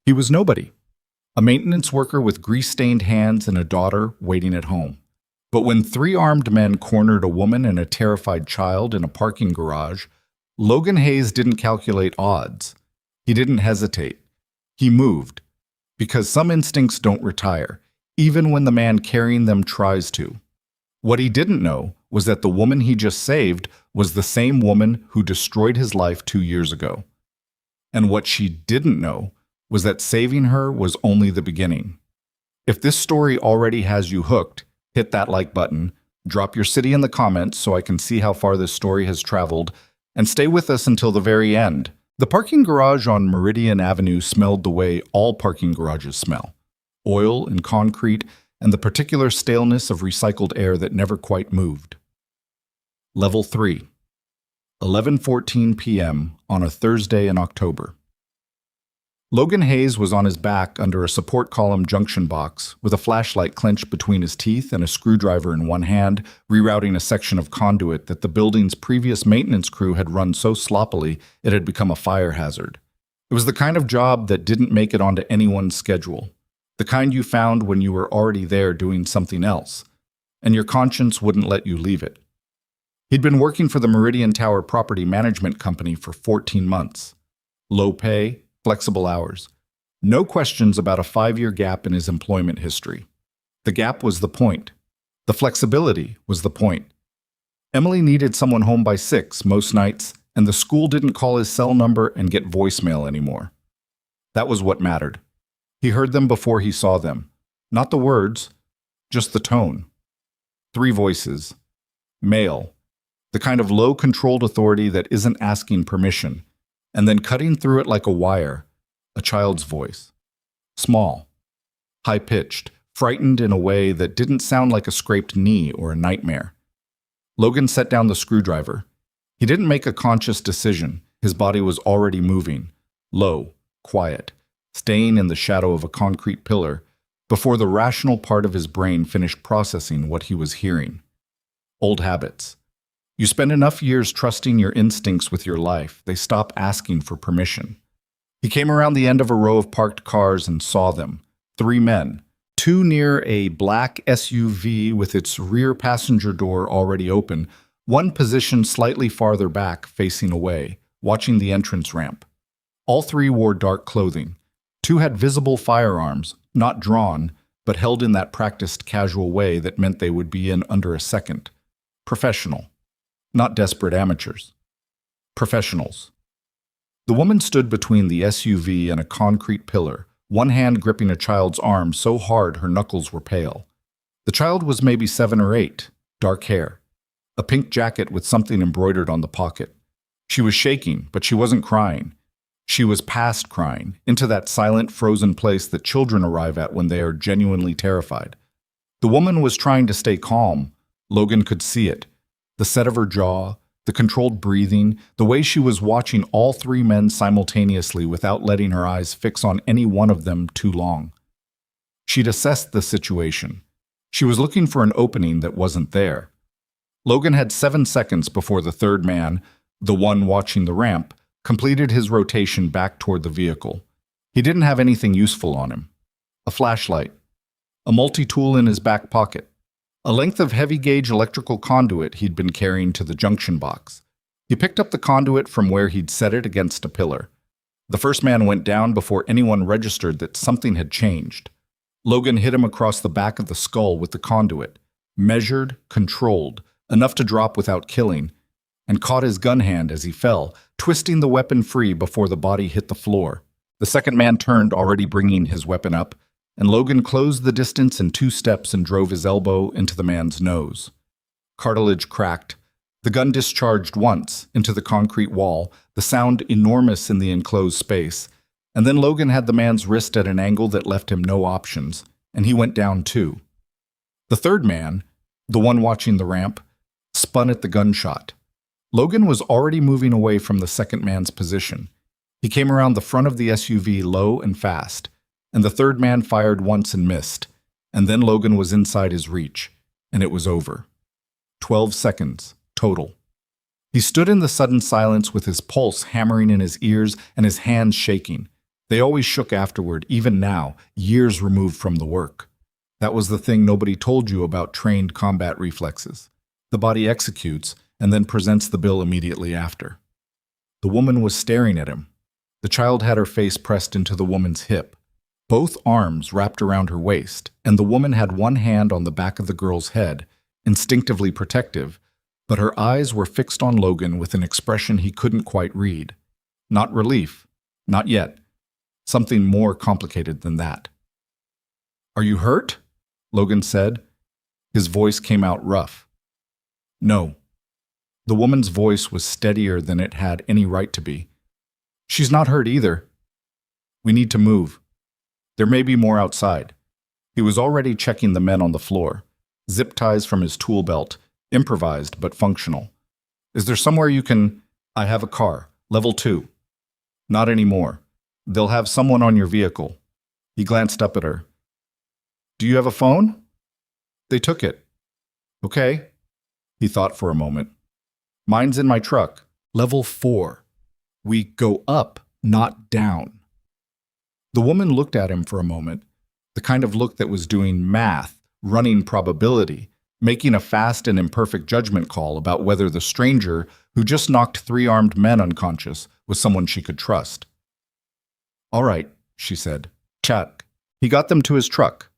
He was nobody, a maintenance worker with grease-stained hands and a daughter waiting at home. But when three armed men cornered a woman and a terrified child in a parking garage, Logan Hayes didn't calculate odds. He didn't hesitate. He moved, because some instincts don't retire, even when the man carrying them tries to. What he didn't know was that the woman he just saved was the same woman who destroyed his life 2 years ago. And what she didn't know was that saving her was only the beginning. If this story already has you hooked, hit that like button, drop your city in the comments so I can see how far this story has traveled, and stay with us until the very end. The parking garage on Meridian Avenue smelled the way all parking garages smell: oil and concrete, and the particular staleness of recycled air that never quite moved. Level 3. 11:14 p.m. on a Thursday in October. Logan Hayes was on his back under a support column junction box, with a flashlight clenched between his teeth and a screwdriver in one hand, rerouting a section of conduit that the building's previous maintenance crew had run so sloppily it had become a fire hazard. It was the kind of job that didn't make it onto anyone's schedule, the kind you found when you were already there doing something else, and your conscience wouldn't let you leave it. He'd been working for the Meridian Tower Property Management Company for 14 months. Low pay, flexible hours. No questions about a 5-year gap in his employment history. The gap was the point. The flexibility was the point. Emily needed someone home by 6 most nights, and the school didn't call his cell number and get voicemail anymore. That was what mattered. He heard them before he saw them. Not the words, just the tone. 3 voices. Male. The kind of low-controlled authority that isn't asking permission, and then cutting through it like a wire, a child's voice. Small, high-pitched, frightened in a way that didn't sound like a scraped knee or a nightmare. Logan set down the screwdriver. He didn't make a conscious decision. His body was already moving, low, quiet, staying in the shadow of a concrete pillar before the rational part of his brain finished processing what he was hearing. Old habits. You spend enough years trusting your instincts with your life, they stop asking for permission. He came around the end of a row of parked cars and saw them. 3 men, 2 near a black SUV with its rear passenger door already open, one positioned slightly farther back, facing away, watching the entrance ramp. All 3 wore dark clothing. 2 had visible firearms, not drawn, but held in that practiced casual way that meant they would be in under a second. Professional. Not desperate amateurs. Professionals. The woman stood between the SUV and a concrete pillar, one hand gripping a child's arm so hard her knuckles were pale. The child was maybe 7 or 8, dark hair, a pink jacket with something embroidered on the pocket. She was shaking, but she wasn't crying. She was past crying, into that silent, frozen place that children arrive at when they are genuinely terrified. The woman was trying to stay calm. Logan could see it. The set of her jaw, the controlled breathing, the way she was watching all 3 men simultaneously without letting her eyes fix on any one of them too long. She'd assessed the situation. She was looking for an opening that wasn't there. Logan had 7 seconds before the 3rd man, the one watching the ramp, completed his rotation back toward the vehicle. He didn't have anything useful on him. A flashlight. A multi-tool in his back pocket. A length of heavy-gauge electrical conduit he'd been carrying to the junction box. He picked up the conduit from where he'd set it against a pillar. The first man went down before anyone registered that something had changed. Logan hit him across the back of the skull with the conduit, measured, controlled, enough to drop without killing, and caught his gun hand as he fell, twisting the weapon free before the body hit the floor. The second man turned, already bringing his weapon up, and Logan closed the distance in 2 steps and drove his elbow into the man's nose. Cartilage cracked. The gun discharged once into the concrete wall, the sound enormous in the enclosed space, and then Logan had the man's wrist at an angle that left him no options, and he went down too. The 3rd man, the one watching the ramp, spun at the gunshot. Logan was already moving away from the second man's position. He came around the front of the SUV low and fast, and the 3rd man fired once and missed, and then Logan was inside his reach, and it was over. 12 seconds, total. He stood in the sudden silence with his pulse hammering in his ears and his hands shaking. They always shook afterward, even now, years removed from the work. That was the thing nobody told you about trained combat reflexes. The body executes and then presents the bill immediately after. The woman was staring at him. The child had her face pressed into the woman's hip, both arms wrapped around her waist, and the woman had one hand on the back of the girl's head, instinctively protective, but her eyes were fixed on Logan with an expression he couldn't quite read. Not relief. Not yet. Something more complicated than that. "Are you hurt?" Logan said. His voice came out rough. "No." The woman's voice was steadier than it had any right to be. "She's not hurt either. We need to move. There may be more outside." He was already checking the men on the floor. Zip ties from his tool belt, improvised but functional. "Is there somewhere you can—" "I have a car. Level 2. "Not anymore. They'll have someone on your vehicle." He glanced up at her. "Do you have a phone?" "They took it." "Okay." He thought for a moment. "Mine's in my truck. Level 4. We go up, not down." The woman looked at him for a moment, the kind of look that was doing math, running probability, making a fast and imperfect judgment call about whether the stranger who just knocked 3 armed men unconscious was someone she could trust. "All right," she said. "Check." He got them to his truck,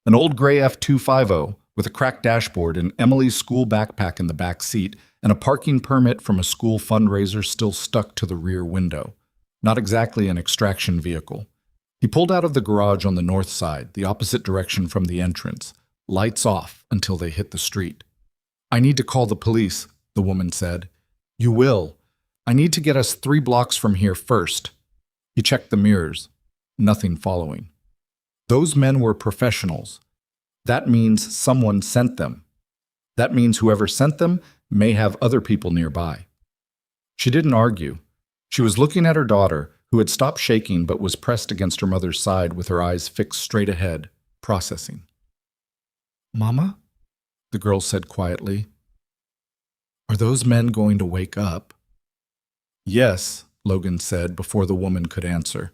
an old gray F250 with a cracked dashboard and Emily's school backpack in the back seat and a parking permit from a school fundraiser still stuck to the rear window. Not exactly an extraction vehicle. He pulled out of the garage on the north side, the opposite direction from the entrance, lights off until they hit the street. "I need to call the police," the woman said. "You will. I need to get us 3 blocks from here first." He checked the mirrors. Nothing following. Those men were professionals. That means someone sent them. That means whoever sent them may have other people nearby. She didn't argue. She was looking at her daughter, who had stopped shaking but was pressed against her mother's side with her eyes fixed straight ahead, processing. "Mama?" the girl said quietly. "Are those men going to wake up?" "Yes," Logan said before the woman could answer.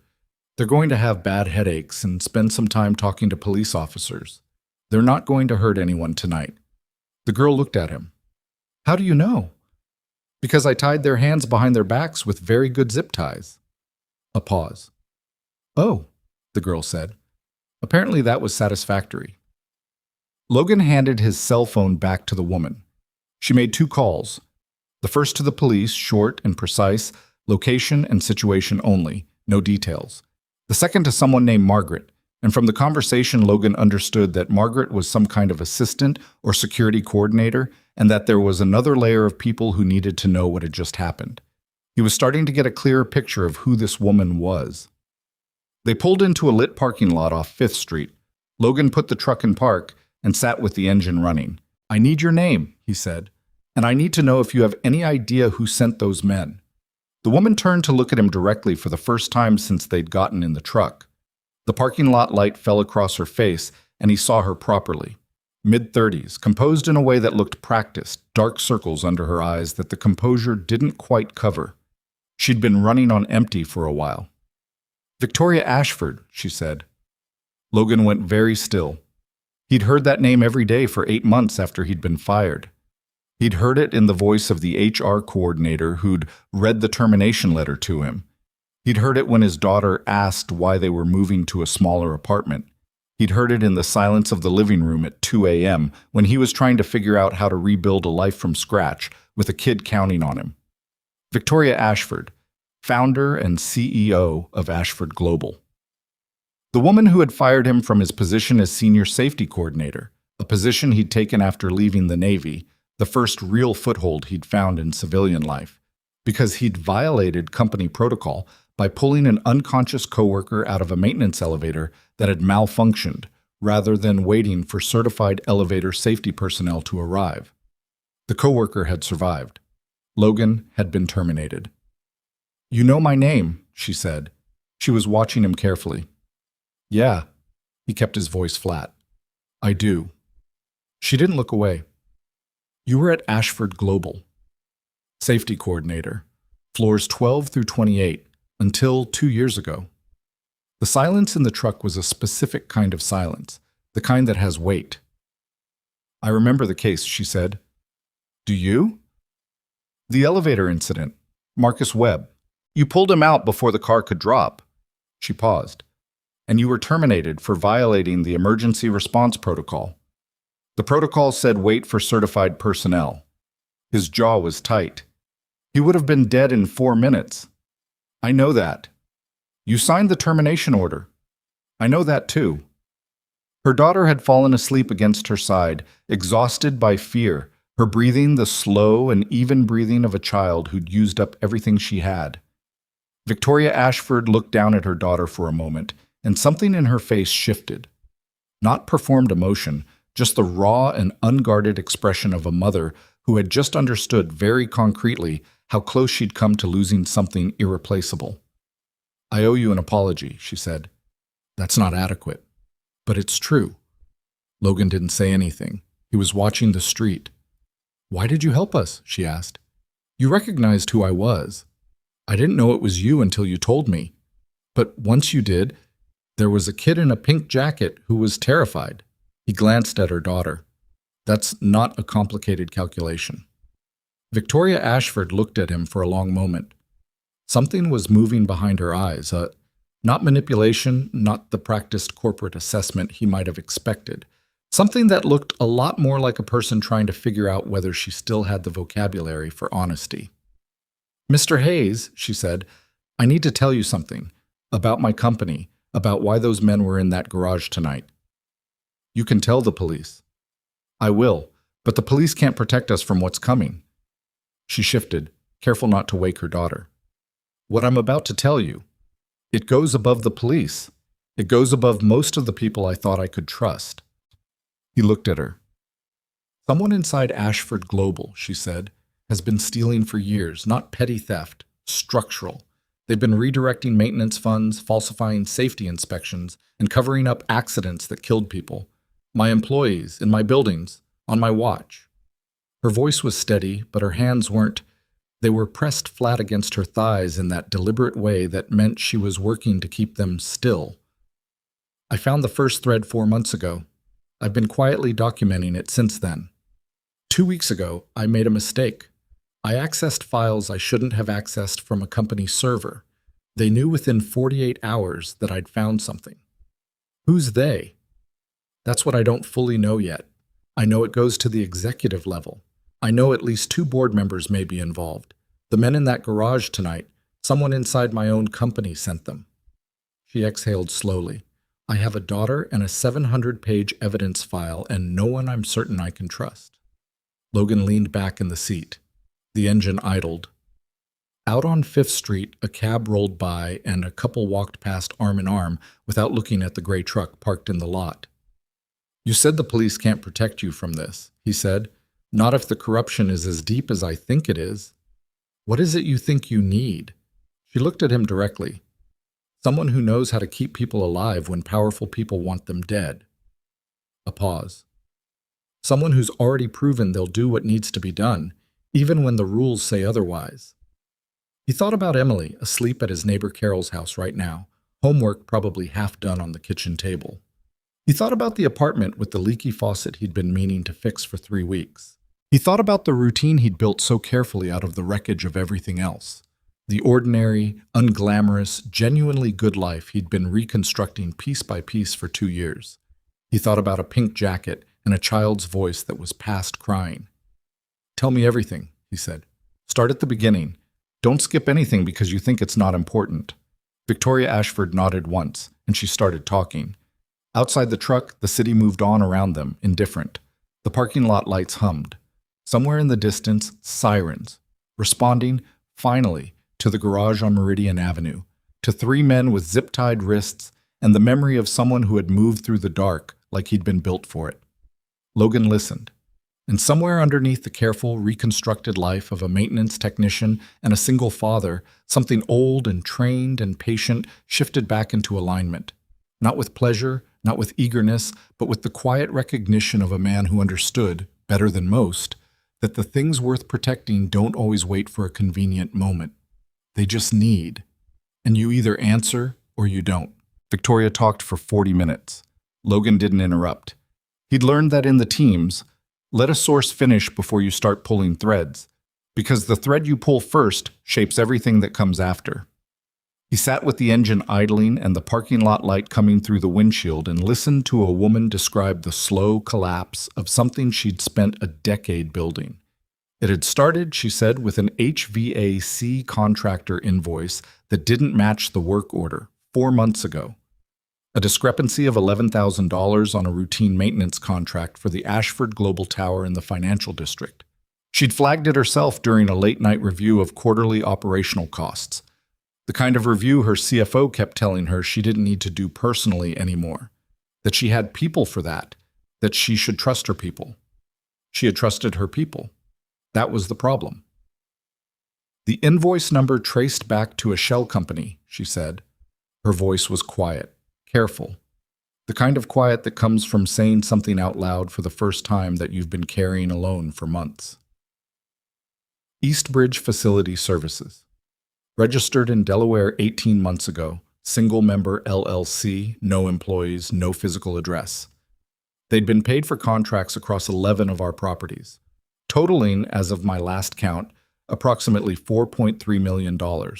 "They're going to have bad headaches and spend some time talking to police officers. They're not going to hurt anyone tonight." The girl looked at him. "How do you know?" "Because I tied their hands behind their backs with very good zip ties." A pause. "Oh," the girl said. Apparently that was satisfactory. Logan handed his cell phone back to the woman. She made 2 calls. The first to the police, short and precise, location and situation only, no details. The second to someone named Margaret, and from the conversation Logan understood that Margaret was some kind of assistant or security coordinator, and that there was another layer of people who needed to know what had just happened. He was starting to get a clearer picture of who this woman was. They pulled into a lit parking lot off 5th Street. Logan put the truck in park and sat with the engine running. "I need your name," he said, "and I need to know if you have any idea who sent those men." The woman turned to look at him directly for the first time since they'd gotten in the truck. The parking lot light fell across her face, and he saw her properly. Mid-30s, composed in a way that looked practiced, dark circles under her eyes that the composure didn't quite cover. She'd been running on empty for a while. "Victoria Ashford," she said. Logan went very still. He'd heard that name every day for 8 months after he'd been fired. He'd heard it in the voice of the HR coordinator who'd read the termination letter to him. He'd heard it when his daughter asked why they were moving to a smaller apartment. He'd heard it in the silence of the living room at 2 a.m. when he was trying to figure out how to rebuild a life from scratch with a kid counting on him. Victoria Ashford, founder and CEO of Ashford Global. The woman who had fired him from his position as senior safety coordinator, a position he'd taken after leaving the Navy, the first real foothold he'd found in civilian life, because he'd violated company protocol by pulling an unconscious coworker out of a maintenance elevator that had malfunctioned, rather than waiting for certified elevator safety personnel to arrive. The coworker had survived. Logan had been terminated. "You know my name," she said. She was watching him carefully. "Yeah." He kept his voice flat. "I do." She didn't look away. "You were at Ashford Global. Safety coordinator. Floors 12 through 28, until 2 years ago." The silence in the truck was a specific kind of silence, the kind that has weight. "I remember the case," she said. "Do you?" "The elevator incident. Marcus Webb. You pulled him out before the car could drop." She paused. "And you were terminated for violating the emergency response protocol. The protocol said wait for certified personnel." His jaw was tight. "He would have been dead in 4 minutes." "I know that." "You signed the termination order." "I know that too." Her daughter had fallen asleep against her side, exhausted by fear, her breathing the slow and even breathing of a child who'd used up everything she had. Victoria Ashford looked down at her daughter for a moment, and something in her face shifted. Not performed emotion, just the raw and unguarded expression of a mother who had just understood very concretely how close she'd come to losing something irreplaceable. "I owe you an apology," she said. "That's not adequate. But it's true." Logan didn't say anything. He was watching the street. "Why did you help us?" she asked. "You recognized who I was." "I didn't know it was you until you told me. But once you did, there was a kid in a pink jacket who was terrified." He glanced at her daughter. "That's not a complicated calculation." Victoria Ashford looked at him for a long moment. Something was moving behind her eyes, not manipulation, not the practiced corporate assessment he might have expected. Something that looked a lot more like a person trying to figure out whether she still had the vocabulary for honesty. "Mr. Hayes," she said, "I need to tell you something. About my company, about why those men were in that garage tonight." "You can tell the police." "I will, but the police can't protect us from what's coming." She shifted, careful not to wake her daughter. "What I'm about to tell you, it goes above the police. It goes above most of the people I thought I could trust." He looked at her. "Someone inside Ashford Global," she said, "has been stealing for years, not petty theft, structural. They've been redirecting maintenance funds, falsifying safety inspections, and covering up accidents that killed people. My employees, in my buildings, on my watch." Her voice was steady, but her hands weren't. They were pressed flat against her thighs in that deliberate way that meant she was working to keep them still. "I found the first thread 4 months ago. I've been quietly documenting it since then. 2 weeks ago, I made a mistake. I accessed files I shouldn't have accessed from a company server. They knew within 48 hours that I'd found something." "Who's they?" "That's what I don't fully know yet. I know it goes to the executive level. I know at least 2 board members may be involved. The men in that garage tonight, someone inside my own company sent them." She exhaled slowly. "I have a daughter and a 700-page evidence file and no one I'm certain I can trust." Logan leaned back in the seat. The engine idled. Out on 5th Street, a cab rolled by and a couple walked past arm in arm without looking at the gray truck parked in the lot. "You said the police can't protect you from this," he said. "Not if the corruption is as deep as I think it is. What is it you think you need?" She looked at him directly. "Someone who knows how to keep people alive when powerful people want them dead." A pause. "Someone who's already proven they'll do what needs to be done, even when the rules say otherwise." He thought about Emily, asleep at his neighbor Carol's house right now, homework probably half done on the kitchen table. He thought about the apartment with the leaky faucet he'd been meaning to fix for 3 weeks. He thought about the routine he'd built so carefully out of the wreckage of everything else. The ordinary, unglamorous, genuinely good life he'd been reconstructing piece by piece for 2 years. He thought about a pink jacket and a child's voice that was past crying. "Tell me everything," he said. "Start at the beginning. Don't skip anything because you think it's not important." Victoria Ashford nodded once, and she started talking. Outside the truck, the city moved on around them, indifferent. The parking lot lights hummed. Somewhere in the distance, sirens, responding, finally, to the garage on Meridian Avenue, to 3 men with zip-tied wrists and the memory of someone who had moved through the dark like he'd been built for it. Logan listened. And somewhere underneath the careful, reconstructed life of a maintenance technician and a single father, something old and trained and patient shifted back into alignment. Not with pleasure, not with eagerness, but with the quiet recognition of a man who understood, better than most, that the things worth protecting don't always wait for a convenient moment. They just need. And you either answer or you don't. Victoria talked for 40 minutes. Logan didn't interrupt. He'd learned that in the teams, let a source finish before you start pulling threads, because the thread you pull first shapes everything that comes after. He sat with the engine idling and the parking lot light coming through the windshield and listened to a woman describe the slow collapse of something she'd spent a decade building. It had started, she said, with an HVAC contractor invoice that didn't match the work order 4 months ago. A discrepancy of $11,000 on a routine maintenance contract for the Ashford Global Tower in the financial district. She'd flagged it herself during a late-night review of quarterly operational costs. The kind of review her CFO kept telling her she didn't need to do personally anymore, that she had people for that she should trust her people. She had trusted her people. That was the problem. The invoice number traced back to a shell company, she said. Her voice was quiet, careful, the kind of quiet that comes from saying something out loud for the first time that you've been carrying alone for months. Eastbridge Facility Services. Registered in Delaware 18 months ago, single-member LLC, no employees, no physical address. They'd been paid for contracts across 11 of our properties, totaling, as of my last count, approximately $4.3 million. $4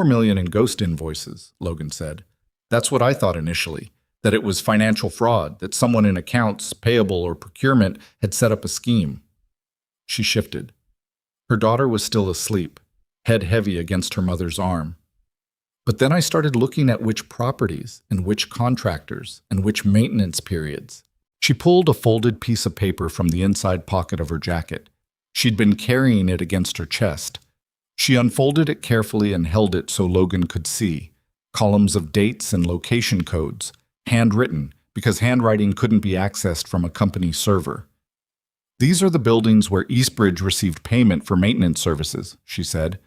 million in ghost invoices, Logan said. That's what I thought initially, that it was financial fraud, that someone in accounts, payable, or procurement had set up a scheme. She shifted. Her daughter was still asleep, head heavy against her mother's arm. But then I started looking at which properties and which contractors and which maintenance periods. She pulled a folded piece of paper from the inside pocket of her jacket. She'd been carrying it against her chest. She unfolded it carefully and held it so Logan could see. Columns of dates and location codes, handwritten, because handwriting couldn't be accessed from a company server. These are the buildings where Eastbridge received payment for maintenance services, she said.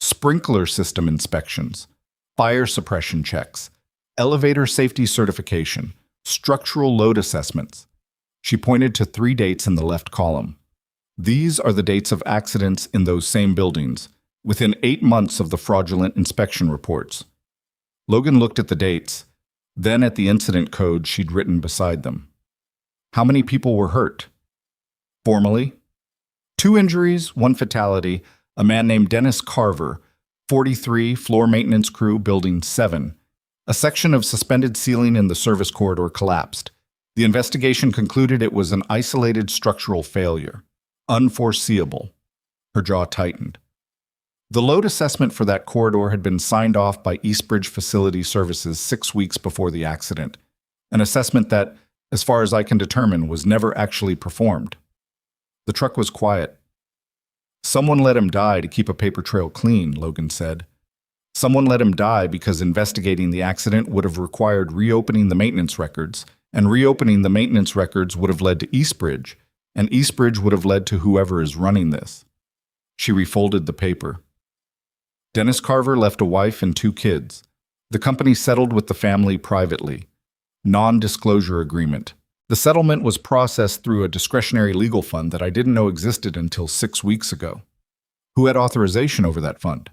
Sprinkler system inspections, fire suppression checks, elevator safety certification, structural load assessments. She pointed to 3 dates in the left column. These are the dates of accidents in those same buildings, within 8 months of the fraudulent inspection reports. Logan looked at the dates, then at the incident code she'd written beside them. How many people were hurt? Formally, 2 injuries, 1 fatality, a man named Dennis Carver, 43, floor maintenance crew, building 7. A section of suspended ceiling in the service corridor collapsed. The investigation concluded it was an isolated structural failure. Unforeseeable. Her jaw tightened. The load assessment for that corridor had been signed off by Eastbridge Facility Services 6 weeks before the accident, an assessment that, as far as I can determine, was never actually performed. The truck was quiet. Someone let him die to keep a paper trail clean, Logan said. Someone let him die because investigating the accident would have required reopening the maintenance records, and reopening the maintenance records would have led to Eastbridge, and Eastbridge would have led to whoever is running this. She refolded the paper. Dennis Carver left a wife and 2 kids. The company settled with the family privately. Non-disclosure agreement. The settlement was processed through a discretionary legal fund that I didn't know existed until 6 weeks ago. Who had authorization over that fund?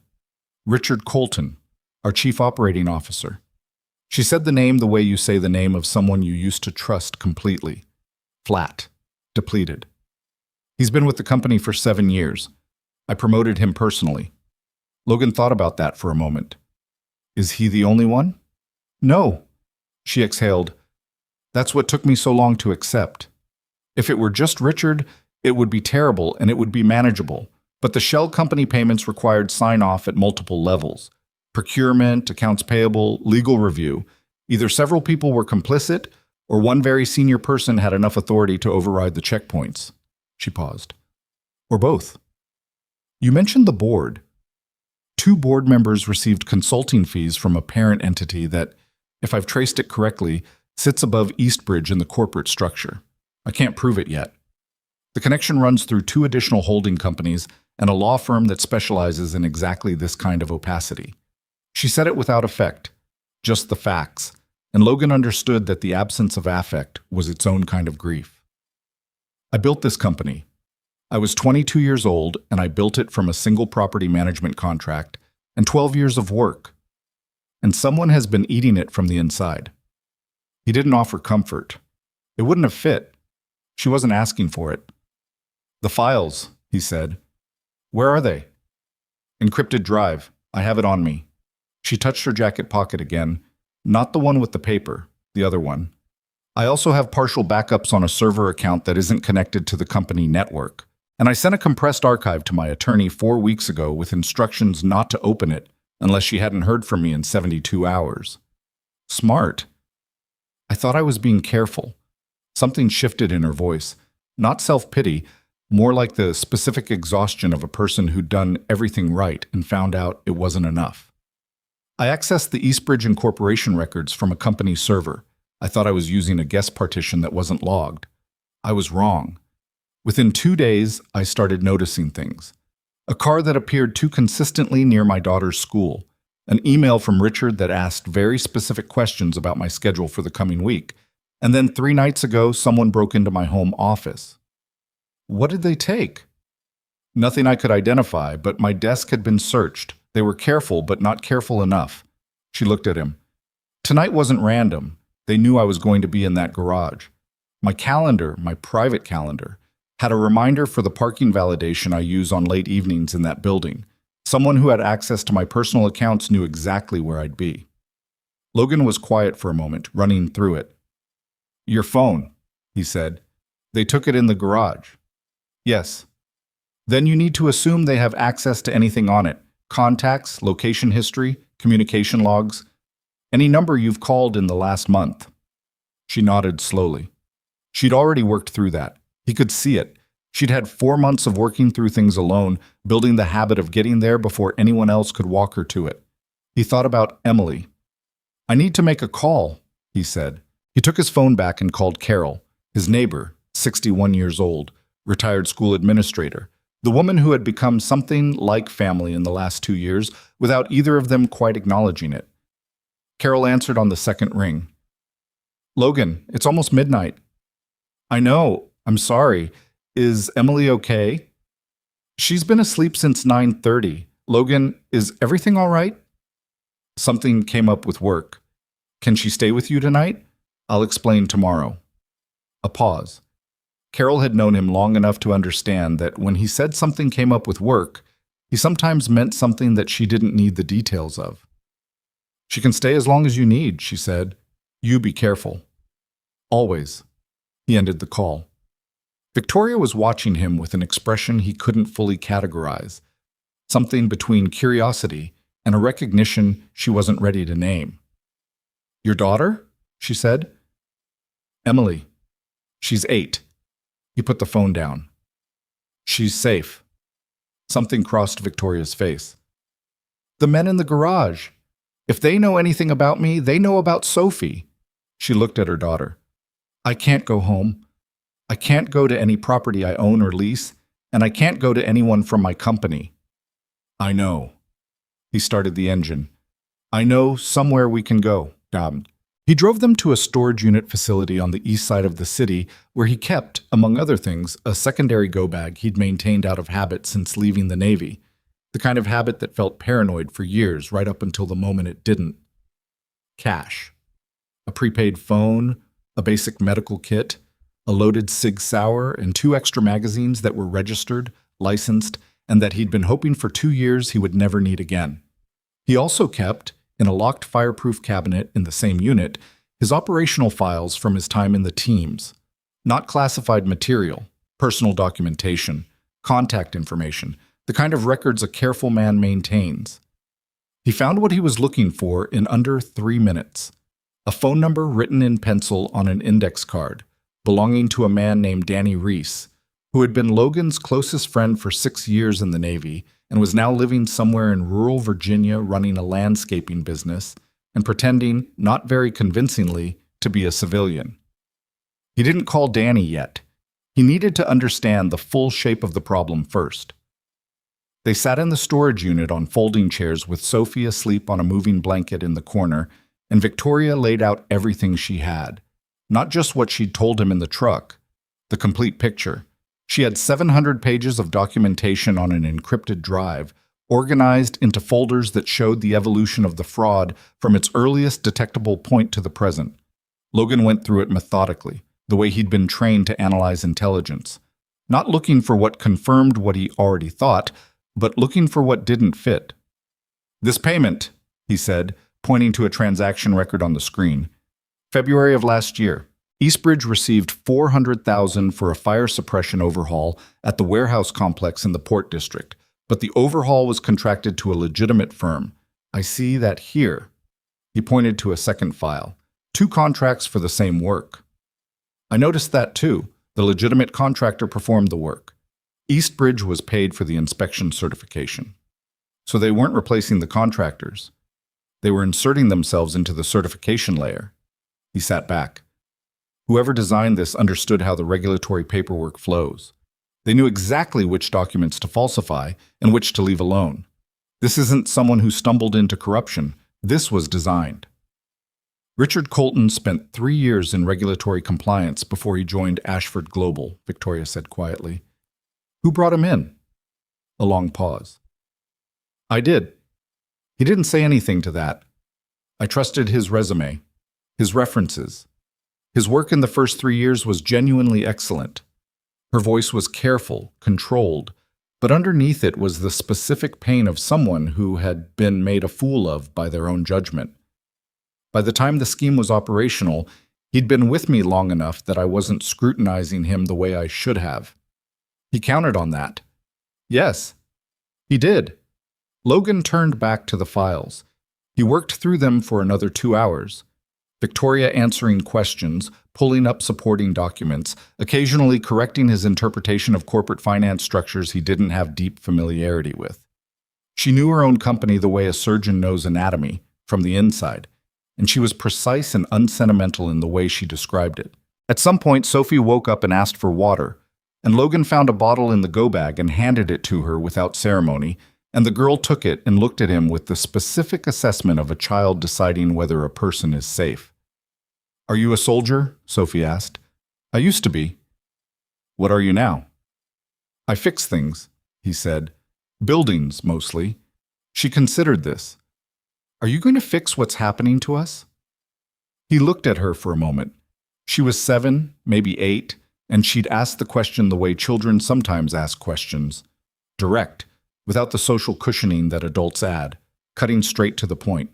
Richard Colton, our chief operating officer. She said the name the way you say the name of someone you used to trust completely. Flat. Depleted. He's been with the company for 7 years. I promoted him personally. Logan thought about that for a moment. Is he the only one? No. She exhaled. That's what took me so long to accept. If it were just Richard, it would be terrible and it would be manageable. But the shell company payments required sign-off at multiple levels. Procurement, accounts payable, legal review. Either several people were complicit, or one very senior person had enough authority to override the checkpoints. She paused. Or both. You mentioned the board. 2 board members received consulting fees from a parent entity that, if I've traced it correctly, sits above Eastbridge in the corporate structure. I can't prove it yet. The connection runs through 2 additional holding companies and a law firm that specializes in exactly this kind of opacity. She said it without effect, just the facts, and Logan understood that the absence of affect was its own kind of grief. I built this company. I was 22 years old, and I built it from a single property management contract and 12 years of work. and someone has been eating it from the inside. He didn't offer comfort. It wouldn't have fit. She wasn't asking for it. The files, he said. Where are they? Encrypted drive. I have it on me. She touched her jacket pocket again. Not the one with the paper, the other one. I also have partial backups on a server account that isn't connected to the company network. And I sent a compressed archive to my attorney 4 weeks ago with instructions not to open it unless she hadn't heard from me in 72 hours. Smart. I thought I was being careful. Something shifted in her voice. Not self-pity, more like the specific exhaustion of a person who'd done everything right and found out it wasn't enough. I accessed the Eastbridge Incorporation records from a company server. I thought I was using a guest partition that wasn't logged. I was wrong. Within 2 days, I started noticing things. A car that appeared too consistently near my daughter's school. An email from Richard that asked very specific questions about my schedule for the coming week. And then 3 nights ago, someone broke into my home office. What did they take? Nothing I could identify, but my desk had been searched. They were careful, but not careful enough. She looked at him. Tonight wasn't random. They knew I was going to be in that garage. My calendar, my private calendar, had a reminder for the parking validation I use on late evenings in that building. Someone who had access to my personal accounts knew exactly where I'd be. Logan was quiet for a moment, running through it. Your phone, he said. They took it in the garage. Yes. Then you need to assume they have access to anything on it. Contacts, location history, communication logs, any number you've called in the last month. She nodded slowly. She'd already worked through that. He could see it. She'd had 4 months of working through things alone, building the habit of getting there before anyone else could walk her to it. He thought about Emily. I need to make a call, he said. He took his phone back and called Carol, his neighbor, 61 years old, retired school administrator, the woman who had become something like family in the last 2 years without either of them quite acknowledging it. Carol answered on the second ring. Logan, it's almost midnight. I know, I'm sorry. Is Emily okay? She's been asleep since 9:30. Logan, is everything all right? Something came up with work. Can she stay with you tonight? I'll explain tomorrow. A pause. Carol had known him long enough to understand that when he said something came up with work, he sometimes meant something that she didn't need the details of. She can stay as long as you need, she said. You be careful. Always. He ended the call. Victoria was watching him with an expression he couldn't fully categorize, something between curiosity and a recognition she wasn't ready to name. Your daughter? She said. Emily. She's 8. He put the phone down. She's safe. Something crossed Victoria's face. The men in the garage. If they know anything about me, they know about Sophie. She looked at her daughter. I can't go home. I can't go to any property I own or lease, and I can't go to anyone from my company. I know. He started the engine. I know somewhere we can go. He drove them to a storage unit facility on the east side of the city where he kept, among other things, a secondary go bag he'd maintained out of habit since leaving the Navy, the kind of habit that felt paranoid for years right up until the moment it didn't. Cash. A prepaid phone, a basic medical kit, a loaded Sig Sauer, and 2 extra magazines that were registered, licensed, and that he'd been hoping for 2 years he would never need again. He also kept, in a locked fireproof cabinet in the same unit, his operational files from his time in the teams. Not classified material, personal documentation, contact information, the kind of records a careful man maintains. He found what he was looking for in under 3 minutes. A phone number written in pencil on an index card, belonging to a man named Danny Reese, who had been Logan's closest friend for 6 years in the Navy and was now living somewhere in rural Virginia running a landscaping business and pretending, not very convincingly, to be a civilian. He didn't call Danny yet. He needed to understand the full shape of the problem first. They sat in the storage unit on folding chairs with Sophie asleep on a moving blanket in the corner, and Victoria laid out everything she had. Not just what she'd told him in the truck, the complete picture. She had 700 pages of documentation on an encrypted drive, organized into folders that showed the evolution of the fraud from its earliest detectable point to the present. Logan went through it methodically, the way he'd been trained to analyze intelligence, not looking for what confirmed what he already thought, but looking for what didn't fit. "This payment," he said, pointing to a transaction record on the screen. "February of last year. Eastbridge received $400,000 for a fire suppression overhaul at the warehouse complex in the Port District, but the overhaul was contracted to a legitimate firm. I see that here." He pointed to a second file. "2 contracts for the same work." "I noticed that too. The legitimate contractor performed the work. Eastbridge was paid for the inspection certification." So they weren't replacing the contractors. They were inserting themselves into the certification layer. He sat back. Whoever designed this understood how the regulatory paperwork flows. They knew exactly which documents to falsify and which to leave alone. This isn't someone who stumbled into corruption. This was designed. Richard Colton spent 3 years in regulatory compliance before he joined Ashford Global, Victoria said quietly. "Who brought him in?" A long pause. "I did." He didn't say anything to that. "I trusted his resume, his references. His work in the first 3 years was genuinely excellent." Her voice was careful, controlled, but underneath it was the specific pain of someone who had been made a fool of by their own judgment. "By the time the scheme was operational, he'd been with me long enough that I wasn't scrutinizing him the way I should have. He counted on that." "Yes, he did." Logan turned back to the files. He worked through them for another 2 hours. Victoria answering questions, pulling up supporting documents, occasionally correcting his interpretation of corporate finance structures he didn't have deep familiarity with. She knew her own company the way a surgeon knows anatomy, from the inside, and she was precise and unsentimental in the way she described it. At some point, Sophie woke up and asked for water, and Logan found a bottle in the go bag and handed it to her without ceremony, and the girl took it and looked at him with the specific assessment of a child deciding whether a person is safe. "Are you a soldier?" Sophie asked. "I used to be." "What are you now?" "I fix things," he said. "Buildings, mostly." She considered this. "Are you going to fix what's happening to us?" He looked at her for a moment. She was 7, maybe 8, and she'd asked the question the way children sometimes ask questions. Direct, without the social cushioning that adults add, cutting straight to the point.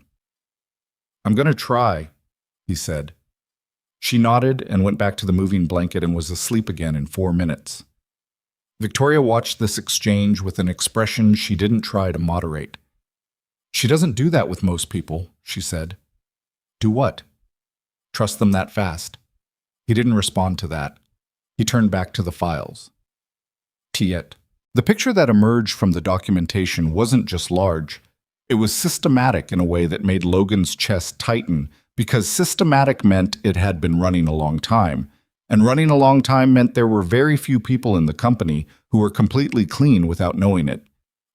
"I'm going to try," he said. She nodded and went back to the moving blanket and was asleep again in 4 minutes. Victoria watched this exchange with an expression she didn't try to moderate. "She doesn't do that with most people," she said. "Do what?" "Trust them that fast." He didn't respond to that. He turned back to the files. Tiet. The picture that emerged from the documentation wasn't just large. It was systematic in a way that made Logan's chest tighten, because systematic meant it had been running a long time, and running a long time meant there were very few people in the company who were completely clean without knowing it.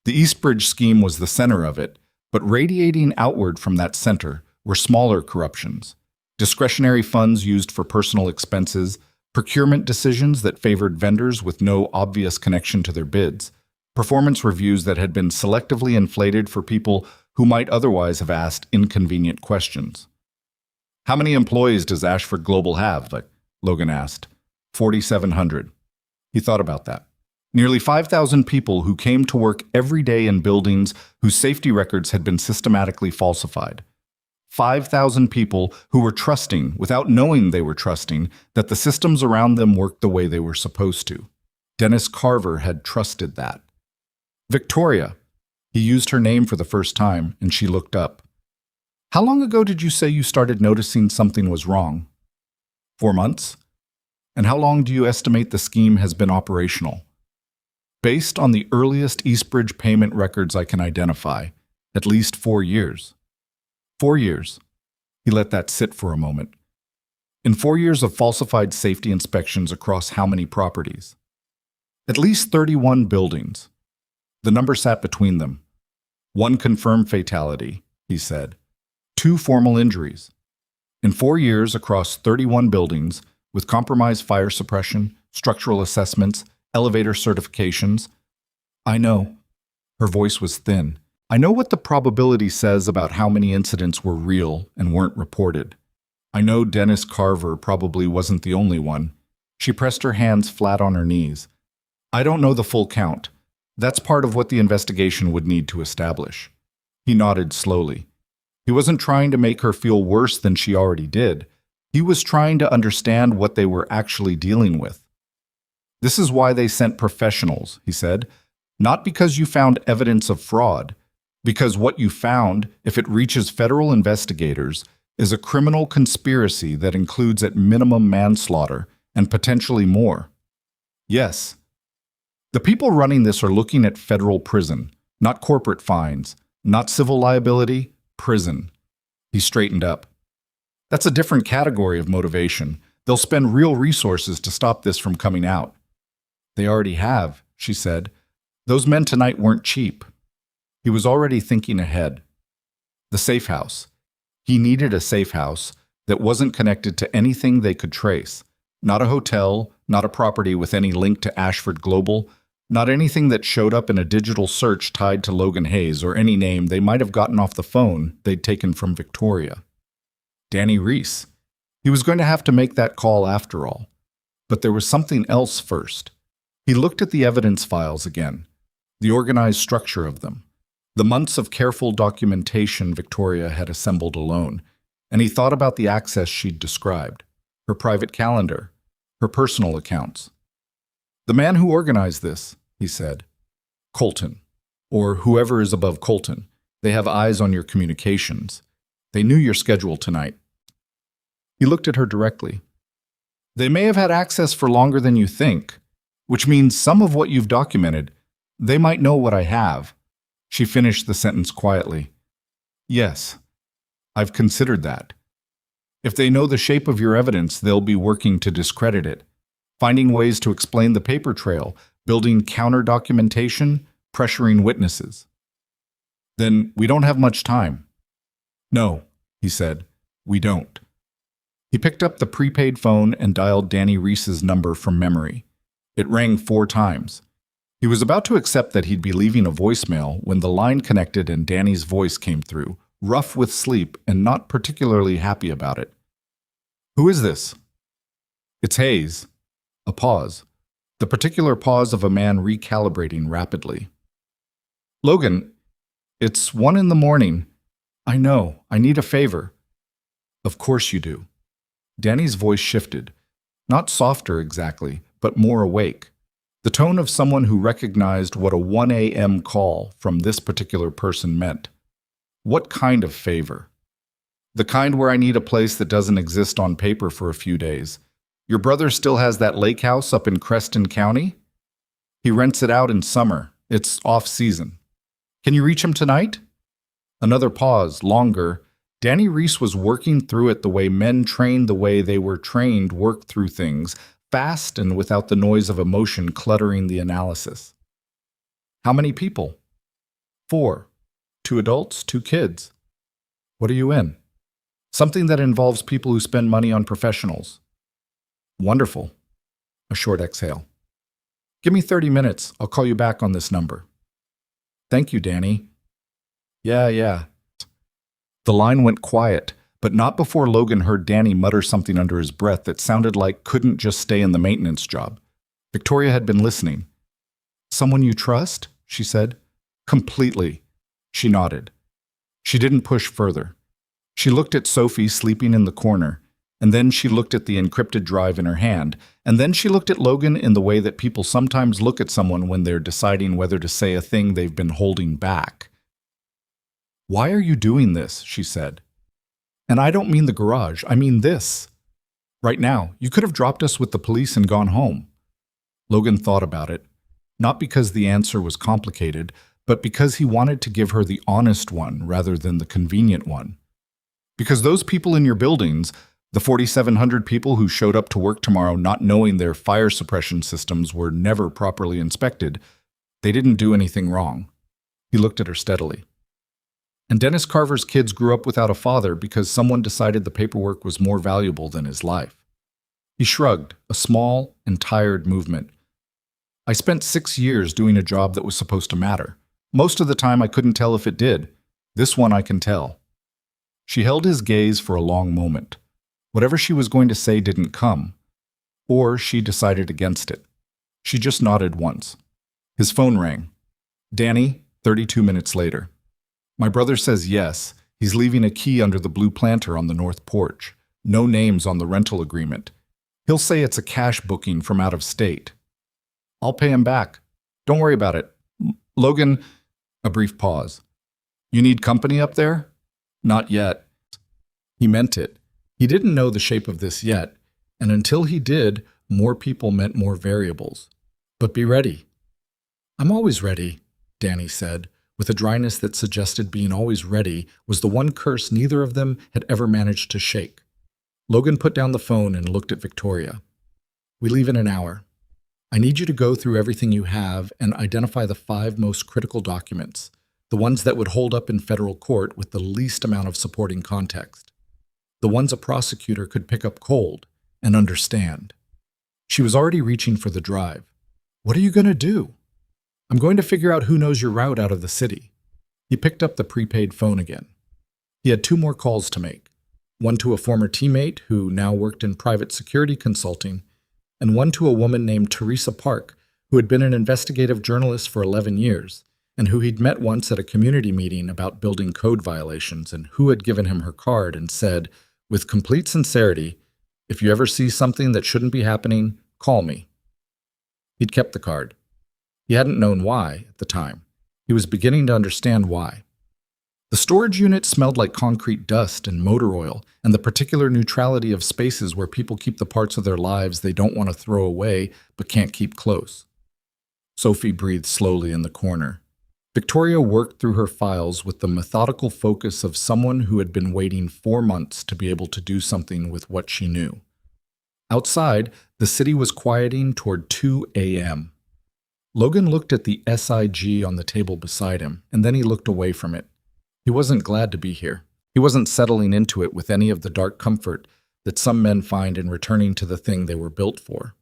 The Eastbridge scheme was the center of it, but radiating outward from that center were smaller corruptions. Discretionary funds used for personal expenses, procurement decisions that favored vendors with no obvious connection to their bids, performance reviews that had been selectively inflated for people who might otherwise have asked inconvenient questions. "How many employees does Ashford Global have?" Logan asked. 4,700. He thought about that. Nearly 5,000 people who came to work every day in buildings whose safety records had been systematically falsified. 5,000 people who were trusting, without knowing they were trusting, that the systems around them worked the way they were supposed to. Dennis Carver had trusted that. "Victoria." He used her name for the first time, and she looked up. "How long ago did you say you started noticing something was wrong?" 4 months. "And how long do you estimate the scheme has been operational?" "Based on the earliest Eastbridge payment records I can identify, at least 4 years. 4 years. He let that sit for a moment. "In 4 years of falsified safety inspections across how many properties?" "At least 31 buildings." The number sat between them. 1 confirmed fatality, he said. 2 formal injuries. In 4 years across 31 buildings, with compromised fire suppression, structural assessments, elevator certifications. "I know." Her voice was thin. I know what the probability says about how many incidents were real and weren't reported. I know Dennis Carver probably wasn't the only one. She pressed her hands flat on her knees. I don't know the full count. That's part of what the investigation would need to establish. He nodded slowly. He wasn't trying to make her feel worse than she already did. He was trying to understand what they were actually dealing with. This is why they sent professionals, he said. Not because you found evidence of fraud, because what you found, if it reaches federal investigators, is a criminal conspiracy that includes at minimum manslaughter and potentially more. Yes. The people running this are looking at federal prison, not corporate fines, not civil liability, prison. He straightened up. That's a different category of motivation. They'll spend real resources to stop this from coming out. They already have, she said. Those men tonight weren't cheap. He was already thinking ahead. The safe house. He needed a safe house that wasn't connected to anything they could trace. Not a hotel, not a property with any link to Ashford Global, not anything that showed up in a digital search tied to Logan Hayes or any name they might have gotten off the phone they'd taken from Victoria. Danny Reese. He was going to have to make that call after all. But there was something else first. He looked at the evidence files again, the organized structure of them, the months of careful documentation Victoria had assembled alone, and he thought about the access she'd described, her private calendar, her personal accounts. The man who organized this, he said, Colton, or whoever is above Colton, they have eyes on your communications. They knew your schedule tonight. He looked at her directly. They may have had access for longer than you think, which means some of what you've documented, they might know what I have. She finished the sentence quietly. Yes, I've considered that. If they know the shape of your evidence, they'll be working to discredit it, finding ways to explain the paper trail, building counter-documentation, pressuring witnesses. Then we don't have much time. No, he said, we don't. He picked up the prepaid phone and dialed Danny Reese's number from memory. It rang 4 times. He was about to accept that he'd be leaving a voicemail when the line connected and Danny's voice came through, rough with sleep and not particularly happy about it. Who is this? It's Hayes. A pause. The particular pause of a man recalibrating rapidly. Logan, it's 1 a.m. I know. I need a favor. Of course you do. Danny's voice shifted. Not softer exactly, but more awake. The tone of someone who recognized what a 1 a.m. call from this particular person meant. What kind of favor? The kind where I need a place that doesn't exist on paper for a few days. Your brother still has that lake house up in Creston County? He rents it out in summer. It's off-season. Can you reach him tonight? Another pause, longer. Danny Reese was working through it the way men trained the way they were trained work through things, fast and without the noise of emotion cluttering the analysis. How many people? 4. 2 adults, 2 kids. What are you in? Something that involves people who spend money on professionals. Wonderful. A short exhale. Give me 30 minutes. I'll call you back on this number. Thank you, Danny. Yeah. The line went quiet, but not before Logan heard Danny mutter something under his breath that sounded like couldn't just stay in the maintenance job. Victoria had been listening. Someone you trust? She said. Completely. She nodded. She didn't push further. She looked at Sophie sleeping in the corner, and then she looked at the encrypted drive in her hand, and then she looked at Logan in the way that people sometimes look at someone when they're deciding whether to say a thing they've been holding back. Why are you doing this? She said. And I don't mean the garage, I mean this. Right now, you could have dropped us with the police and gone home. Logan thought about it, not because the answer was complicated, but because he wanted to give her the honest one rather than the convenient one. Because those people in your buildings, the 4,700 people who showed up to work tomorrow not knowing their fire suppression systems were never properly inspected, they didn't do anything wrong. He looked at her steadily. And Dennis Carver's kids grew up without a father because someone decided the paperwork was more valuable than his life. He shrugged, a small and tired movement. I spent 6 years doing a job that was supposed to matter. Most of the time I couldn't tell if it did. This one I can tell. She held his gaze for a long moment. Whatever she was going to say didn't come, or she decided against it. She just nodded once. His phone rang. Danny, 32 minutes later. My brother says yes. He's leaving a key under the blue planter on the north porch. No names on the rental agreement. He'll say it's a cash booking from out of state. I'll pay him back. Don't worry about it. Logan, a brief pause. You need company up there? Not yet. He meant it. He didn't know the shape of this yet, and until he did, more people meant more variables. But be ready. I'm always ready, Danny said, with a dryness that suggested being always ready was the one curse neither of them had ever managed to shake. Logan put down the phone and looked at Victoria. We leave in an hour. I need you to go through everything you have and identify the 5 most critical documents, the ones that would hold up in federal court with the least amount of supporting context, the ones a prosecutor could pick up cold and understand. She was already reaching for the drive. What are you going to do? I'm going to figure out who knows your route out of the city. He picked up the prepaid phone again. He had 2 more calls to make, one to a former teammate who now worked in private security consulting, and one to a woman named Teresa Park, who had been an investigative journalist for 11 years, and who he'd met once at a community meeting about building code violations, and who had given him her card and said, with complete sincerity, if you ever see something that shouldn't be happening, call me. He'd kept the card. He hadn't known why at the time. He was beginning to understand why. The storage unit smelled like concrete dust and motor oil, and the particular neutrality of spaces where people keep the parts of their lives they don't want to throw away but can't keep close. Sophie breathed slowly in the corner. Victoria worked through her files with the methodical focus of someone who had been waiting 4 months to be able to do something with what she knew. Outside, the city was quieting toward 2 a.m. Logan looked at the SIG on the table beside him, and then he looked away from it. He wasn't glad to be here. He wasn't settling into it with any of the dark comfort that some men find in returning to the thing they were built for.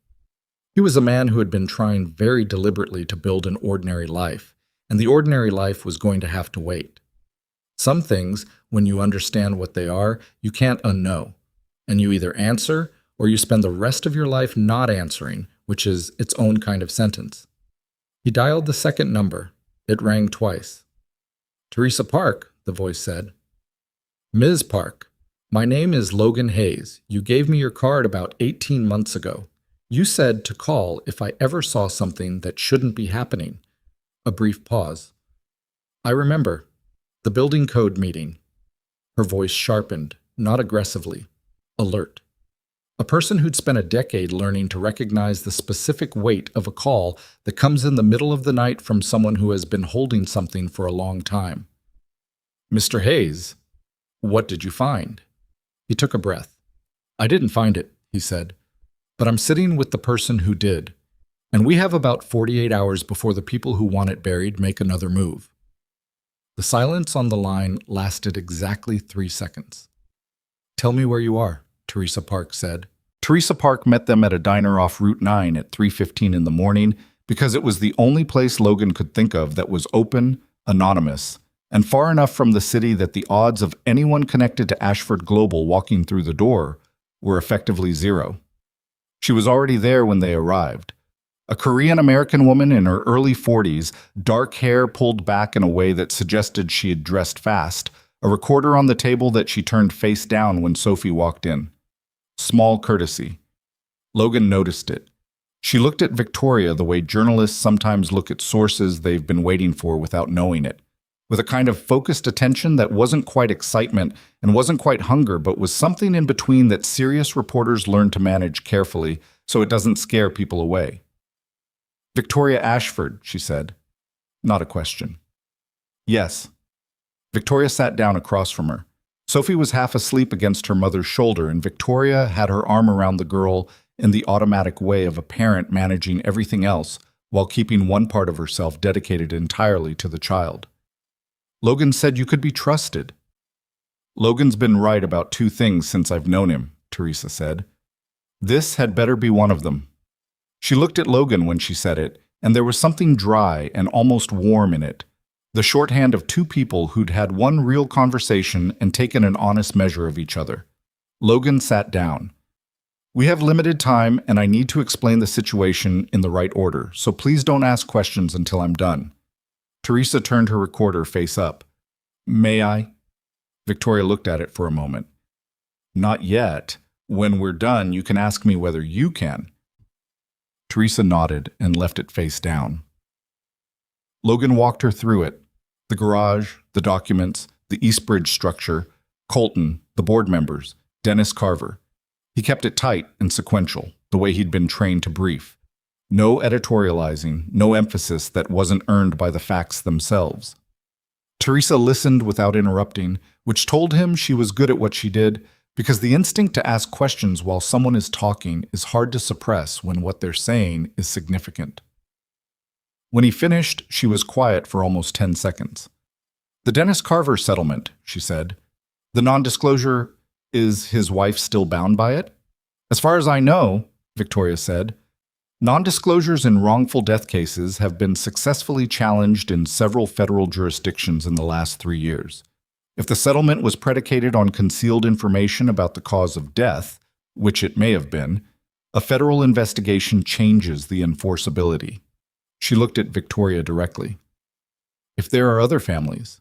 He was a man who had been trying very deliberately to build an ordinary life, and the ordinary life was going to have to wait. Some things, when you understand what they are, you can't unknow, and you either answer or you spend the rest of your life not answering, which is its own kind of sentence. He dialed the second number. It rang twice. Teresa Park, the voice said. Ms. Park, my name is Logan Hayes. You gave me your card about 18 months ago. You said to call if I ever saw something that shouldn't be happening. A brief pause. I remember. The building code meeting. Her voice sharpened, not aggressively, alert. A person who'd spent a decade learning to recognize the specific weight of a call that comes in the middle of the night from someone who has been holding something for a long time. Mr. Hayes, what did you find? He took a breath. I didn't find it, he said, but I'm sitting with the person who did, and we have about 48 hours before the people who want it buried make another move. The silence on the line lasted exactly 3 seconds. Tell me where you are, Teresa Park said. Teresa Park met them at a diner off Route 9 at 3:15 in the morning because it was the only place Logan could think of that was open, anonymous, and far enough from the city that the odds of anyone connected to Ashford Global walking through the door were effectively 0. She was already there when they arrived. A Korean-American woman in her early 40s, dark hair pulled back in a way that suggested she had dressed fast, a recorder on the table that she turned face down when Sophie walked in. Small courtesy. Logan noticed it. She looked at Victoria the way journalists sometimes look at sources they've been waiting for without knowing it, with a kind of focused attention that wasn't quite excitement and wasn't quite hunger, but was something in between that serious reporters learn to manage carefully so it doesn't scare people away. Victoria Ashford, she said. Not a question. Yes. Victoria sat down across from her. Sophie was half asleep against her mother's shoulder, and Victoria had her arm around the girl in the automatic way of a parent managing everything else while keeping one part of herself dedicated entirely to the child. Logan said you could be trusted. Logan's been right about 2 things since I've known him, Teresa said. This had better be one of them. She looked at Logan when she said it, and there was something dry and almost warm in it, The shorthand of two people who'd had one real conversation and taken an honest measure of each other. Logan sat down. We have limited time, and I need to explain the situation in the right order, so please don't ask questions until I'm done. Teresa turned her recorder face up. May I? Victoria looked at it for a moment. Not yet. When we're done, you can ask me whether you can. Teresa nodded and left it face down. Logan walked her through it. The garage, the documents, the Eastbridge structure, Colton, the board members, Dennis Carver. He kept it tight and sequential, the way he'd been trained to brief. No editorializing, no emphasis that wasn't earned by the facts themselves. Teresa listened without interrupting, which told him she was good at what she did, because the instinct to ask questions while someone is talking is hard to suppress when what they're saying is significant. When he finished, she was quiet for almost 10 seconds. The Dennis Carver settlement, she said. The non-disclosure, is his wife still bound by it? As far as I know, Victoria said, non-disclosures in wrongful death cases have been successfully challenged in several federal jurisdictions in the last 3 years. If the settlement was predicated on concealed information about the cause of death, which it may have been, a federal investigation changes the enforceability. She looked at Victoria directly. If there are other families,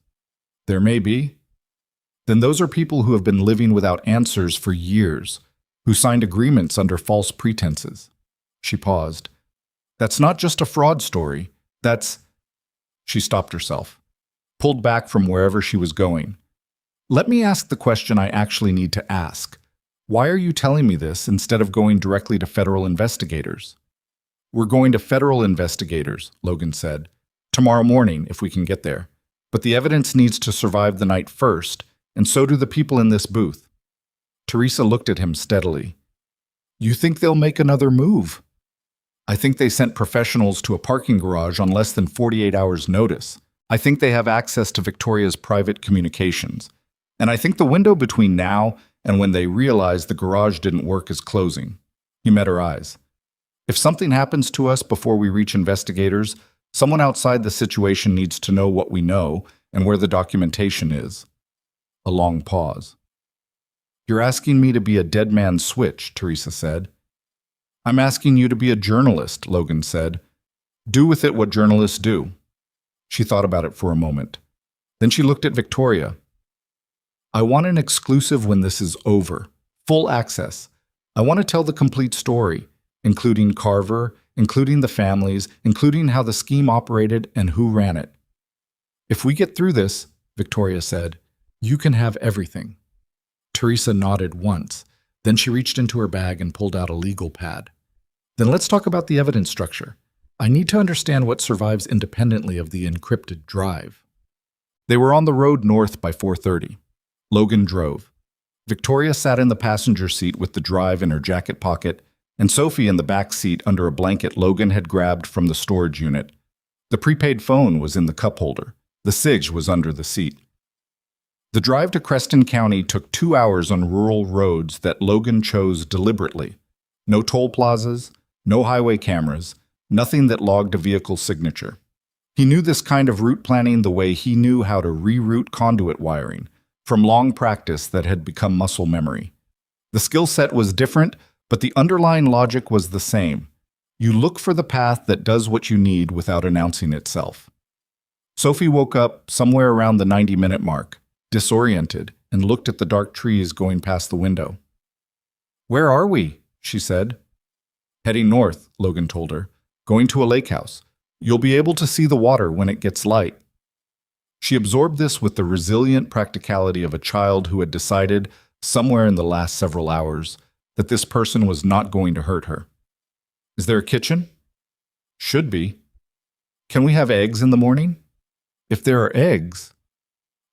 there may be, then those are people who have been living without answers for years, who signed agreements under false pretenses. She paused. That's not just a fraud story. That's... She stopped herself, pulled back from wherever she was going. Let me ask the question I actually need to ask. Why are you telling me this instead of going directly to federal investigators? We're going to federal investigators, Logan said. Tomorrow morning, if we can get there. But the evidence needs to survive the night first, and so do the people in this booth. Teresa looked at him steadily. You think they'll make another move? I think they sent professionals to a parking garage on less than 48 hours' notice. I think they have access to Victoria's private communications. And I think the window between now and when they realize the garage didn't work is closing. He met her eyes. If something happens to us before we reach investigators, someone outside the situation needs to know what we know and where the documentation is. A long pause. You're asking me to be a dead man's switch, Teresa said. I'm asking you to be a journalist, Logan said. Do with it what journalists do. She thought about it for a moment. Then she looked at Victoria. I want an exclusive when this is over. Full access. I want to tell the complete story, including Carver, including the families, including how the scheme operated and who ran it. If we get through this, Victoria said, you can have everything. Teresa nodded once. Then she reached into her bag and pulled out a legal pad. Then let's talk about the evidence structure. I need to understand what survives independently of the encrypted drive. They were on the road north by 4:30. Logan drove. Victoria sat in the passenger seat with the drive in her jacket pocket, and Sophie in the back seat under a blanket Logan had grabbed from the storage unit. The prepaid phone was in the cup holder. The SIG was under the seat. The drive to Creston County took 2 hours on rural roads that Logan chose deliberately. No toll plazas, no highway cameras, nothing that logged a vehicle signature. He knew this kind of route planning the way he knew how to reroute conduit wiring, from long practice that had become muscle memory. The skill set was different, but the underlying logic was the same. You look for the path that does what you need without announcing itself. Sophie woke up somewhere around the 90-minute mark, disoriented, and looked at the dark trees going past the window. Where are we? She said. Heading north, Logan told her. Going to a lake house. You'll be able to see the water when it gets light. She absorbed this with the resilient practicality of a child who had decided, somewhere in the last several hours, that this person was not going to hurt her. Is there a kitchen? Should be. Can we have eggs in the morning? If there are eggs...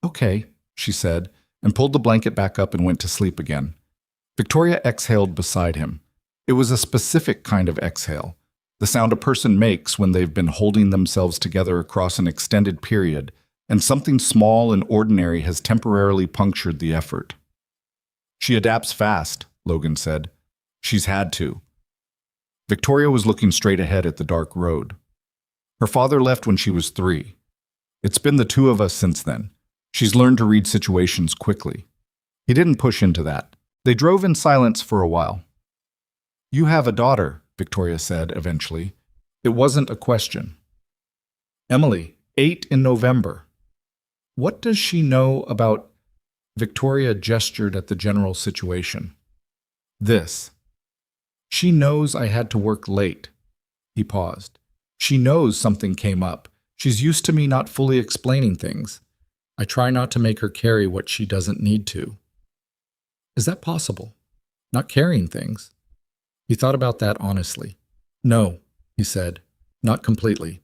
Okay, she said, and pulled the blanket back up and went to sleep again. Victoria exhaled beside him. It was a specific kind of exhale, the sound a person makes when they've been holding themselves together across an extended period, and something small and ordinary has temporarily punctured the effort. She adapts fast, Logan said. She's had to. Victoria was looking straight ahead at the dark road. Her father left when she was 3. It's been the two of us since then. She's learned to read situations quickly. He didn't push into that. They drove in silence for a while. You have a daughter, Victoria said eventually. It wasn't a question. Emily, 8 in November. What does she know about... Victoria gestured at the general situation. This. She knows I had to work late. He paused. She knows something came up. She's used to me not fully explaining things. I try not to make her carry what she doesn't need to. Is that possible? Not carrying things? He thought about that honestly. No, he said, not completely.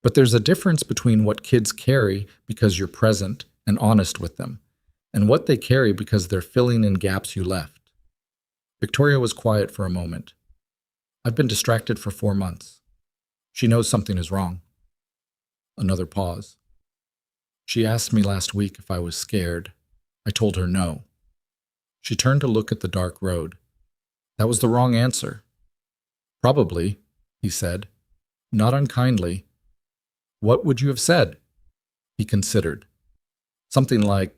But there's a difference between what kids carry because you're present and honest with them, and what they carry because they're filling in gaps you left. Victoria was quiet for a moment. I've been distracted for 4 months. She knows something is wrong. Another pause. She asked me last week if I was scared. I told her no. She turned to look at the dark road. That was the wrong answer. Probably, he said, not unkindly. What would you have said? He considered. Something like,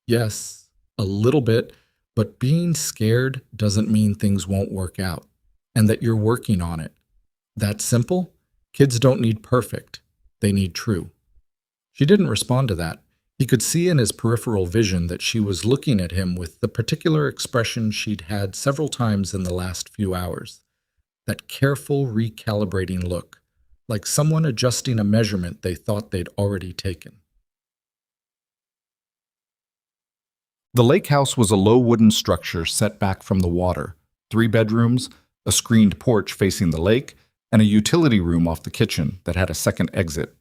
yes, a little bit, but being scared doesn't mean things won't work out, and that you're working on it. That simple? Kids don't need perfect. They need true. She didn't respond to that. He could see in his peripheral vision that she was looking at him with the particular expression she'd had several times in the last few hours. That careful, recalibrating look, like someone adjusting a measurement they thought they'd already taken. The lake house was a low wooden structure set back from the water, 3 bedrooms, a screened porch facing the lake, and a utility room off the kitchen that had a second exit.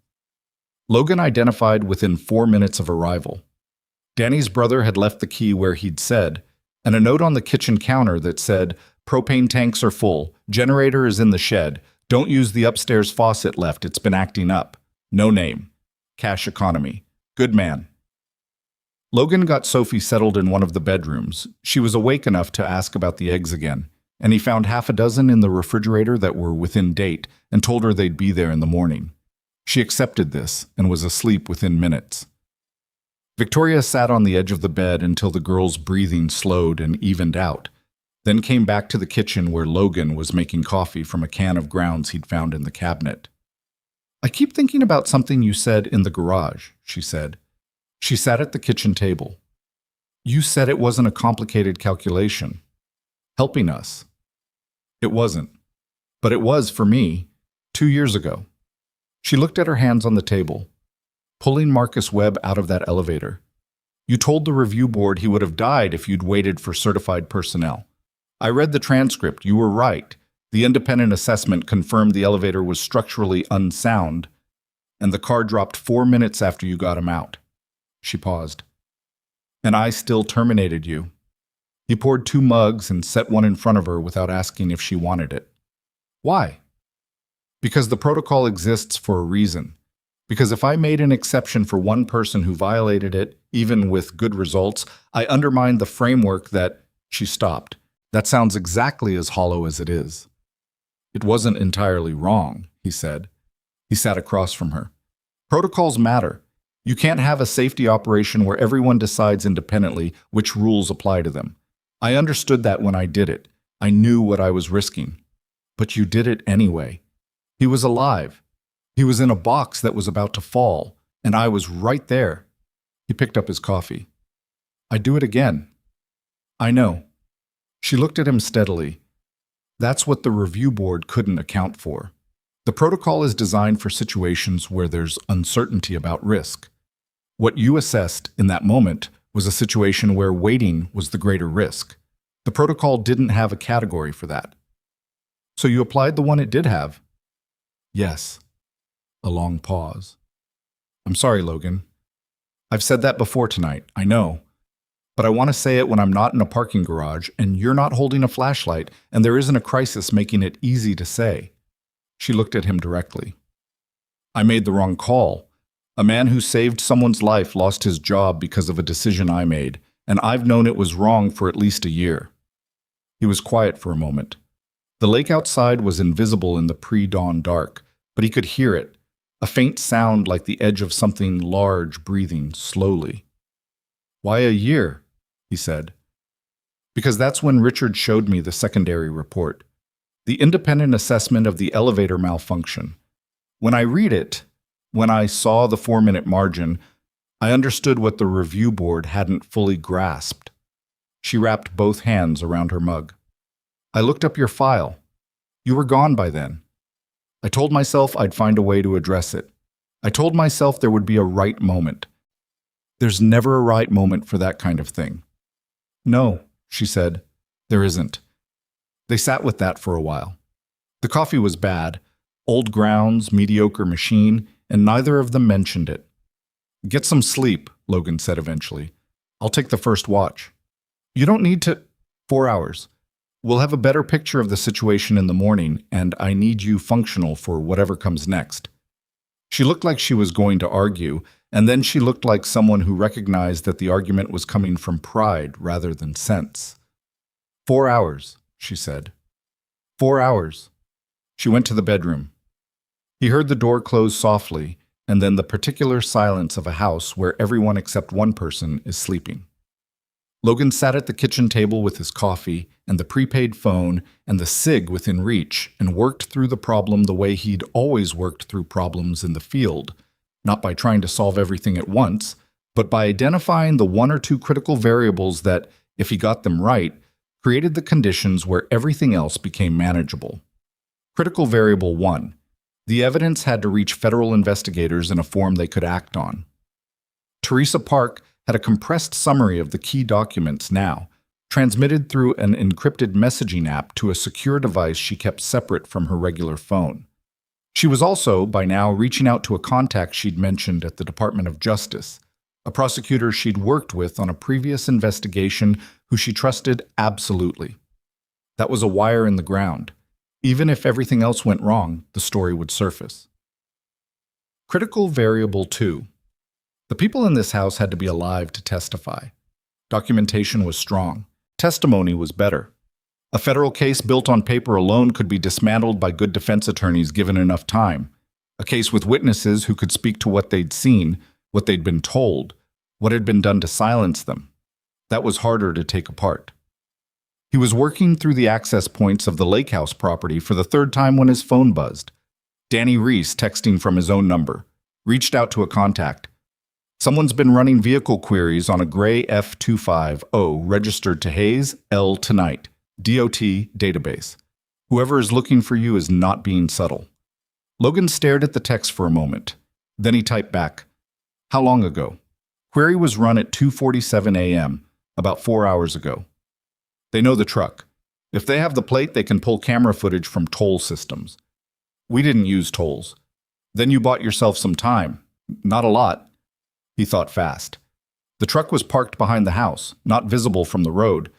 Logan identified within 4 minutes of arrival. Danny's brother had left the key where he'd said, and a note on the kitchen counter that said, "Propane tanks are full, generator is in the shed, don't use the upstairs faucet left, it's been acting up. No name. Cash economy. Good man." Logan got Sophie settled in one of the bedrooms. She was awake enough to ask about the eggs again, and he found half a dozen in the refrigerator that were within date and told her they'd be there in the morning. She accepted this and was asleep within minutes. Victoria sat on the edge of the bed until the girl's breathing slowed and evened out, then came back to the kitchen where Logan was making coffee from a can of grounds he'd found in the cabinet. "I keep thinking about something you said in the garage," she said. She sat at the kitchen table. "You said it wasn't a complicated calculation. Helping us." "It wasn't. But it was for me, 2 years ago." She looked at her hands on the table. "Pulling Marcus Webb out of that elevator. You told the review board he would have died if you'd waited for certified personnel. I read the transcript. You were right. The independent assessment confirmed the elevator was structurally unsound, and the car dropped 4 minutes after you got him out." She paused. "And I still terminated you." He poured 2 mugs and set one in front of her without asking if she wanted it. "Why?" "Because the protocol exists for a reason. Because if I made an exception for one person who violated it, even with good results, I undermined the framework that..." She stopped. "That sounds exactly as hollow as it is." "It wasn't entirely wrong," he said. He sat across from her. "Protocols matter. You can't have a safety operation where everyone decides independently which rules apply to them. I understood that when I did it. I knew what I was risking. But you did it anyway. He was alive. He was in a box that was about to fall, and I was right there." He picked up his coffee. "I'd do it again." "I know." She looked at him steadily. "That's what the review board couldn't account for. The protocol is designed for situations where there's uncertainty about risk. What you assessed in that moment was a situation where waiting was the greater risk. The protocol didn't have a category for that. So you applied the one it did have." "Yes." A long pause. "I'm sorry, Logan. I've said that before tonight, I know. But I want to say it when I'm not in a parking garage and you're not holding a flashlight and there isn't a crisis making it easy to say." She looked at him directly. "I made the wrong call. A man who saved someone's life lost his job because of a decision I made, and I've known it was wrong for at least a year." He was quiet for a moment. The lake outside was invisible in the pre-dawn dark, but he could hear it, a faint sound like the edge of something large breathing slowly. "Why a year?" he said. "Because that's when Richard showed me the secondary report, the independent assessment of the elevator malfunction. When I read it, when I saw the 4-minute margin, I understood what the review board hadn't fully grasped." She wrapped both hands around her mug. "I looked up your file. You were gone by then. I told myself I'd find a way to address it. I told myself there would be a right moment. There's never a right moment for that kind of thing." "No," she said, "there isn't." They sat with that for a while. The coffee was bad, old grounds, mediocre machine, and neither of them mentioned it. "Get some sleep," Logan said eventually. "I'll take the first watch." "You don't need to—" "4 hours. We'll have a better picture of the situation in the morning, and I need you functional for whatever comes next." She looked like she was going to argue, and then she looked like someone who recognized that the argument was coming from pride rather than sense. "4 hours," she said. 4 hours. She went to the bedroom. He heard the door close softly, and then the particular silence of a house where everyone except one person is sleeping. Logan sat at the kitchen table with his coffee and the prepaid phone and the cig within reach and worked through the problem the way he'd always worked through problems in the field, not by trying to solve everything at once, but by identifying the 1 or 2 critical variables that, if he got them right, created the conditions where everything else became manageable. Critical variable 1. The evidence had to reach federal investigators in a form they could act on. Teresa Park had a compressed summary of the key documents now, transmitted through an encrypted messaging app to a secure device she kept separate from her regular phone. She was also, by now, reaching out to a contact she'd mentioned at the Department of Justice, a prosecutor she'd worked with on a previous investigation who she trusted absolutely. That was a wire in the ground. Even if everything else went wrong, the story would surface. Critical variable 2. The people in this house had to be alive to testify. Documentation was strong. Testimony was better. A federal case built on paper alone could be dismantled by good defense attorneys given enough time. A case with witnesses who could speak to what they'd seen, what they'd been told, what had been done to silence them. That was harder to take apart. He was working through the access points of the Lake House property for the 3rd time when his phone buzzed. Danny Reese, texting from his own number, reached out to a contact. "Someone's been running vehicle queries on a gray F250 registered to Hayes, L tonight, DOT database. Whoever is looking for you is not being subtle." Logan stared at the text for a moment. Then he typed back, "How long ago?" Query was run at 2:47 a.m., about 4 hours ago. "They know the truck. If they have the plate, they can pull camera footage from toll systems. We didn't use tolls. Then you bought yourself some time. Not a lot." He thought fast. The truck was parked behind the house, not visible from the road,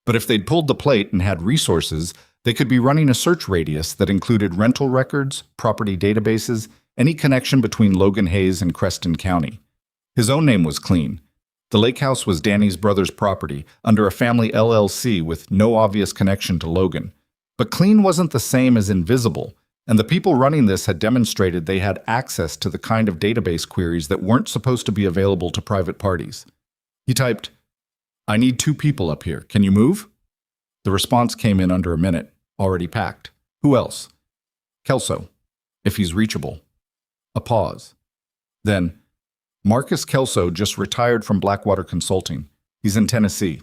but if they'd pulled the plate and had resources, they could be running a search radius that included rental records, property databases, any connection between Logan Hayes and Creston County. His own name was clean. The lake house was Danny's brother's property, under a family LLC with no obvious connection to Logan. But clean wasn't the same as invisible, and the people running this had demonstrated they had access to the kind of database queries that weren't supposed to be available to private parties. He typed, "I need 2 people up here. Can you move?" The response came in under a minute, already packed. "Who else?" "Kelso, if he's reachable." A pause. Then, "Marcus Kelso just retired from Blackwater Consulting. He's in Tennessee."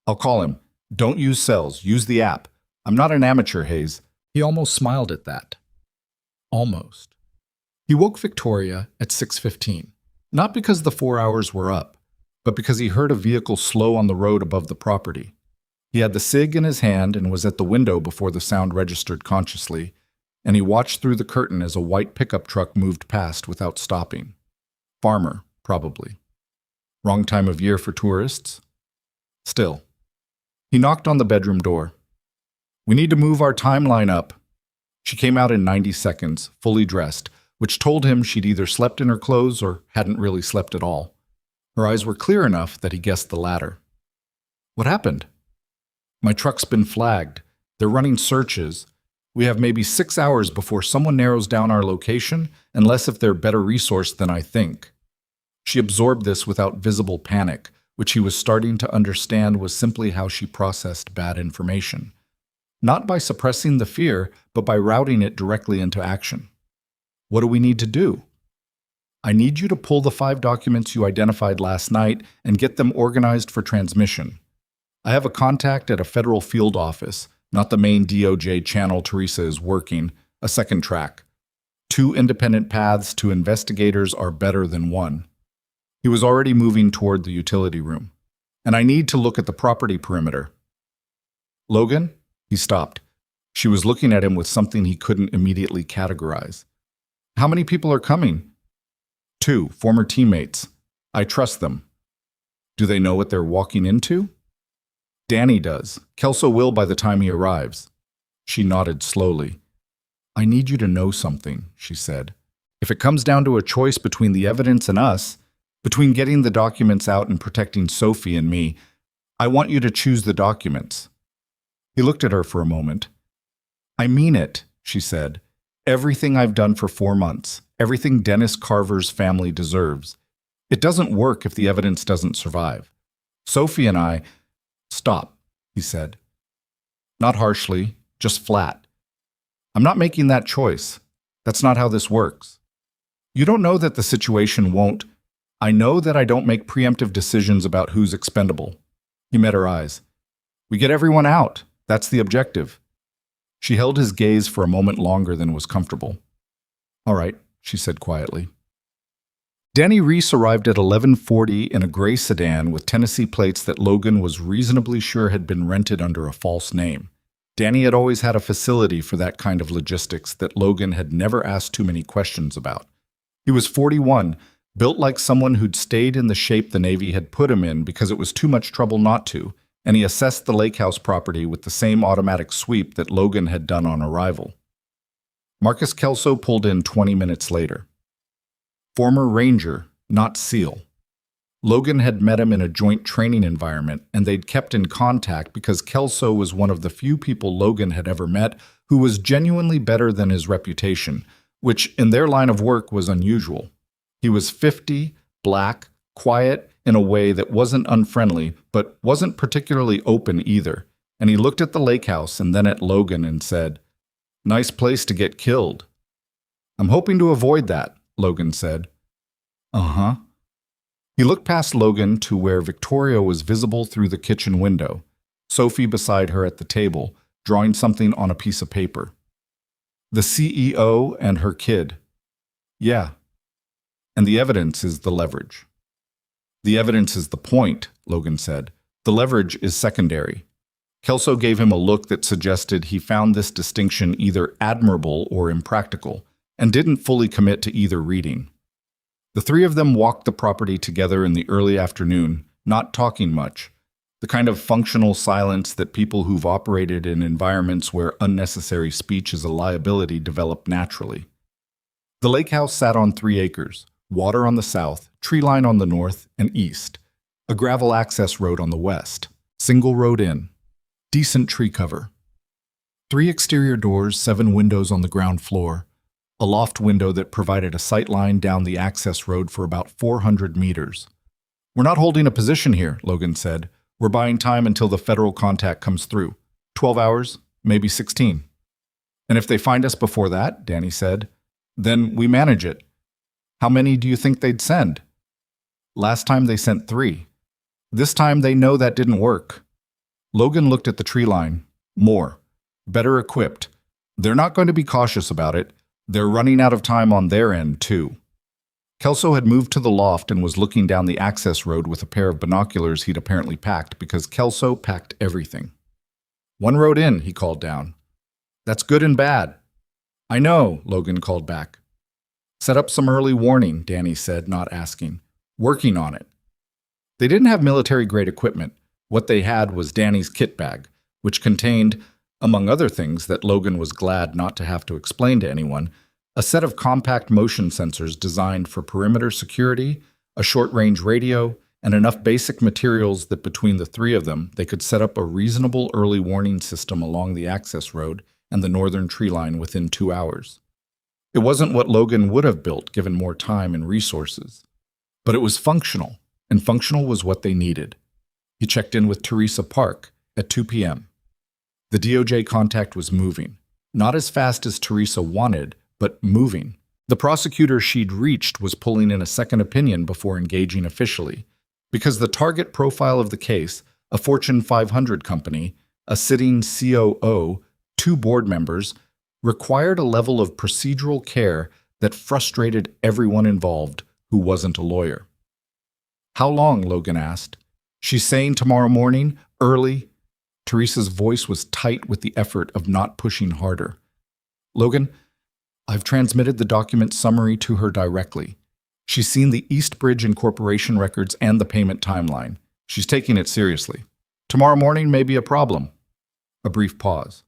"I'll call him. Don't use cells. Use the app. I'm not an amateur, Hayes." He almost smiled at that. Almost. He woke Victoria at 6:15, not because the 4 hours were up, but because he heard a vehicle slow on the road above the property. He had the cig in his hand and was at the window before the sound registered consciously, and he watched through the curtain as a white pickup truck moved past without stopping. Farmer, probably. Wrong time of year for tourists? Still. He knocked on the bedroom door. "We need to move our timeline up." She came out in 90 seconds, fully dressed, which told him she'd either slept in her clothes or hadn't really slept at all. Her eyes were clear enough that he guessed the latter. "What happened?" "My truck's been flagged. They're running searches. We have maybe 6 hours before someone narrows down our location, unless if they're better resourced than I think." She absorbed this without visible panic, which he was starting to understand was simply how she processed bad information. Not by suppressing the fear, but by routing it directly into action. "What do we need to do?" "I need you to pull the 5 documents you identified last night and get them organized for transmission. I have a contact at a federal field office, not the main DOJ channel Teresa is working, a second track. 2 independent paths to investigators are better than 1. He was already moving toward the utility room. "And I need to look at the property perimeter." "Logan?" He stopped. She was looking at him with something he couldn't immediately categorize. "How many people are coming?" 2, former teammates. I trust them." "Do they know what they're walking into?" "Danny does. Kelso will by the time he arrives." She nodded slowly. "I need you to know something," she said. "If it comes down to a choice between the evidence and us, between getting the documents out and protecting Sophie and me, I want you to choose the documents." He looked at her for a moment. "I mean it," she said. "Everything I've done for 4 months, everything Dennis Carver's family deserves. It doesn't work if the evidence doesn't survive. Sophie and I—" "Stop," he said. Not harshly, just flat. "I'm not making that choice. That's not how this works. You don't know that the situation won't— I know that I don't make preemptive decisions about who's expendable." He met her eyes. "We get everyone out. That's the objective." She held his gaze for a moment longer than was comfortable. "All right," she said quietly. Danny Reese arrived at 11:40 in a gray sedan with Tennessee plates that Logan was reasonably sure had been rented under a false name. Danny had always had a facility for that kind of logistics that Logan had never asked too many questions about. He was 41, built like someone who'd stayed in the shape the Navy had put him in because it was too much trouble not to, and he assessed the lake house property with the same automatic sweep that Logan had done on arrival. Marcus Kelso pulled in 20 minutes later. Former Ranger, not SEAL. Logan had met him in a joint training environment, and they'd kept in contact because Kelso was one of the few people Logan had ever met who was genuinely better than his reputation, which in their line of work was unusual. He was 50, black, quiet in a way that wasn't unfriendly, but wasn't particularly open either, and he looked at the lake house and then at Logan and said, "Nice place to get killed." "I'm hoping to avoid that," Logan said. "Uh-huh." He looked past Logan to where Victoria was visible through the kitchen window, Sophie beside her at the table, drawing something on a piece of paper. "The CEO and her kid." "Yeah. And the evidence is the leverage." "The evidence is the point," Logan said. "The leverage is secondary." Kelso gave him a look that suggested he found this distinction either admirable or impractical, and didn't fully commit to either reading. The 3 of them walked the property together in the early afternoon, not talking much, the kind of functional silence that people who've operated in environments where unnecessary speech is a liability develop naturally. The lake house sat on 3 acres, water on the south, tree line on the north and east, a gravel access road on the west, single road in, decent tree cover. 3 exterior doors, 7 windows on the ground floor, a loft window that provided a sight line down the access road for about 400 meters. "We're not holding a position here," Logan said. "We're buying time until the federal contact comes through. 12 hours, maybe 16. "And if they find us before that," Danny said, "then we manage it." "How many do you think they'd send?" "Last time they sent 3. This time they know that didn't work." Logan looked at the tree line. "More. Better equipped. They're not going to be cautious about it. They're running out of time on their end, too." Kelso had moved to the loft and was looking down the access road with a pair of binoculars he'd apparently packed because Kelso packed everything. "1 road in," he called down. "That's good and bad." "I know," Logan called back. "Set up some early warning," Danny said, not asking. "Working on it." They didn't have military-grade equipment. What they had was Danny's kit bag, which contained, among other things that Logan was glad not to have to explain to anyone, a set of compact motion sensors designed for perimeter security, a short-range radio, and enough basic materials that between the 3 of them they could set up a reasonable early warning system along the access road and the northern tree line within 2 hours. It wasn't what Logan would have built given more time and resources. But it was functional, and functional was what they needed. He checked in with Teresa Park at 2 p.m. The DOJ contact was moving. Not as fast as Teresa wanted, but moving. The prosecutor she'd reached was pulling in a second opinion before engaging officially, because the target profile of the case, a Fortune 500 company, a sitting COO, 2 board members, required a level of procedural care that frustrated everyone involved who wasn't a lawyer. "How long?" Logan asked. "She's saying tomorrow morning, early." Teresa's voice was tight with the effort of not pushing harder. "Logan, I've transmitted the document summary to her directly. She's seen the East Bridge Incorporation records and the payment timeline. She's taking it seriously. Tomorrow morning may be a problem." A brief pause.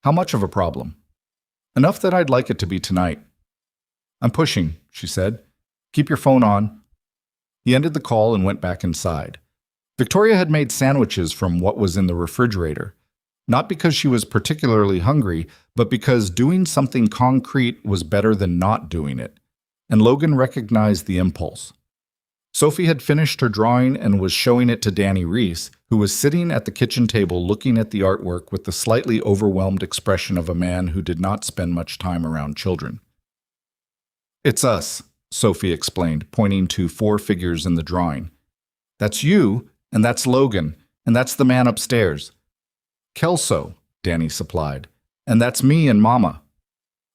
"How much of a problem?" "Enough that I'd like it to be tonight." "I'm pushing," she said. "Keep your phone on." He ended the call and went back inside. Victoria had made sandwiches from what was in the refrigerator, not because she was particularly hungry, but because doing something concrete was better than not doing it, and Logan recognized the impulse. Sophie had finished her drawing and was showing it to Danny Reese, who was sitting at the kitchen table looking at the artwork with the slightly overwhelmed expression of a man who did not spend much time around children. "It's us," Sophie explained, pointing to 4 figures in the drawing. "That's you, and that's Logan, and that's the man upstairs." "Kelso," Danny supplied, "and that's me and Mama."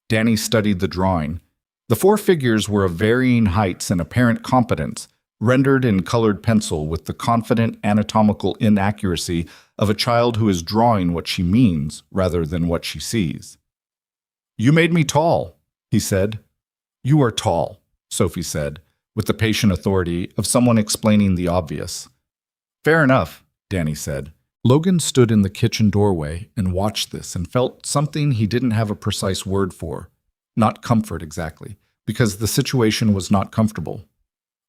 Danny studied the drawing. The 4 figures were of varying heights and apparent competence, rendered in colored pencil with the confident anatomical inaccuracy of a child who is drawing what she means rather than what she sees. "You made me tall," he said. "You are tall," Sophie said, with the patient authority of someone explaining the obvious. "Fair enough," Danny said. Logan stood in the kitchen doorway and watched this and felt something he didn't have a precise word for. Not comfort exactly, because the situation was not comfortable.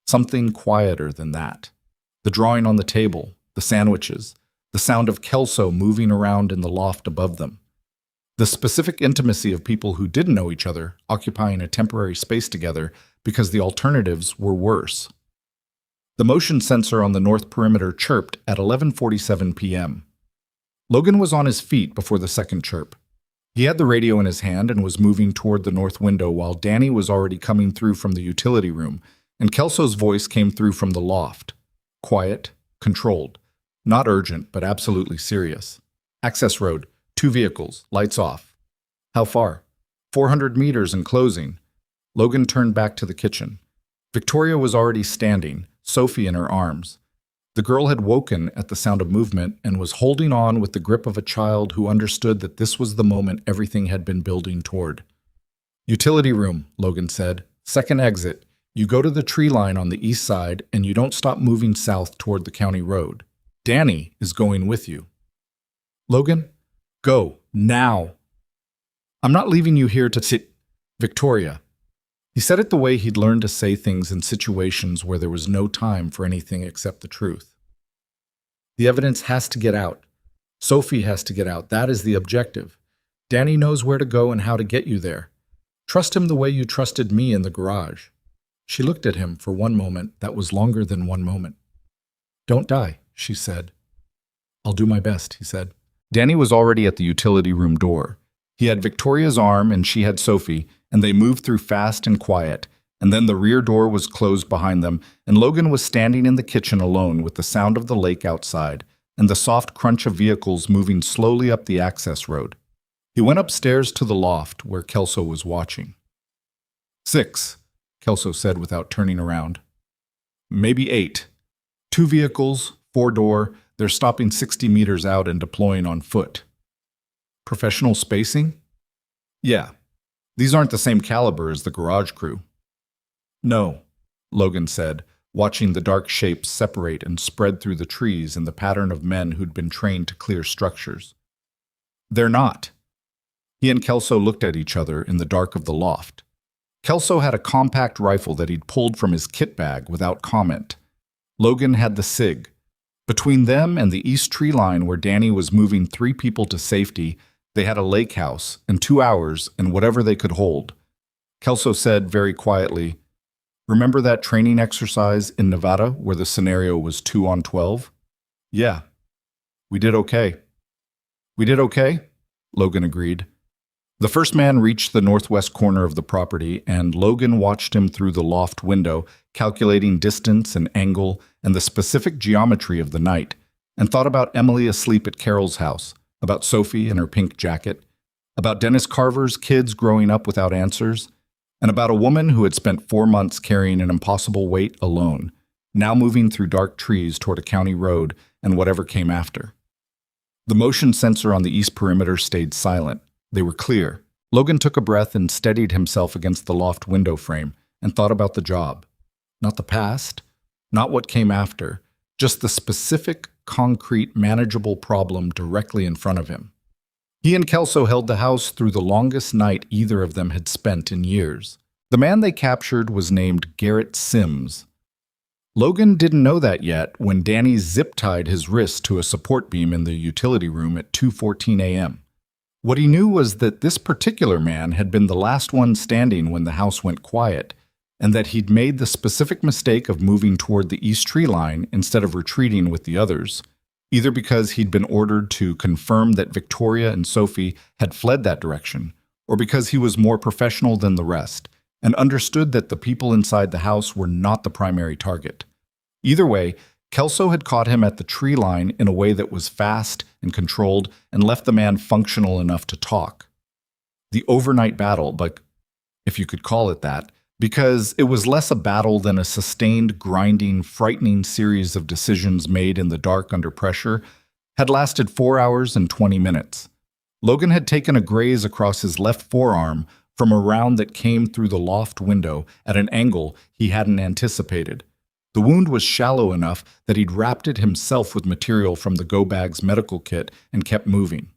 Something quieter than that. The drawing on the table, the sandwiches, the sound of Kelso moving around in the loft above them. The specific intimacy of people who didn't know each other occupying a temporary space together because the alternatives were worse. The motion sensor on the north perimeter chirped at 11:47 p.m. Logan was on his feet before the second chirp. He had the radio in his hand and was moving toward the north window while Danny was already coming through from the utility room, and Kelso's voice came through from the loft. Quiet, controlled, not urgent, but absolutely serious. "Access road, 2 vehicles, lights off." "How far?" 400 meters and closing." Logan turned back to the kitchen. Victoria was already standing, Sophie in her arms. The girl had woken at the sound of movement and was holding on with the grip of a child who understood that this was the moment everything had been building toward. "Utility room," Logan said. "Second exit. You go to the tree line on the east side and you don't stop moving south toward the county road. Danny is going with you." "Logan, go, now." "I'm not leaving you here to sit." "Victoria." He said it the way he'd learned to say things in situations where there was no time for anything except the truth. "The evidence has to get out. Sophie has to get out. That is the objective. Danny knows where to go and how to get you there. Trust him the way you trusted me in the garage." She looked at him for one moment that was longer than one moment. "Don't die," she said. "I'll do my best," he said. Danny was already at the utility room door. He had Victoria's arm and she had Sophie, and they moved through fast and quiet, and then the rear door was closed behind them, and Logan was standing in the kitchen alone with the sound of the lake outside and the soft crunch of vehicles moving slowly up the access road. He went upstairs to the loft where Kelso was watching. 6, Kelso said without turning around. "Maybe 8. 2 vehicles, 4-door, they're stopping 60 meters out and deploying on foot." "Professional spacing?" "Yeah. These aren't the same caliber as the garage crew." "No," Logan said, watching the dark shapes separate and spread through the trees in the pattern of men who'd been trained to clear structures. "They're not." He and Kelso looked at each other in the dark of the loft. Kelso had a compact rifle that he'd pulled from his kit bag without comment. Logan had the SIG. Between them and the east tree line where Danny was moving 3 people to safety, They had a lake house and 2 hours and whatever they could hold. Kelso said very quietly, "Remember that training exercise in Nevada where the scenario was 2 on 12? Yeah. We did okay." "We did okay," Logan agreed. The first man reached the northwest corner of the property, and Logan watched him through the loft window, calculating distance and angle and the specific geometry of the night, and thought about Emily asleep at Carol's house, about Sophie in her pink jacket, about Dennis Carver's kids growing up without answers, and about a woman who had spent 4 months carrying an impossible weight alone, now moving through dark trees toward a county road and whatever came after. The motion sensor on the east perimeter stayed silent. They were clear. Logan took a breath and steadied himself against the loft window frame and thought about the job. Not the past, not what came after, just the specific, concrete, manageable problem directly in front of him. He and Kelso held the house through the longest night either of them had spent in years. The man they captured was named Garrett Sims. Logan didn't know that yet when Danny zip-tied his wrist to a support beam in the utility room at 2:14 a.m. What he knew was that this particular man had been the last one standing when the house went quiet, and that he'd made the specific mistake of moving toward the east tree line instead of retreating with the others, either because he'd been ordered to confirm that Victoria and Sophie had fled that direction, or because he was more professional than the rest and understood that the people inside the house were not the primary target. Either way, Kelso had caught him at the tree line in a way that was fast and controlled and left the man functional enough to talk. The overnight battle, but if you could call it that, because it was less a battle than a sustained, grinding, frightening series of decisions made in the dark under pressure, had lasted 4 hours and 20 minutes. Logan had taken a graze across his left forearm from a round that came through the loft window at an angle he hadn't anticipated. The wound was shallow enough that he'd wrapped it himself with material from the go-bag's medical kit and kept moving.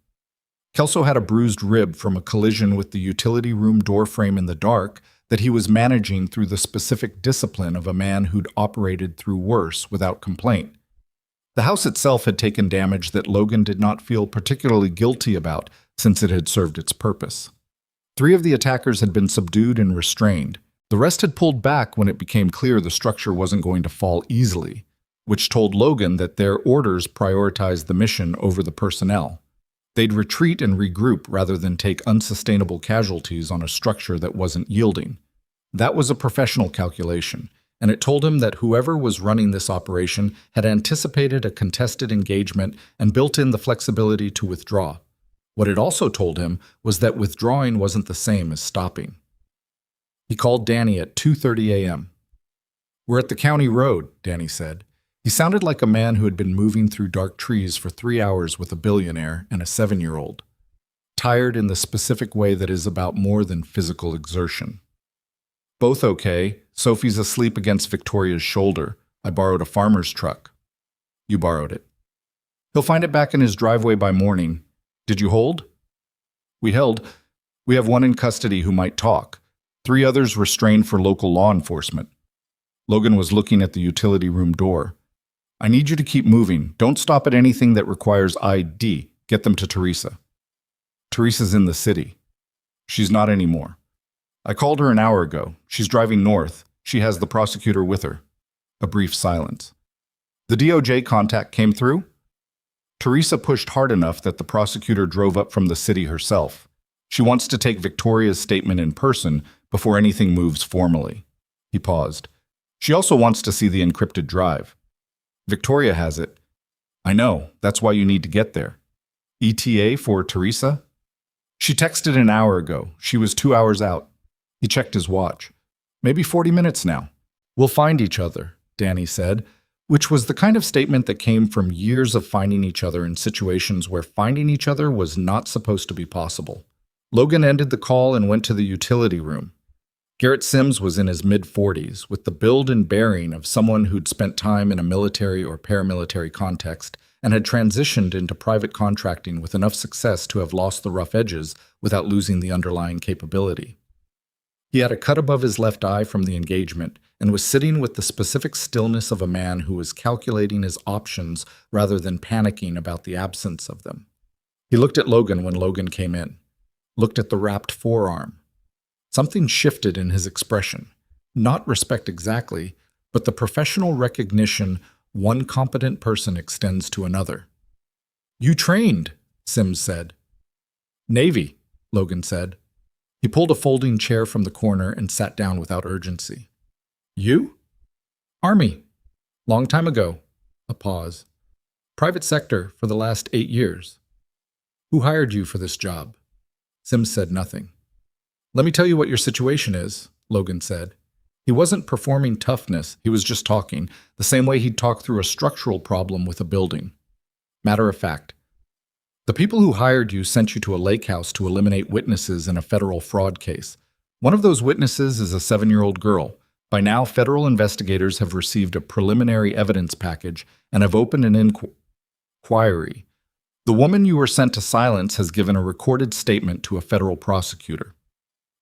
Kelso had a bruised rib from a collision with the utility room doorframe in the dark that he was managing through the specific discipline of a man who'd operated through worse without complaint. The house itself had taken damage that Logan did not feel particularly guilty about since it had served its purpose. 3 of the attackers had been subdued and restrained. The rest had pulled back when it became clear the structure wasn't going to fall easily, which told Logan that their orders prioritized the mission over the personnel. They'd retreat and regroup rather than take unsustainable casualties on a structure that wasn't yielding. That was a professional calculation, and it told him that whoever was running this operation had anticipated a contested engagement and built in the flexibility to withdraw. What it also told him was that withdrawing wasn't the same as stopping. He called Danny at 2:30 a.m. "We're at the county road," Danny said. He sounded like a man who had been moving through dark trees for 3 hours with a billionaire and a 7-year-old, tired in the specific way that is about more than physical exertion. "Both okay. Sophie's asleep against Victoria's shoulder. I borrowed a farmer's truck." "You borrowed it." "He'll find it back in his driveway by morning. Did you hold?" "We held. We have 1 in custody who might talk. 3 others restrained for local law enforcement." Logan was looking at the utility room door. "I need you to keep moving. Don't stop at anything that requires ID. Get them to Teresa." "Teresa's in the city." "She's not anymore. I called her an hour ago. She's driving north. She has the prosecutor with her." A brief silence. "The DOJ contact came through?" "Teresa pushed hard enough that the prosecutor drove up from the city herself. She wants to take Victoria's statement in person before anything moves formally." He paused. "She also wants to see the encrypted drive." "Victoria has it." "I know. That's why you need to get there." "ETA for Teresa?" "She texted an hour ago. She was 2 hours out." He checked his watch. "Maybe 40 minutes now." "We'll find each other," Danny said, which was the kind of statement that came from years of finding each other in situations where finding each other was not supposed to be possible. Logan ended the call and went to the utility room. Garrett Sims was in his mid-40s, with the build and bearing of someone who'd spent time in a military or paramilitary context and had transitioned into private contracting with enough success to have lost the rough edges without losing the underlying capability. He had a cut above his left eye from the engagement and was sitting with the specific stillness of a man who was calculating his options rather than panicking about the absence of them. He looked at Logan when Logan came in, looked at the wrapped forearm. Something shifted in his expression. Not respect exactly, but the professional recognition one competent person extends to another. "You trained," Sims said. "Navy," Logan said. He pulled a folding chair from the corner and sat down without urgency. "You?" "Army. Long time ago." A pause. "Private sector for the last 8 years." "Who hired you for this job?" Sims said nothing. "Let me tell you what your situation is," Logan said. He wasn't performing toughness, he was just talking, the same way he'd talk through a structural problem with a building. Matter of fact. The people who hired you sent you to a lake house to eliminate witnesses in a federal fraud case. One of those witnesses is a 7-year-old girl. By now, federal investigators have received a preliminary evidence package and have opened an inquiry. The woman you were sent to silence has given a recorded statement to a federal prosecutor.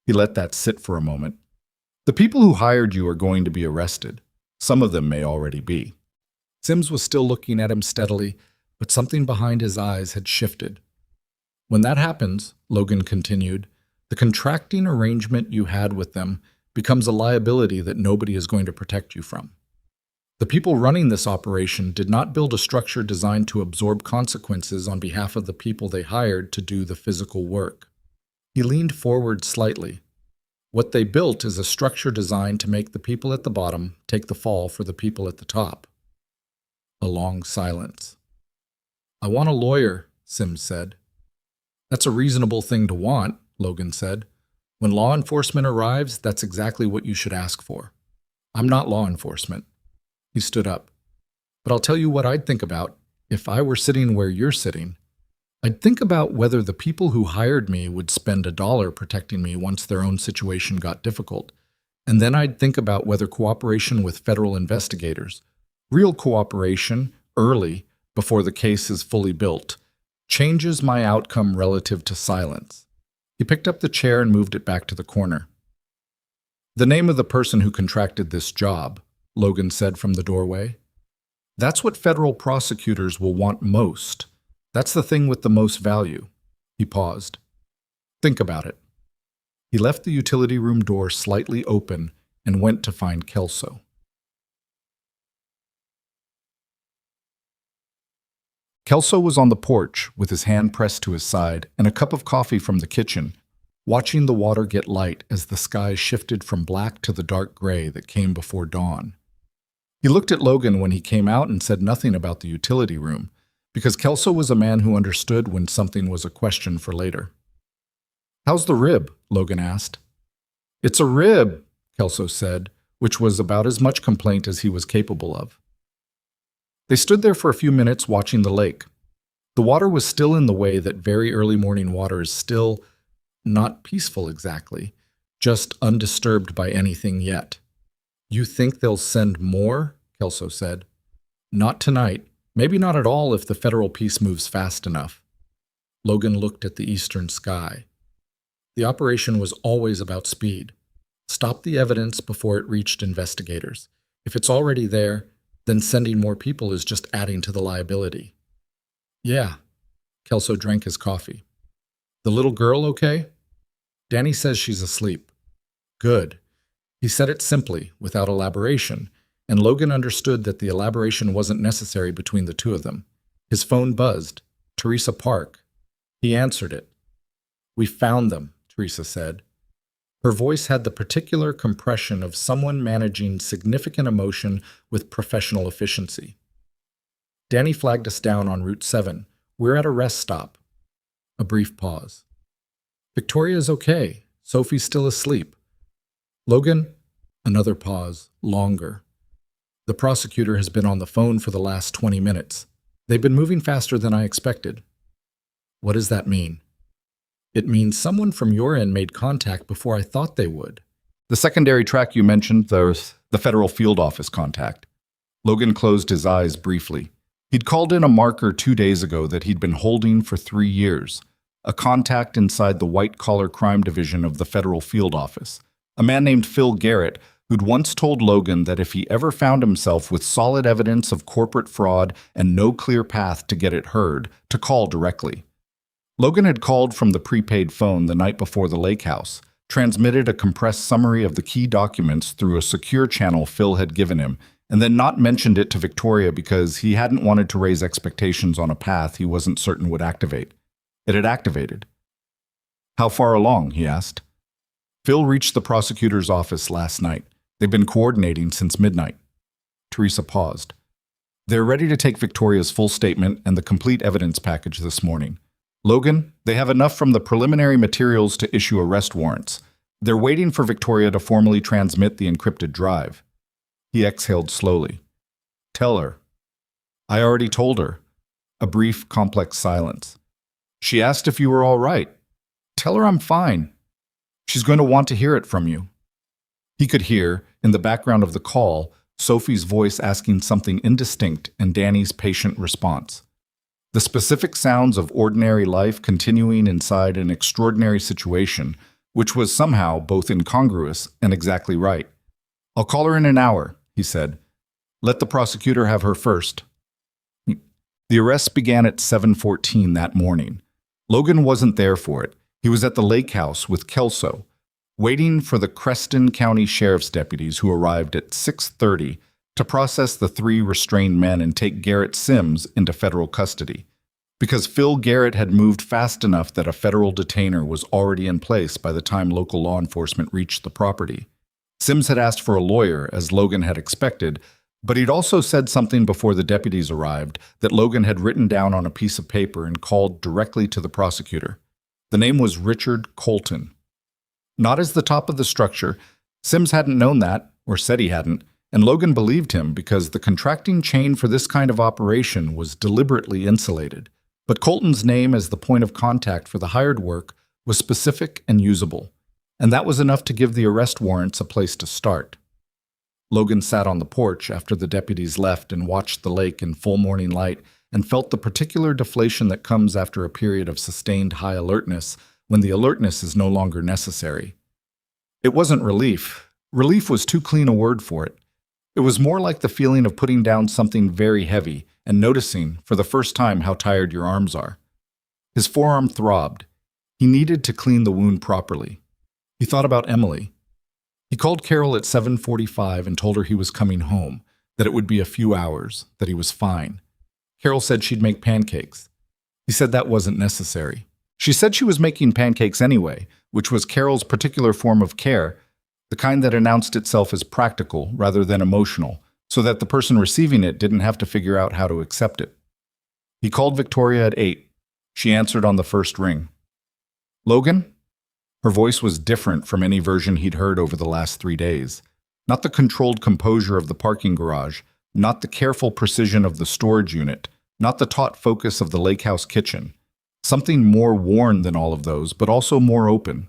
He let that sit for a moment. The people who hired you are going to be arrested. Some of them may already be. Sims was still looking at him steadily, but something behind his eyes had shifted. "When that happens," Logan continued, "the contracting arrangement you had with them becomes a liability that nobody is going to protect you from. The people running this operation did not build a structure designed to absorb consequences on behalf of the people they hired to do the physical work." He leaned forward slightly. "What they built is a structure designed to make the people at the bottom take the fall for the people at the top." A long silence. "I want a lawyer," Sims said. "That's a reasonable thing to want," Logan said. "When law enforcement arrives, that's exactly what you should ask for. I'm not law enforcement." He stood up. "But I'll tell you what I'd think about if I were sitting where you're sitting. I'd think about whether the people who hired me would spend $1 protecting me once their own situation got difficult. And then I'd think about whether cooperation with federal investigators, real cooperation, early, before the case is fully built, changes my outcome relative to silence." He picked up the chair and moved it back to the corner. "The name of the person who contracted this job," Logan said from the doorway. "That's what federal prosecutors will want most. That's the thing with the most value." He paused. "Think about it." He left the utility room door slightly open and went to find Kelso. Kelso was on the porch with his hand pressed to his side and a cup of coffee from the kitchen, watching the water get light as the sky shifted from black to the dark gray that came before dawn. He looked at Logan when he came out and said nothing about the utility room, because Kelso was a man who understood when something was a question for later. "How's the rib?" Logan asked. "It's a rib," Kelso said, which was about as much complaint as he was capable of. They stood there for a few minutes watching the lake. The water was still in the way that very early morning water is still not peaceful exactly, just undisturbed by anything yet. "You think they'll send more?" Kelso said. "Not tonight. Maybe not at all if the federal piece moves fast enough." Logan looked at the eastern sky. The operation was always about speed. Stop the evidence before it reached investigators. If it's already there, then sending more people is just adding to the liability. "Yeah." Kelso drank his coffee. "The little girl okay?" "Danny says she's asleep." "Good." He said it simply, without elaboration, and Logan understood that the elaboration wasn't necessary between the two of them. His phone buzzed. Teresa Park. He answered it. "We found them," Teresa said. Her voice had the particular compression of someone managing significant emotion with professional efficiency. "Danny flagged us down on Route 7. We're at a rest stop." A brief pause. "Victoria's okay. Sophie's still asleep." "Logan?" Another pause, longer. "The prosecutor has been on the phone for the last 20 minutes. They've been moving faster than I expected." "What does that mean?" "It means someone from your end made contact before I thought they would." "The secondary track you mentioned, the federal field office contact." Logan closed his eyes briefly. He'd called in a marker 2 days ago that he'd been holding for 3 years, a contact inside the white-collar crime division of the federal field office, a man named Phil Garrett, who'd once told Logan that if he ever found himself with solid evidence of corporate fraud and no clear path to get it heard, to call directly. Logan had called from the prepaid phone the night before the lake house, transmitted a compressed summary of the key documents through a secure channel Phil had given him, and then not mentioned it to Victoria because he hadn't wanted to raise expectations on a path he wasn't certain would activate. It had activated. How far along? He asked. Phil reached the prosecutor's office last night. They've been coordinating since midnight. Teresa paused. They're ready to take Victoria's full statement and the complete evidence package this morning. Logan, they have enough from the preliminary materials to issue arrest warrants. They're waiting for Victoria to formally transmit the encrypted drive. He exhaled slowly. Tell her. I already told her. A brief, complex silence. She asked if you were all right. Tell her I'm fine. She's going to want to hear it from you. He could hear, in the background of the call, Sophie's voice asking something indistinct and Danny's patient response. The specific sounds of ordinary life continuing inside an extraordinary situation, which was somehow both incongruous and exactly right. I'll call her in an hour, he said. Let the prosecutor have her first. The arrest began at 7:14 that morning. Logan wasn't there for it. He was at the lake house with Kelso, waiting for the Creston County Sheriff's deputies who arrived at 6:30 to process the 3 restrained men and take Garrett Sims into federal custody. Because Phil Garrett had moved fast enough that a federal detainer was already in place by the time local law enforcement reached the property. Sims had asked for a lawyer, as Logan had expected, but he'd also said something before the deputies arrived that Logan had written down on a piece of paper and called directly to the prosecutor. The name was Richard Colton. Not as the top of the structure, Sims hadn't known that, or said he hadn't, and Logan believed him because the contracting chain for this kind of operation was deliberately insulated. But Colton's name as the point of contact for the hired work was specific and usable, and that was enough to give the arrest warrants a place to start. Logan sat on the porch after the deputies left and watched the lake in full morning light and felt the particular deflation that comes after a period of sustained high alertness when the alertness is no longer necessary. It wasn't relief. Relief was too clean a word for it. It was more like the feeling of putting down something very heavy and noticing, for the first time, how tired your arms are. His forearm throbbed. He needed to clean the wound properly. He thought about Emily. He called Carol at 7:45 and told her he was coming home, that it would be a few hours, that he was fine. Carol said she'd make pancakes. He said that wasn't necessary. She said she was making pancakes anyway, which was Carol's particular form of care, the kind that announced itself as practical rather than emotional, so that the person receiving it didn't have to figure out how to accept it. He called Victoria at 8. She answered on the first ring. Logan? Her voice was different from any version he'd heard over the last 3 days. Not the controlled composure of the parking garage, not the careful precision of the storage unit, not the taut focus of the lake house kitchen. Something more worn than all of those, but also more open.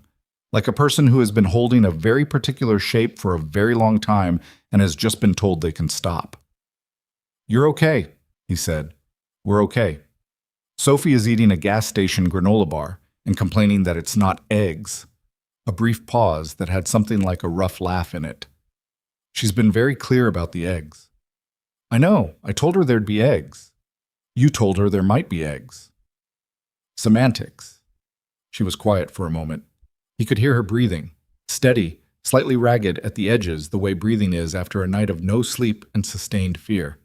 Like a person who has been holding a very particular shape for a very long time and has just been told they can stop. You're okay, he said. We're okay. Sophie is eating a gas station granola bar and complaining that it's not eggs. A brief pause that had something like a rough laugh in it. She's been very clear about the eggs. I know, I told her there'd be eggs. You told her there might be eggs. Semantics. She was quiet for a moment. He could hear her breathing, steady, slightly ragged at the edges the way breathing is after a night of no sleep and sustained fear.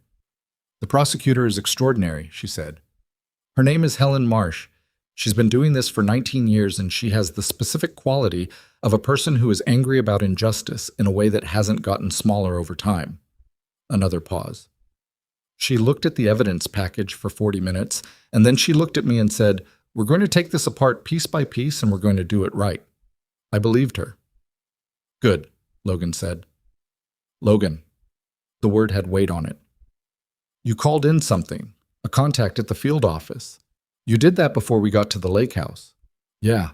The prosecutor is extraordinary, she said. Her name is Helen Marsh. She's been doing this for 19 years and she has the specific quality of a person who is angry about injustice in a way that hasn't gotten smaller over time. Another pause. She looked at the evidence package for 40 minutes, and then she looked at me and said, We're going to take this apart piece by piece and we're going to do it right. I believed her. Good, Logan said. Logan. The word had weight on it. You called in something, a contact at the field office. You did that before we got to the lake house. Yeah.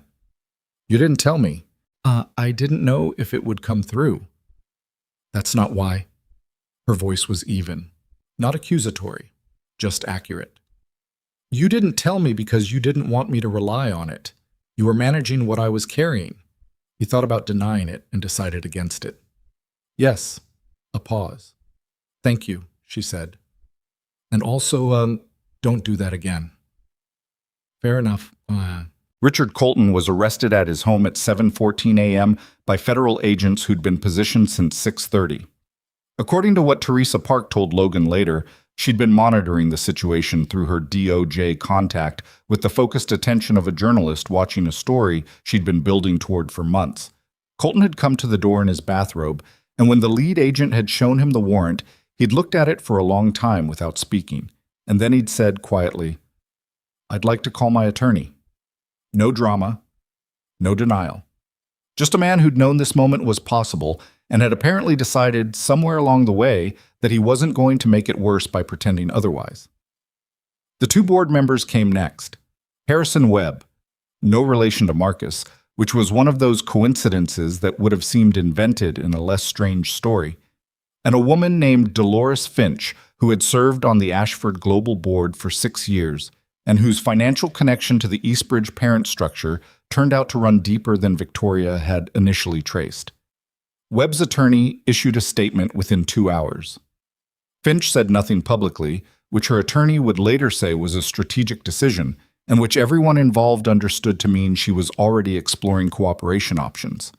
You didn't tell me. I didn't know if it would come through. That's not why. Her voice was even, not accusatory, just accurate. You didn't tell me because you didn't want me to rely on it. You were managing what I was carrying. He thought about denying it and decided against it. Yes. A pause. Thank you, she said. And also, don't do that again. Fair enough. Richard Colton was arrested at his home at 7:14 a.m. by federal agents who'd been positioned since 6:30. According to what Teresa Park told Logan later, she'd been monitoring the situation through her DOJ contact with the focused attention of a journalist watching a story she'd been building toward for months. Colton had come to the door in his bathrobe, and when the lead agent had shown him the warrant, he'd looked at it for a long time without speaking, and then he'd said quietly, "I'd like to call my attorney." No drama, no denial. Just a man who'd known this moment was possible and had apparently decided somewhere along the way that he wasn't going to make it worse by pretending otherwise. The two board members came next. Harrison Webb, no relation to Marcus, which was one of those coincidences that would have seemed invented in a less strange story, and a woman named Dolores Finch, who had served on the Ashford Global Board for 6 years, and whose financial connection to the Eastbridge parent structure turned out to run deeper than Victoria had initially traced. Webb's attorney issued a statement within 2 hours. Finch said nothing publicly, which her attorney would later say was a strategic decision, and which everyone involved understood to mean she was already exploring cooperation options.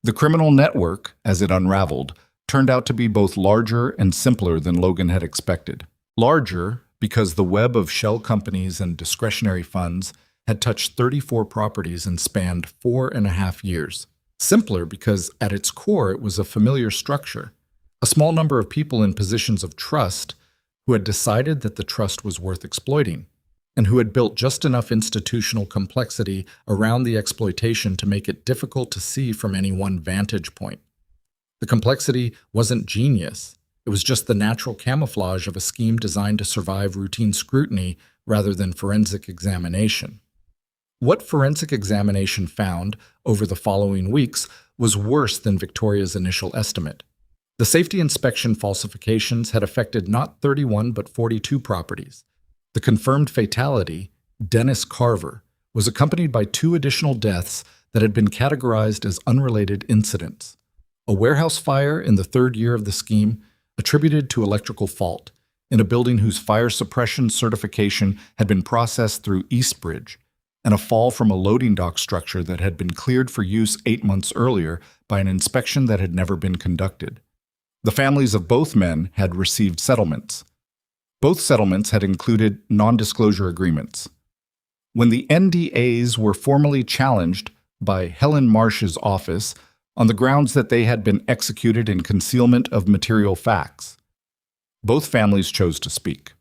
The criminal network, as it unraveled, turned out to be both larger and simpler than Logan had expected. Larger, because the web of shell companies and discretionary funds had touched 34 properties and spanned 4.5 years. Simpler because at its core it was a familiar structure, a small number of people in positions of trust who had decided that the trust was worth exploiting, and who had built just enough institutional complexity around the exploitation to make it difficult to see from any one vantage point. The complexity wasn't genius. It was just the natural camouflage of a scheme designed to survive routine scrutiny rather than forensic examination. What forensic examination found over the following weeks was worse than Victoria's initial estimate. The safety inspection falsifications had affected not 31 but 42 properties. The confirmed fatality, Dennis Carver, was accompanied by 2 additional deaths that had been categorized as unrelated incidents. A warehouse fire in the 3rd year of the scheme, attributed to electrical fault, in a building whose fire suppression certification had been processed through Eastbridge, and a fall from a loading dock structure that had been cleared for use 8 months earlier by an inspection that had never been conducted. The families of both men had received settlements. Both settlements had included non-disclosure agreements. When the NDAs were formally challenged by Helen Marsh's office on the grounds that they had been executed in concealment of material facts, both families chose to speak.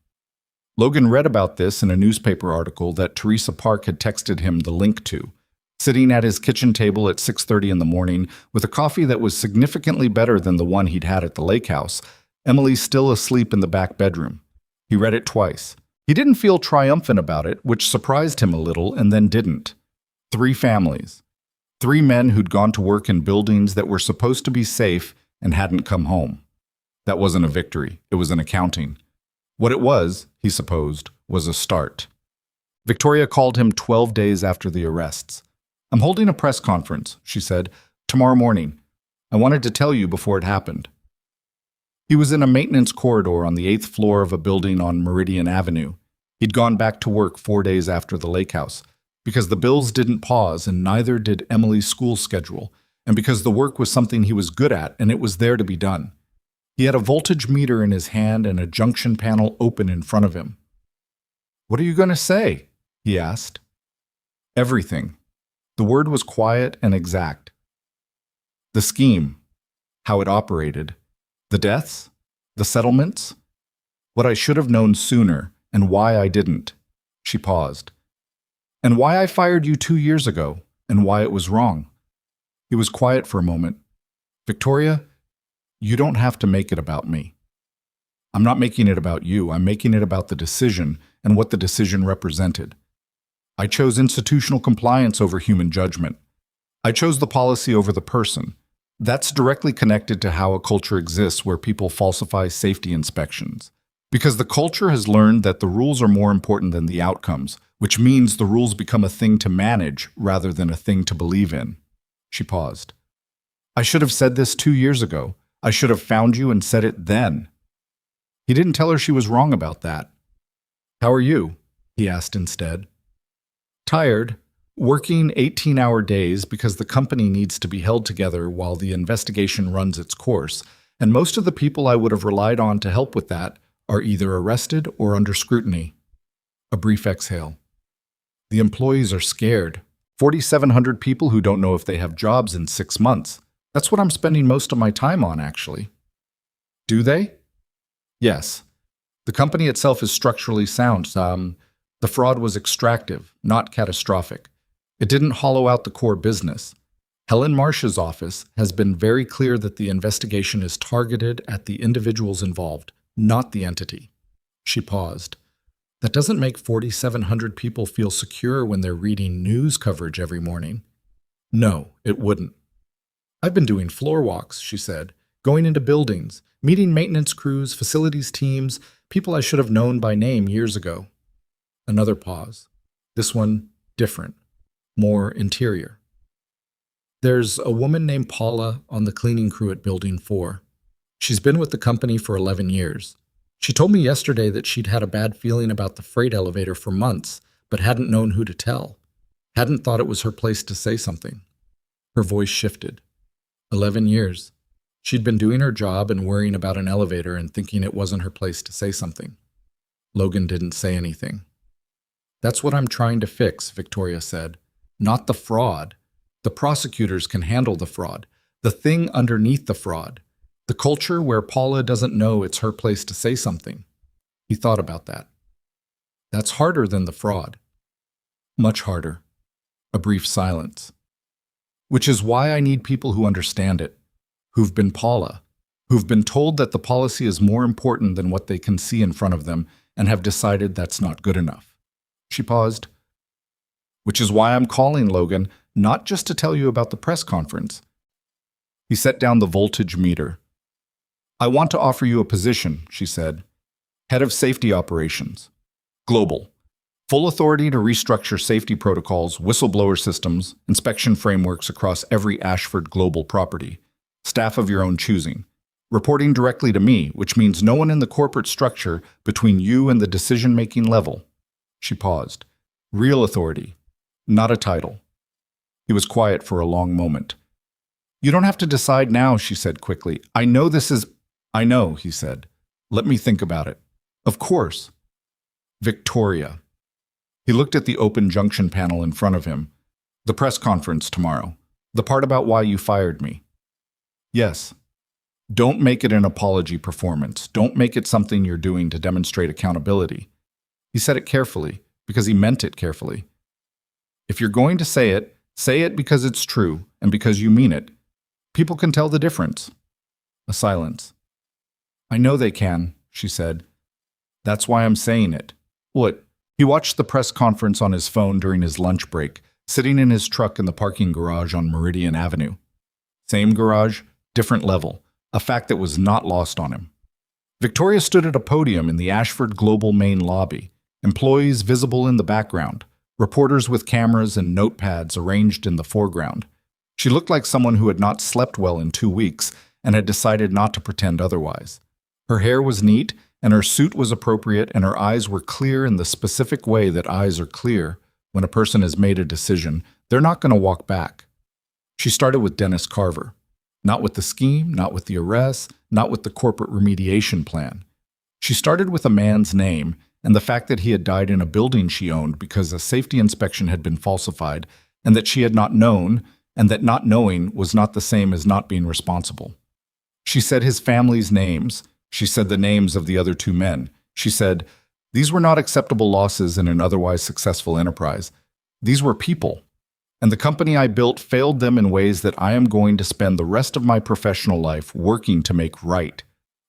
Logan read about this in a newspaper article that Teresa Park had texted him the link to, sitting at his kitchen table at 6:30 in the morning with a coffee that was significantly better than the one he'd had at the lake house, Emily still asleep in the back bedroom. He read it twice. He didn't feel triumphant about it, which surprised him a little, and then didn't. 3 families. 3 men who'd gone to work in buildings that were supposed to be safe and hadn't come home. That wasn't a victory. It was an accounting. What it was, he supposed, was a start. Victoria called him 12 days after the arrests. "I'm holding a press conference," she said, "tomorrow morning. I wanted to tell you before it happened." He was in a maintenance corridor on the 8th floor of a building on Meridian Avenue. He'd gone back to work 4 days after the lake house, because the bills didn't pause and neither did Emily's school schedule, and because the work was something he was good at and it was there to be done. He had a voltage meter in his hand and a junction panel open in front of him. "What are you going to say?" he asked. "Everything." The word was quiet and exact. The scheme, how it operated, the deaths, the settlements, what I should have known sooner and why I didn't. She paused. "And why I fired you 2 years ago, and why it was wrong." He was quiet for a moment. "Victoria, you don't have to make it about me. I'm not making it about you. I'm making it about the decision and what the decision represented. I chose institutional compliance over human judgment. I chose the policy over the person. That's directly connected to how a culture exists where people falsify safety inspections. Because the culture has learned that the rules are more important than the outcomes, which means the rules become a thing to manage rather than a thing to believe in." She paused. "I should have said this 2 years ago. I should have found you and said it then." He didn't tell her she was wrong about that. "How are you?" he asked instead. Tired, working 18-hour days because the company needs to be held together while the investigation runs its course, and most of the people I would have relied on to help with that are either arrested or under scrutiny. A brief exhale. The employees are scared. 4,700 people who don't know if they have jobs in 6 months. That's what I'm spending most of my time on, actually. Do they? Yes. The company itself is structurally sound. The fraud was extractive, not catastrophic. It didn't hollow out the core business. Helen Marsh's office has been very clear that the investigation is targeted at the individuals involved, not the entity. She paused. That doesn't make 4,700 people feel secure when they're reading news coverage every morning. No, it wouldn't. I've been doing floor walks, she said, going into buildings, meeting maintenance crews, facilities teams, people I should have known by name years ago. Another pause. This one, different, more interior. There's a woman named Paula on the cleaning crew at Building 4. She's been with the company for 11 years. She told me yesterday that she'd had a bad feeling about the freight elevator for months, but hadn't known who to tell. Hadn't thought it was her place to say something. Her voice shifted. 11 years. She'd been doing her job and worrying about an elevator and thinking it wasn't her place to say something. Logan didn't say anything. That's what I'm trying to fix, Victoria said. Not the fraud. The prosecutors can handle the fraud. The thing underneath the fraud. The culture where Paula doesn't know it's her place to say something. He thought about that. That's harder than the fraud. Much harder. A brief silence. Which is why I need people who understand it, who've been Paula, who've been told that the policy is more important than what they can see in front of them and have decided that's not good enough. She paused. Which is why I'm calling, Logan, not just to tell you about the press conference. He set down the voltage meter. I want to offer you a position, she said. Head of Safety Operations. Global. Full authority to restructure safety protocols, whistleblower systems, inspection frameworks across every Ashford global property. Staff of your own choosing. Reporting directly to me, which means no one in the corporate structure between you and the decision-making level. She paused. Real authority, not a title. He was quiet for a long moment. You don't have to decide now, she said quickly. I know, he said. Let me think about it. Of course. Victoria. He looked at the open junction panel in front of him. The press conference tomorrow. The part about why you fired me. Yes. Don't make it an apology performance. Don't make it something you're doing to demonstrate accountability. He said it carefully, because he meant it carefully. If you're going to say it because it's true and because you mean it. People can tell the difference. A silence. I know they can, she said. That's why I'm saying it. What? He watched the press conference on his phone during his lunch break, sitting in his truck in the parking garage on Meridian Avenue. Same garage, different level, a fact that was not lost on him. Victoria stood at a podium in the Ashford Global main lobby, employees visible in the background, reporters with cameras and notepads arranged in the foreground. She looked like someone who had not slept well in 2 weeks and had decided not to pretend otherwise. Her hair was neat, and her suit was appropriate, and her eyes were clear in the specific way that eyes are clear. When a person has made a decision, they're not going to walk back. She started with Dennis Carver. Not with the scheme, not with the arrest, not with the corporate remediation plan. She started with a man's name and the fact that he had died in a building she owned because a safety inspection had been falsified, and that she had not known, and that not knowing was not the same as not being responsible. She said his family's names. She said the names of the other 2 men. She said, these were not acceptable losses in an otherwise successful enterprise. These were people. And the company I built failed them in ways that I am going to spend the rest of my professional life working to make right.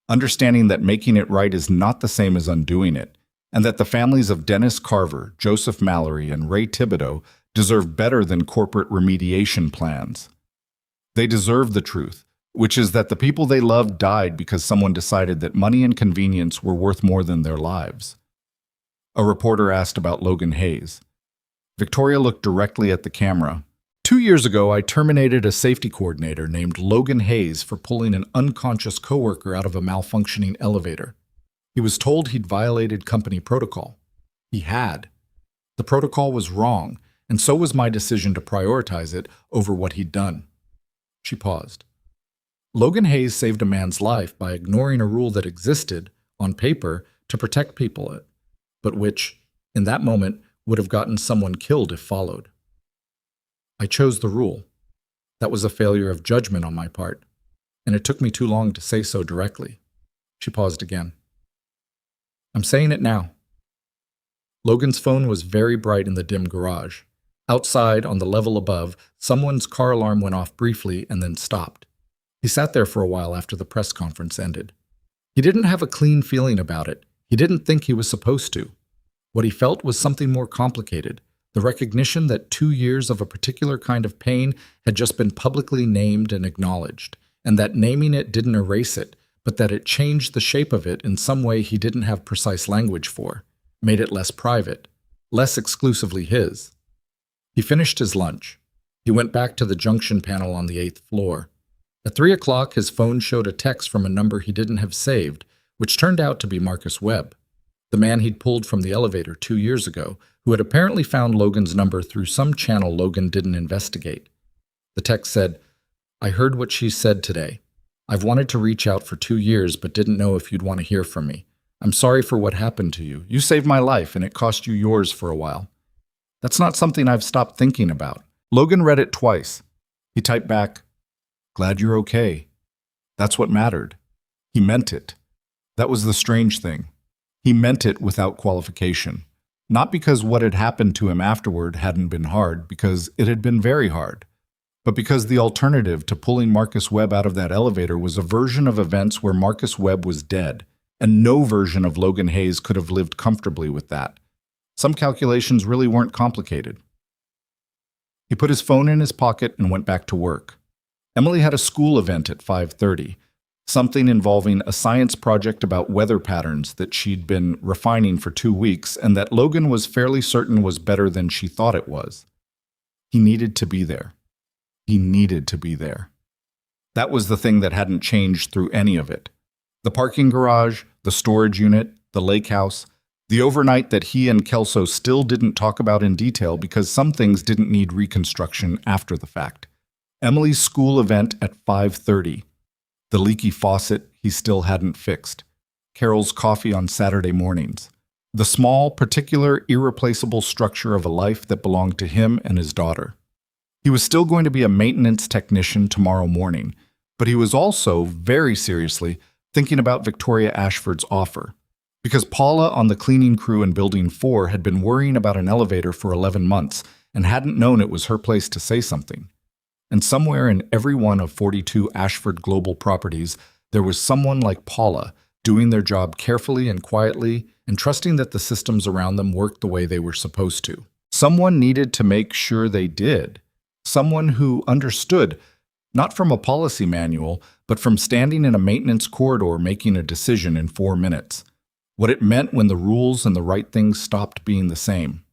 Understanding that making it right is not the same as undoing it, and that the families of Dennis Carver, Joseph Mallory, and Ray Thibodeau deserve better than corporate remediation plans. They deserve the truth, which is that the people they loved died because someone decided that money and convenience were worth more than their lives. A reporter asked about Logan Hayes. Victoria looked directly at the camera. 2 years ago, I terminated a safety coordinator named Logan Hayes for pulling an unconscious coworker out of a malfunctioning elevator. He was told he'd violated company protocol. He had. The protocol was wrong, and so was my decision to prioritize it over what he'd done. She paused. Logan Hayes saved a man's life by ignoring a rule that existed, on paper, to protect people, but which, in that moment, would have gotten someone killed if followed. I chose the rule. That was a failure of judgment on my part, and it took me too long to say so directly. She paused again. I'm saying it now. Logan's phone was very bright in the dim garage. Outside, on the level above, someone's car alarm went off briefly and then stopped. He sat there for a while after the press conference ended. He didn't have a clean feeling about it. He didn't think he was supposed to. What he felt was something more complicated, the recognition that 2 years of a particular kind of pain had just been publicly named and acknowledged, and that naming it didn't erase it, but that it changed the shape of it in some way he didn't have precise language for, made it less private, less exclusively his. He finished his lunch. He went back to the junction panel on the 8th floor. At 3 o'clock, his phone showed a text from a number he didn't have saved, which turned out to be Marcus Webb, the man he'd pulled from the elevator 2 years ago, who had apparently found Logan's number through some channel Logan didn't investigate. The text said, "I heard what she said today. I've wanted to reach out for 2 years but didn't know if you'd want to hear from me. I'm sorry for what happened to you. You saved my life and it cost you yours for a while. That's not something I've stopped thinking about." Logan read it twice. He typed back, "Glad you're okay." That's what mattered. He meant it. That was the strange thing. He meant it without qualification. Not because what had happened to him afterward hadn't been hard, because it had been very hard, but because the alternative to pulling Marcus Webb out of that elevator was a version of events where Marcus Webb was dead, and no version of Logan Hayes could have lived comfortably with that. Some calculations really weren't complicated. He put his phone in his pocket and went back to work. Emily had a school event at 5:30, something involving a science project about weather patterns that she'd been refining for 2 weeks and that Logan was fairly certain was better than she thought it was. He needed to be there. He needed to be there. That was the thing that hadn't changed through any of it. The parking garage, the storage unit, the lake house, the overnight that he and Kelso still didn't talk about in detail because some things didn't need reconstruction after the fact. Emily's school event at 5:30. The leaky faucet he still hadn't fixed. Carol's coffee on Saturday mornings. The small, particular, irreplaceable structure of a life that belonged to him and his daughter. He was still going to be a maintenance technician tomorrow morning, but he was also, very seriously, thinking about Victoria Ashford's offer. Because Paula on the cleaning crew in Building 4 had been worrying about an elevator for 11 months and hadn't known it was her place to say something. And somewhere in every one of 42 Ashford Global properties, there was someone like Paula doing their job carefully and quietly and trusting that the systems around them worked the way they were supposed to. Someone needed to make sure they did. Someone who understood, not from a policy manual, but from standing in a maintenance corridor making a decision in 4 minutes. What it meant when the rules and the right things stopped being the same.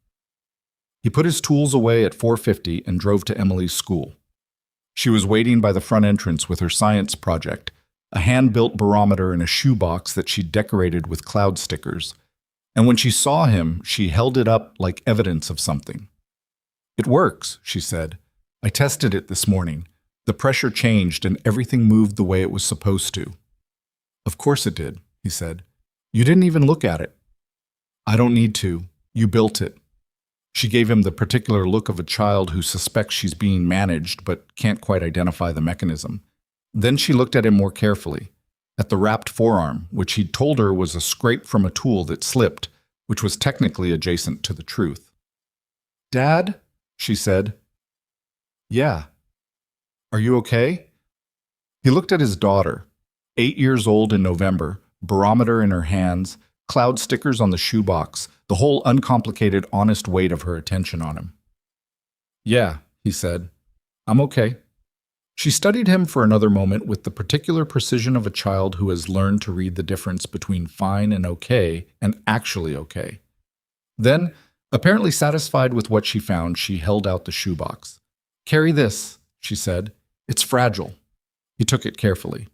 He put his tools away at 4:50 and drove to Emily's school. She was waiting by the front entrance with her science project, a hand-built barometer in a shoebox that she'd decorated with cloud stickers. And when she saw him, she held it up like evidence of something. "It works," she said. "I tested it this morning. The pressure changed and everything moved the way it was supposed to." "Of course it did," he said. "You didn't even look at it." "I don't need to. You built it." She gave him the particular look of a child who suspects she's being managed but can't quite identify the mechanism. Then she looked at him more carefully, at the wrapped forearm, which he'd told her was a scrape from a tool that slipped, which was technically adjacent to the truth. "Dad?" she said. "Yeah." "Are you okay?" He looked at his daughter, 8 years old in November, barometer in her hands, cloud stickers on the shoebox, the whole uncomplicated, honest weight of her attention on him. "Yeah," he said. "I'm okay." She studied him for another moment with the particular precision of a child who has learned to read the difference between fine and okay and actually okay. Then, apparently satisfied with what she found, she held out the shoebox. "Carry this," she said. "It's fragile." He took it carefully.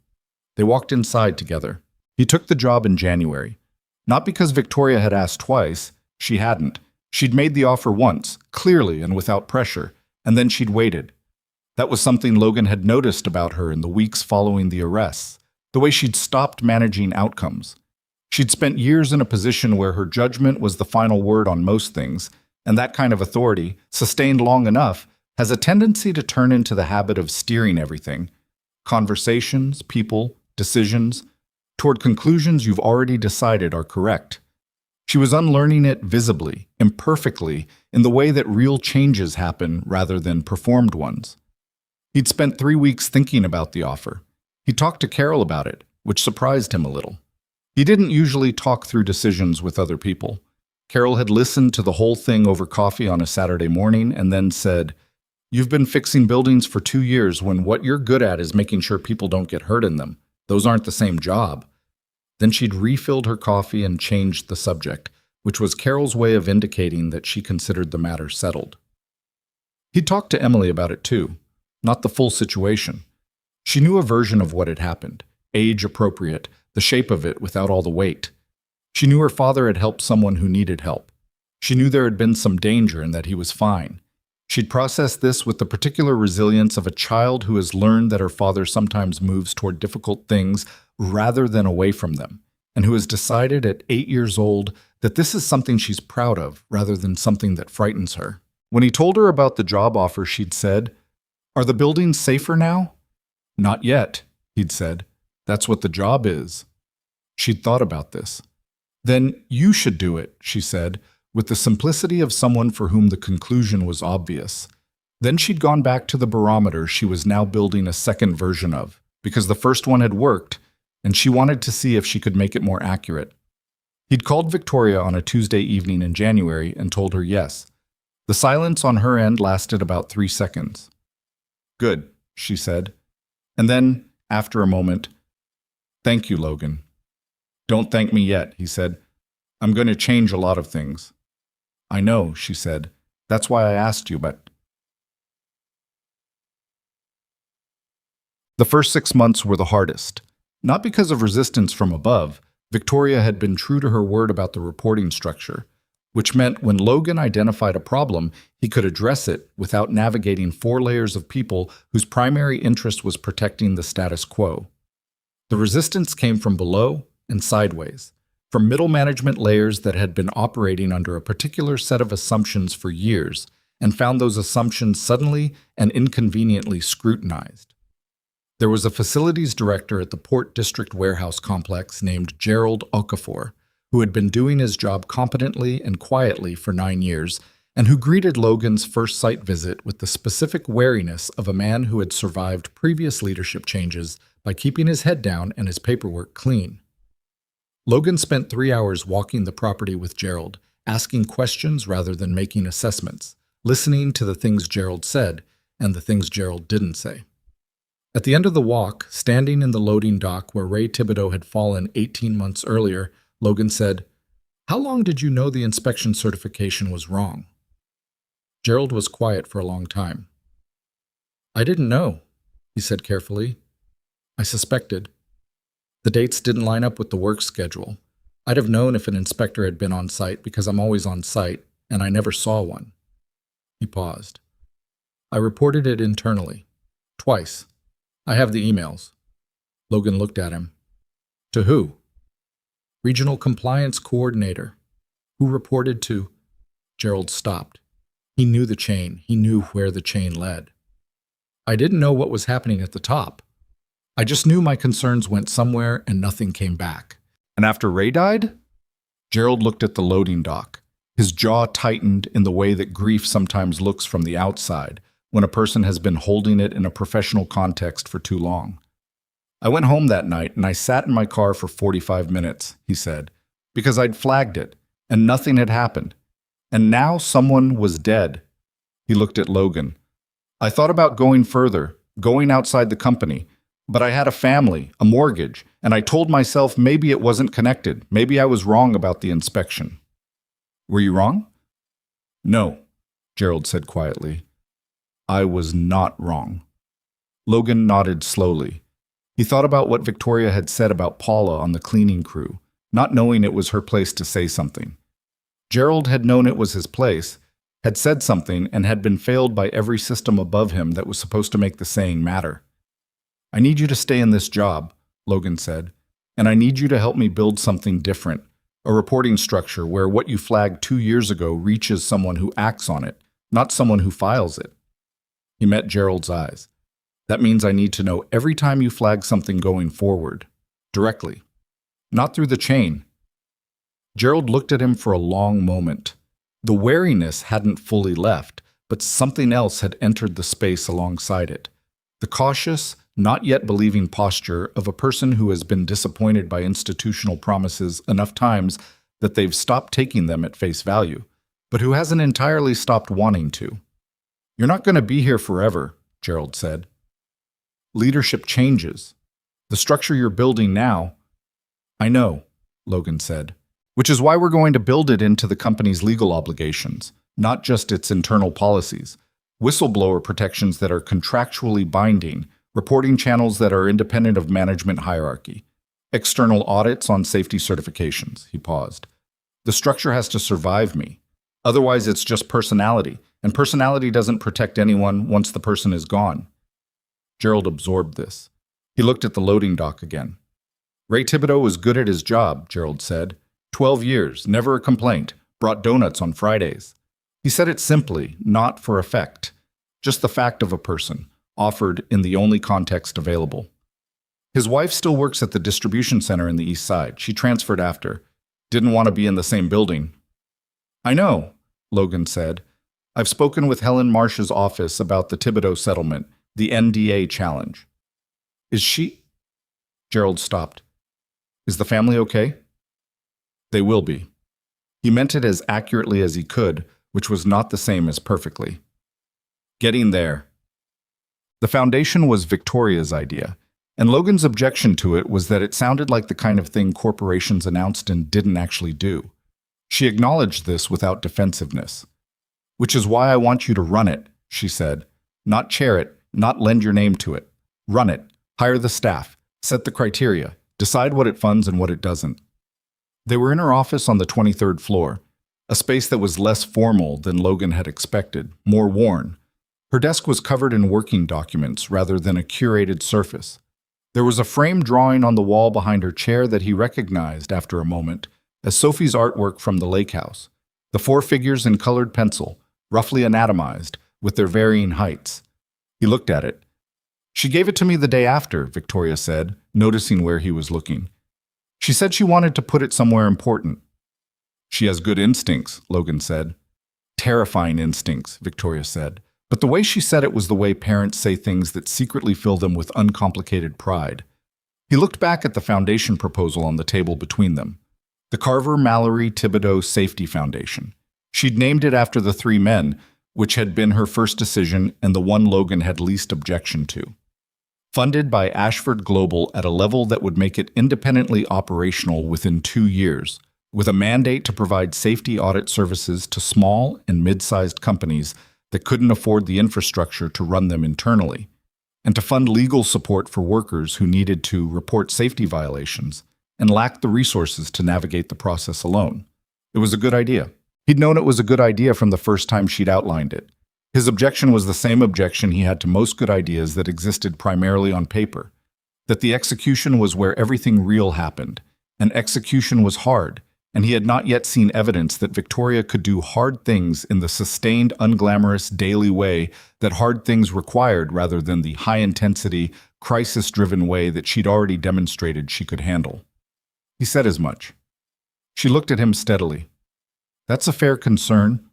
They walked inside together. He took the job in January. Not because Victoria had asked twice, she hadn't. She'd made the offer once, clearly and without pressure, and then she'd waited. That was something Logan had noticed about her in the weeks following the arrests, the way she'd stopped managing outcomes. She'd spent years in a position where her judgment was the final word on most things, and that kind of authority, sustained long enough, has a tendency to turn into the habit of steering everything, conversations, people, decisions, toward conclusions you've already decided are correct. She was unlearning it visibly, imperfectly, in the way that real changes happen rather than performed ones. He'd spent 3 weeks thinking about the offer. He talked to Carol about it, which surprised him a little. He didn't usually talk through decisions with other people. Carol had listened to the whole thing over coffee on a Saturday morning and then said, "You've been fixing buildings for 2 years when what you're good at is making sure people don't get hurt in them. Those aren't the same job." Then she'd refilled her coffee and changed the subject, which was Carol's way of indicating that she considered the matter settled. He talked to Emily about it too, not the full situation. She knew a version of what had happened, age appropriate, the shape of it without all the weight. She knew her father had helped someone who needed help. She knew there had been some danger and that he was fine. She'd processed this with the particular resilience of a child who has learned that her father sometimes moves toward difficult things rather than away from them, and who has decided at 8 years old that this is something she's proud of rather than something that frightens her. When he told her about the job offer, she'd said, "Are the buildings safer now?" "Not yet," he'd said. "That's what the job is." She'd thought about this. "Then you should do it," she said, with the simplicity of someone for whom the conclusion was obvious. Then she'd gone back to the barometer she was now building a second version of, because the first one had worked, and she wanted to see if she could make it more accurate. He'd called Victoria on a Tuesday evening in January and told her yes. The silence on her end lasted about 3 seconds. "Good," she said. And then, after a moment, "Thank you, Logan." "Don't thank me yet," he said. "I'm going to change a lot of things." "I know," she said. "That's why I asked you, but..." The first 6 months were the hardest. Not because of resistance from above. Victoria had been true to her word about the reporting structure, which meant when Logan identified a problem, he could address it without navigating 4 layers of people whose primary interest was protecting the status quo. The resistance came from below and sideways, from middle management layers that had been operating under a particular set of assumptions for years and found those assumptions suddenly and inconveniently scrutinized. There was a facilities director at the Port District Warehouse Complex named Gerald Okafor, who had been doing his job competently and quietly for 9 years, and who greeted Logan's first site visit with the specific wariness of a man who had survived previous leadership changes by keeping his head down and his paperwork clean. Logan spent 3 hours walking the property with Gerald, asking questions rather than making assessments, listening to the things Gerald said and the things Gerald didn't say. At the end of the walk, standing in the loading dock where Ray Thibodeau had fallen 18 months earlier, Logan said, "How long did you know the inspection certification was wrong?" Gerald was quiet for a long time. "I didn't know," he said carefully. "I suspected. The dates didn't line up with the work schedule. I'd have known if an inspector had been on site because I'm always on site, and I never saw one." He paused. "I reported it internally. Twice. I have the emails." Logan looked at him. "To who?" "Regional Compliance Coordinator." "Who reported to..." Gerald stopped. He knew the chain. He knew where the chain led. "I didn't know what was happening at the top. I just knew my concerns went somewhere and nothing came back." "And after Ray died?" Gerald looked at the loading dock. His jaw tightened in the way that grief sometimes looks from the outside, when a person has been holding it in a professional context for too long. "I went home that night and I sat in my car for 45 minutes, he said, "because I'd flagged it, and nothing had happened. And now someone was dead." He looked at Logan. "I thought about going further, going outside the company, but I had a family, a mortgage, and I told myself maybe it wasn't connected. Maybe I was wrong about the inspection." "Were you wrong?" "No," Gerald said quietly. "I was not wrong." Logan nodded slowly. He thought about what Victoria had said about Paula on the cleaning crew, not knowing it was her place to say something. Gerald had known it was his place, had said something, and had been failed by every system above him that was supposed to make the saying matter. "I need you to stay in this job," Logan said, "and I need you to help me build something different, a reporting structure where what you flagged 2 years ago reaches someone who acts on it, not someone who files it." He met Gerald's eyes. "That means I need to know every time you flag something going forward, directly, not through the chain." Gerald looked at him for a long moment. The wariness hadn't fully left, but something else had entered the space alongside it. The cautious, not yet believing posture of a person who has been disappointed by institutional promises enough times that they've stopped taking them at face value, but who hasn't entirely stopped wanting to. "You're not going to be here forever," Gerald said. "Leadership changes. The structure you're building now—" "I know," Logan said. "Which is why we're going to build it into the company's legal obligations, not just its internal policies. Whistleblower protections that are contractually binding, reporting channels that are independent of management hierarchy, external audits on safety certifications." He paused. "The structure has to survive me. Otherwise, it's just personality, and personality doesn't protect anyone once the person is gone." Gerald absorbed this. He looked at the loading dock again. "Ray Thibodeau was good at his job," Gerald said. 12 years, never a complaint, brought donuts on Fridays." He said it simply, not for effect. Just the fact of a person, offered in the only context available. "His wife still works at the distribution center in the East Side. She transferred after. Didn't want to be in the same building." "I know," Logan said. "I've spoken with Helen Marsh's office about the Thibodeau settlement, the NDA challenge." "Is she—" Gerald stopped. "Is the family okay?" "They will be." He meant it as accurately as he could, which was not the same as perfectly. "Getting there." The foundation was Victoria's idea, and Logan's objection to it was that it sounded like the kind of thing corporations announced and didn't actually do. She acknowledged this without defensiveness. "Which is why I want you to run it," she said. "Not chair it, not lend your name to it. Run it, hire the staff, set the criteria, decide what it funds and what it doesn't." They were in her office on the 23rd floor, a space that was less formal than Logan had expected, more worn. Her desk was covered in working documents rather than a curated surface. There was a framed drawing on the wall behind her chair that he recognized after a moment as Sophie's artwork from the lake house. The 4 figures in colored pencil, roughly anatomized, with their varying heights. He looked at it. "She gave it to me the day after," Victoria said, noticing where he was looking. "She said she wanted to put it somewhere important." "She has good instincts," Logan said. "Terrifying instincts," Victoria said. But the way she said it was the way parents say things that secretly fill them with uncomplicated pride. He looked back at the foundation proposal on the table between them. The Carver Mallory Thibodeau Safety Foundation. She'd named it after the 3 men, which had been her first decision and the one Logan had least objection to. Funded by Ashford Global at a level that would make it independently operational within 2 years, with a mandate to provide safety audit services to small and mid-sized companies that couldn't afford the infrastructure to run them internally, and to fund legal support for workers who needed to report safety violations and lacked the resources to navigate the process alone. It was a good idea. He'd known it was a good idea from the first time she'd outlined it. His objection was the same objection he had to most good ideas that existed primarily on paper, that the execution was where everything real happened, and execution was hard, and he had not yet seen evidence that Victoria could do hard things in the sustained, unglamorous, daily way that hard things required rather than the high-intensity, crisis-driven way that she'd already demonstrated she could handle. He said as much. She looked at him steadily. "That's a fair concern."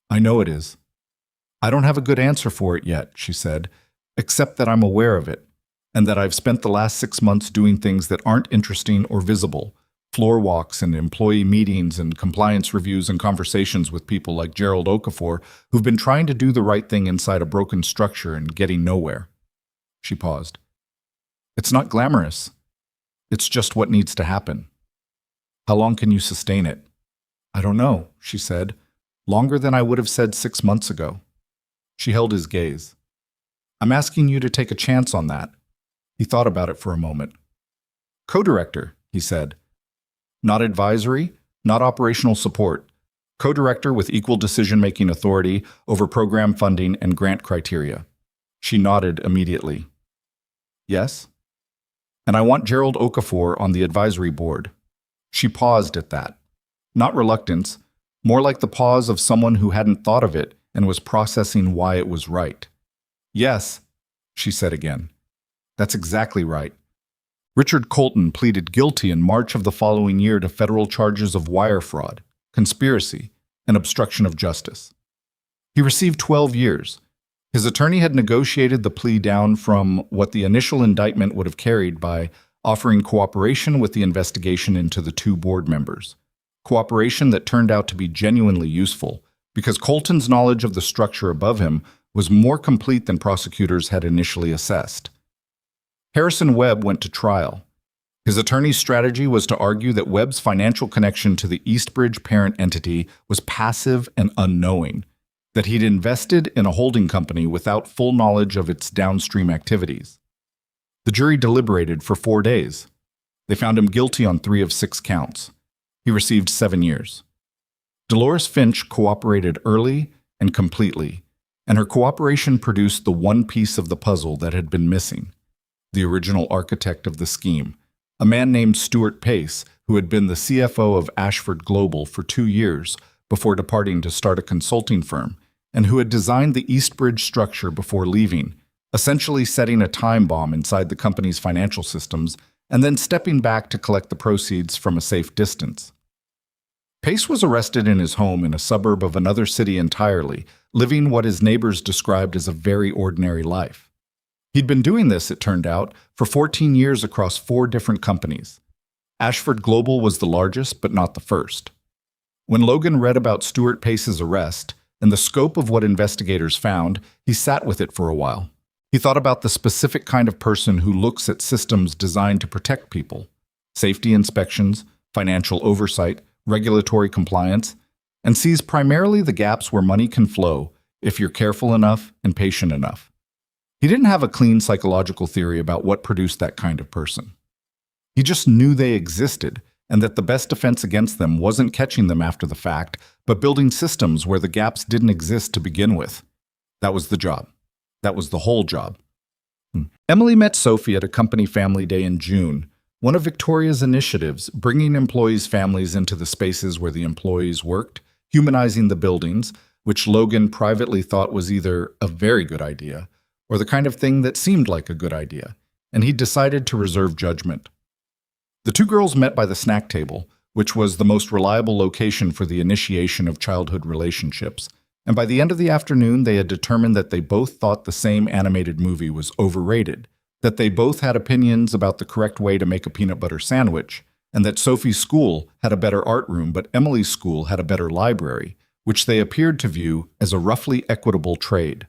"I know it is." "I don't have a good answer for it yet," she said, "except that I'm aware of it, and that I've spent the last 6 months doing things that aren't interesting or visible, floor walks and employee meetings and compliance reviews and conversations with people like Gerald Okafor who've been trying to do the right thing inside a broken structure and getting nowhere." She paused. "It's not glamorous. It's just what needs to happen. How long can you sustain it?" "I don't know," she said. "Longer than I would have said 6 months ago." She held his gaze. "I'm asking you to take a chance on that." He thought about it for a moment. "Co-director," he said. "Not advisory, not operational support. co-director with equal decision-making authority over program funding and grant criteria. She nodded immediately. Yes? And I want Gerald Okafor on the advisory board. She paused at that. Not reluctance, more like the pause of someone who hadn't thought of it and was processing why it was right. Yes, she said again. That's exactly right. Richard Colton pleaded guilty in March of the following year to federal charges of wire fraud, conspiracy, and obstruction of justice. He received 12 years. His attorney had negotiated the plea down from what the initial indictment would have carried by offering cooperation with the investigation into the two board members. Cooperation that turned out to be genuinely useful, because Colton's knowledge of the structure above him was more complete than prosecutors had initially assessed. Harrison Webb went to trial. His attorney's strategy was to argue that Webb's financial connection to the Eastbridge parent entity was passive and unknowing, that he'd invested in a holding company without full knowledge of its downstream activities. The jury deliberated for 4 days. They found him guilty on 3 of 6 counts. He received 7 years. Dolores Finch cooperated early and completely, and her cooperation produced the one piece of the puzzle that had been missing: the original architect of the scheme, a man named Stuart Pace, who had been the CFO of Ashford Global for 2 years before departing to start a consulting firm, and who had designed the Eastbridge structure before leaving, essentially setting a time bomb inside the company's financial systems and then stepping back to collect the proceeds from a safe distance. Pace was arrested in his home in a suburb of another city entirely, living what his neighbors described as a very ordinary life. He'd been doing this, it turned out, for 14 years across 4 different companies. Ashford Global was the largest, but not the first. When Logan read about Stuart Pace's arrest and the scope of what investigators found, he sat with it for a while. He thought about the specific kind of person who looks at systems designed to protect people: safety inspections, financial oversight, regulatory compliance, and sees primarily the gaps where money can flow if you're careful enough and patient enough. He didn't have a clean psychological theory about what produced that kind of person. He just knew they existed, and that the best defense against them wasn't catching them after the fact, but building systems where the gaps didn't exist to begin with. That was the job. That was the whole job. Emily met Sophie at a company family day in June, one of Victoria's initiatives, bringing employees' families into the spaces where the employees worked, humanizing the buildings, which Logan privately thought was either a very good idea or the kind of thing that seemed like a good idea, and he decided to reserve judgment. The 2 girls met by the snack table, which was the most reliable location for the initiation of childhood relationships, and by the end of the afternoon they had determined that they both thought the same animated movie was overrated, that they both had opinions about the correct way to make a peanut butter sandwich, and that Sophie's school had a better art room but Emily's school had a better library, which they appeared to view as a roughly equitable trade.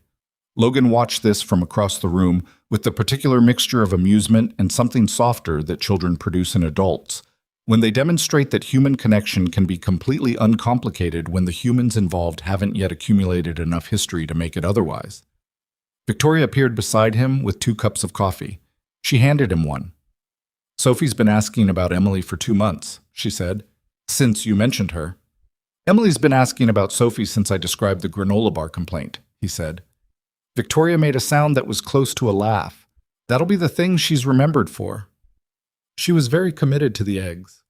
Logan watched this from across the room with the particular mixture of amusement and something softer that children produce in adults, when they demonstrate that human connection can be completely uncomplicated when the humans involved haven't yet accumulated enough history to make it otherwise. Victoria appeared beside him with 2 cups of coffee. She handed him one. "Sophie's been asking about Emily for 2 months, she said, "since you mentioned her." "Emily's been asking about Sophie since I described the granola bar complaint," he said. Victoria made a sound that was close to a laugh. "That'll be the thing she's remembered for." She was very committed to the eggs.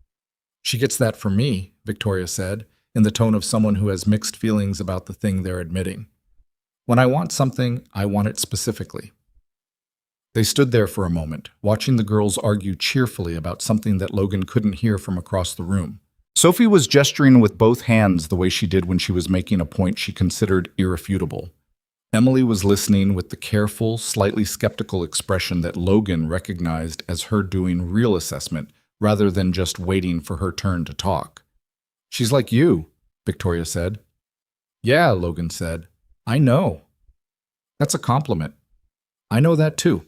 "She gets that from me," Victoria said, in the tone of someone who has mixed feelings about the thing they're admitting. "When I want something, I want it specifically." They stood there for a moment, watching the girls argue cheerfully about something that Logan couldn't hear from across the room. Sophie was gesturing with both hands the way she did when she was making a point she considered irrefutable. Emily was listening with the careful, slightly skeptical expression that Logan recognized as her doing real assessment rather than just waiting for her turn to talk. "She's like you," Victoria said. "Yeah," Logan said. "I know." "That's a compliment." "I know that too."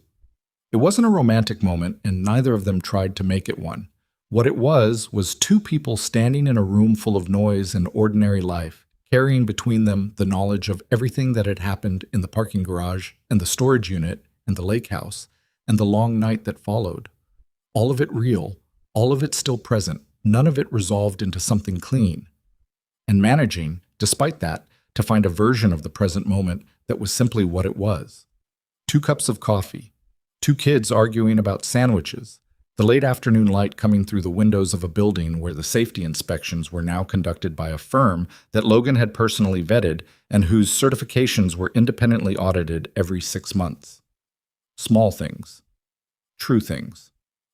It wasn't a romantic moment, and neither of them tried to make it one. What it was 2 people standing in a room full of noise and ordinary life, carrying between them the knowledge of everything that had happened in the parking garage and the storage unit and the lake house and the long night that followed. All of it real, all of it still present, none of it resolved into something clean. and managing, despite that, to find a version of the present moment that was simply what it was. 2 cups of coffee, 2 kids arguing about sandwiches, the late afternoon light coming through the windows of a building where the safety inspections were now conducted by a firm that Logan had personally vetted and whose certifications were independently audited every 6 months. Small things. True things.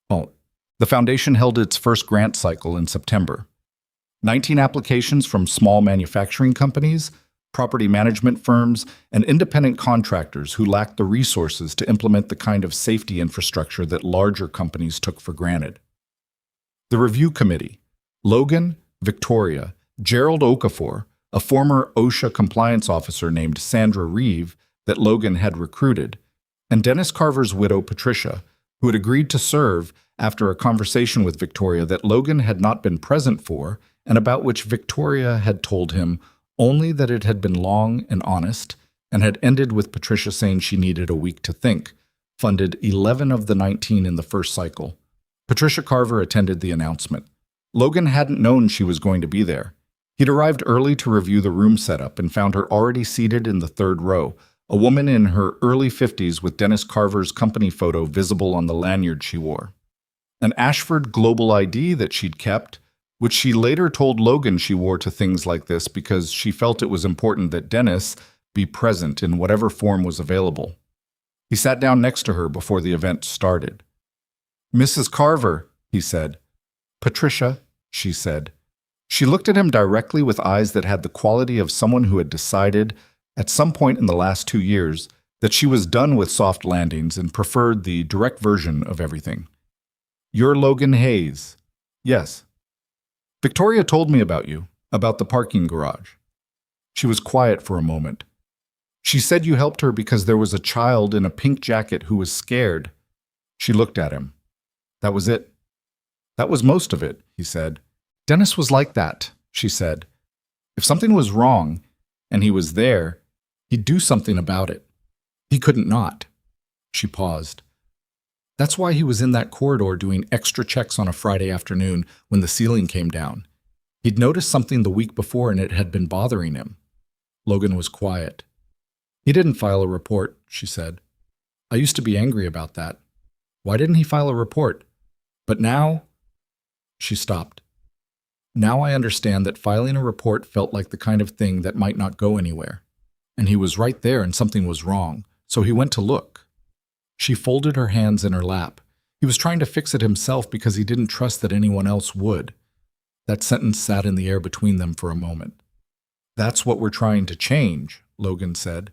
Oh, the foundation held its first grant cycle in September. 19 applications from small manufacturing companies, property management firms, and independent contractors who lacked the resources to implement the kind of safety infrastructure that larger companies took for granted. The review committee: Logan, Victoria, Gerald Okafor, a former OSHA compliance officer named Sandra Reeve that Logan had recruited, and Dennis Carver's widow, Patricia, who had agreed to serve after a conversation with Victoria that Logan had not been present for and about which Victoria had told him only that it had been long and honest, and had ended with Patricia saying she needed a week to think, funded 11 of the 19 in the first cycle. Patricia Carver attended the announcement. Logan hadn't known she was going to be there. He'd arrived early to review the room setup and found her already seated in the 3rd row, a woman in her early 50s with Dennis Carver's company photo visible on the lanyard she wore. An Ashford Global ID that she'd kept, which she later told Logan she wore to things like this because she felt it was important that Dennis be present in whatever form was available. He sat down next to her before the event started. "Mrs. Carver," he said. "Patricia," she said. She looked at him directly with eyes that had the quality of someone who had decided, at some point in the last 2 years, that she was done with soft landings and preferred the direct version of everything. "You're Logan Hayes." "Yes." "Victoria told me about you, about the parking garage." She was quiet for a moment. "She said you helped her because there was a child in a pink jacket who was scared." She looked at him. "That was it." "That was most of it," he said. "Dennis was like that," she said. "If something was wrong, and he was there, he'd do something about it. He couldn't not." She paused. "That's why he was in that corridor doing extra checks on a Friday afternoon when the ceiling came down. He'd noticed something the week before and it had been bothering him." Logan was quiet. "He didn't file a report," she said. "I used to be angry about that. Why didn't he file a report? But now—" She stopped. "Now I understand that filing a report felt like the kind of thing that might not go anywhere. And he was right there and something was wrong, so he went to look." She folded her hands in her lap. He was trying to fix it himself because he didn't trust that anyone else would. That sentence sat in the air between them for a moment. "That's what we're trying to change," Logan said.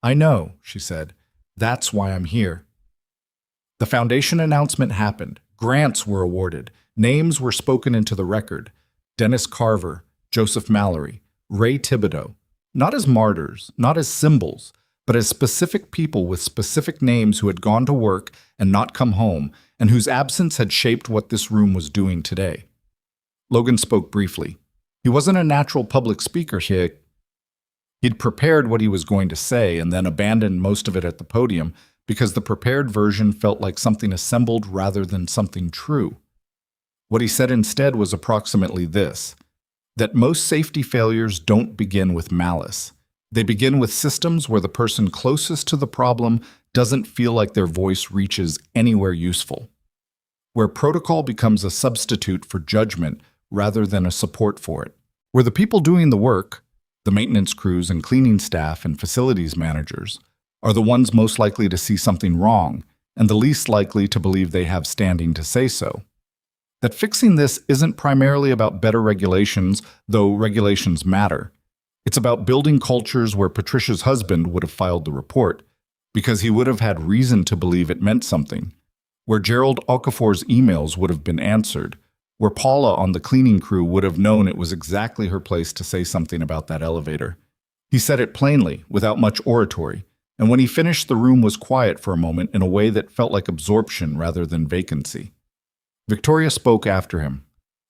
"I know," she said. "That's why I'm here." The foundation announcement happened. Grants were awarded. Names were spoken into the record. Dennis Carver, Joseph Mallory, Ray Thibodeau. Not as martyrs, not as symbols, but as specific people with specific names who had gone to work and not come home, and whose absence had shaped what this room was doing today. Logan spoke briefly. He wasn't a natural public speaker. He'd prepared what he was going to say and then abandoned most of it at the podium because the prepared version felt like something assembled rather than something true. What he said instead was approximately this: that most safety failures don't begin with malice. They begin with systems where the person closest to the problem doesn't feel like their voice reaches anywhere useful, where protocol becomes a substitute for judgment rather than a support for it, where the people doing the work, the maintenance crews and cleaning staff and facilities managers, are the ones most likely to see something wrong and the least likely to believe they have standing to say so. That fixing this isn't primarily about better regulations, though regulations matter. It's about building cultures where Patricia's husband would have filed the report, because he would have had reason to believe it meant something, where Gerald Okafor's emails would have been answered, where Paula on the cleaning crew would have known it was exactly her place to say something about that elevator. He said it plainly, without much oratory, and when he finished, the room was quiet for a moment in a way that felt like absorption rather than vacancy. Victoria spoke after him.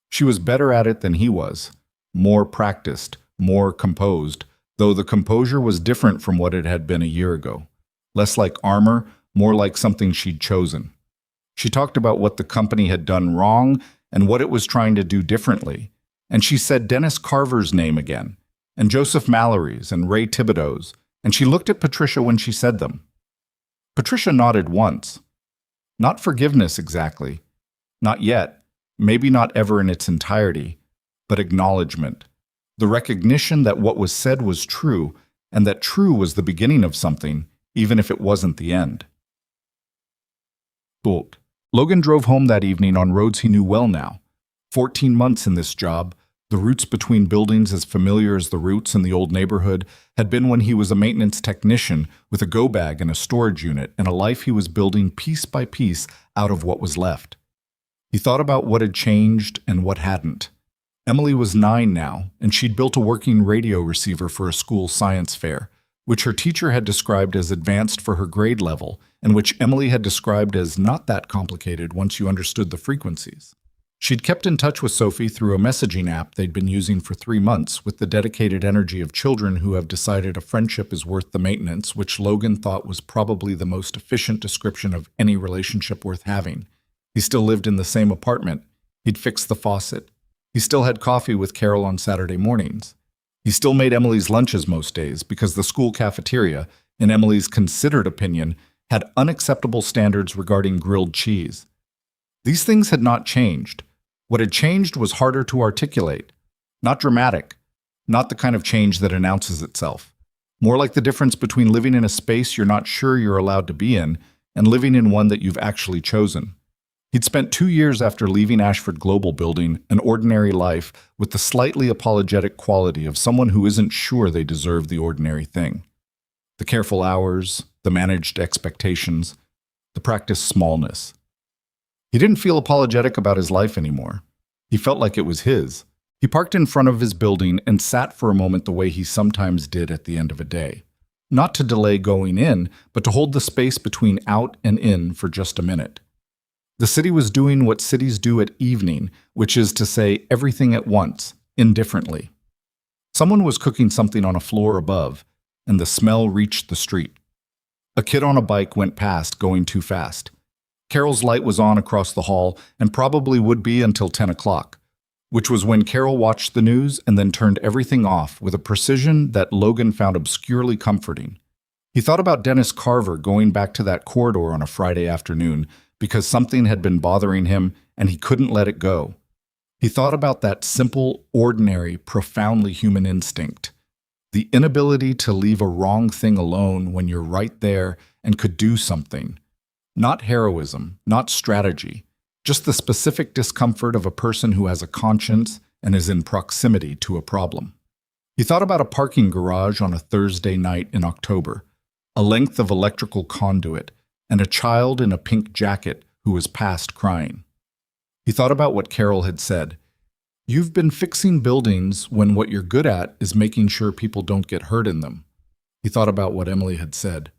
She was better at it than he was, more practiced, more composed, though the composure was different from what it had been a year ago. Less like armor, more like something she'd chosen. She talked about what the company had done wrong and what it was trying to do differently, and she said Dennis Carver's name again, and Joseph Mallory's and Ray Thibodeau's, and she looked at Patricia when she said them. Patricia nodded once. Not forgiveness exactly. Not yet, maybe not ever in its entirety, but acknowledgement. The recognition that what was said was true, and that true was the beginning of something, even if it wasn't the end. Bolt. Logan drove home that evening on roads he knew well now. 14 months in this job, the routes between buildings as familiar as the routes in the old neighborhood had been when he was a maintenance technician with a go bag and a storage unit and a life he was building piece by piece out of what was left. He thought about what had changed and what hadn't. Emily was 9 now, and she'd built a working radio receiver for a school science fair, which her teacher had described as advanced for her grade level, and which Emily had described as not that complicated once you understood the frequencies. She'd kept in touch with Sophie through a messaging app they'd been using for 3 months with the dedicated energy of children who have decided a friendship is worth the maintenance, which Logan thought was probably the most efficient description of any relationship worth having. He still lived in the same apartment. He'd fixed the faucet. He still had coffee with Carol on Saturday mornings. He still made Emily's lunches most days because the school cafeteria, in Emily's considered opinion, had unacceptable standards regarding grilled cheese. These things had not changed. What had changed was harder to articulate. Not dramatic. Not the kind of change that announces itself. More like the difference between living in a space you're not sure you're allowed to be in and living in one that you've actually chosen. He'd spent 2 years after leaving Ashford Global building an ordinary life with the slightly apologetic quality of someone who isn't sure they deserve the ordinary thing. The careful hours, the managed expectations, the practiced smallness. He didn't feel apologetic about his life anymore. He felt like it was his. He parked in front of his building and sat for a moment the way he sometimes did at the end of a day. Not to delay going in, but to hold the space between out and in for just a minute. The city was doing what cities do at evening, which is to say everything at once, indifferently. Someone was cooking something on a floor above, and the smell reached the street. A kid on a bike went past, going too fast. Carol's light was on across the hall and probably would be until 10 o'clock, which was when Carol watched the news and then turned everything off with a precision that Logan found obscurely comforting. He thought about Dennis Carver going back to that corridor on a Friday afternoon because something had been bothering him and he couldn't let it go. He thought about that simple, ordinary, profoundly human instinct. The inability to leave a wrong thing alone when you're right there and could do something. Not heroism, not strategy, just the specific discomfort of a person who has a conscience and is in proximity to a problem. He thought about a parking garage on a Thursday night in October, a length of electrical conduit, and a child in a pink jacket who was past crying. He thought about what Carol had said. You've been fixing buildings when what you're good at is making sure people don't get hurt in them. He thought about what Emily had said.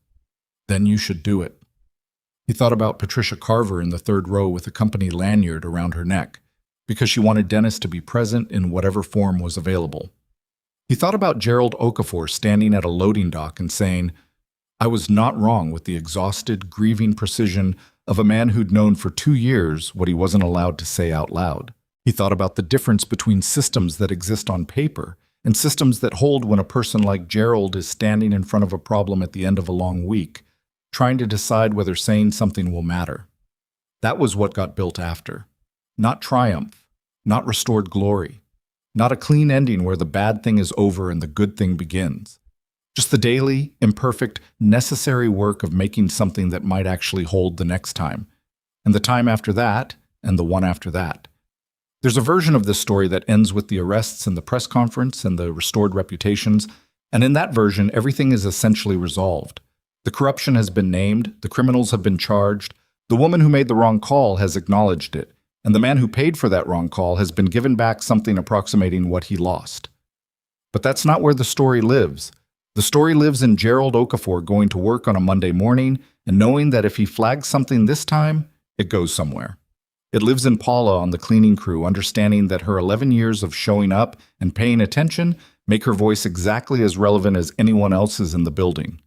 Then you should do it. He thought about Patricia Carver in the third row with a company lanyard around her neck, because she wanted Dennis to be present in whatever form was available. He thought about Gerald Okafor standing at a loading dock and saying, I was not wrong with the exhausted, grieving precision of a man who'd known for 2 years what he wasn't allowed to say out loud. He thought about the difference between systems that exist on paper and systems that hold when a person like Gerald is standing in front of a problem at the end of a long week, trying to decide whether saying something will matter. That was what got built after. Not triumph, not restored glory, not a clean ending where the bad thing is over and the good thing begins. Just the daily, imperfect, necessary work of making something that might actually hold the next time, and the time after that, and the one after that. There's a version of this story that ends with the arrests and the press conference and the restored reputations, and in that version, everything is essentially resolved. The corruption has been named, the criminals have been charged, the woman who made the wrong call has acknowledged it, and the man who paid for that wrong call has been given back something approximating what he lost. But that's not where the story lives. The story lives in Gerald Okafor going to work on a Monday morning and knowing that if he flags something this time, it goes somewhere. It lives in Paula on the cleaning crew, understanding that her 11 years of showing up and paying attention make her voice exactly as relevant as anyone else's in the building.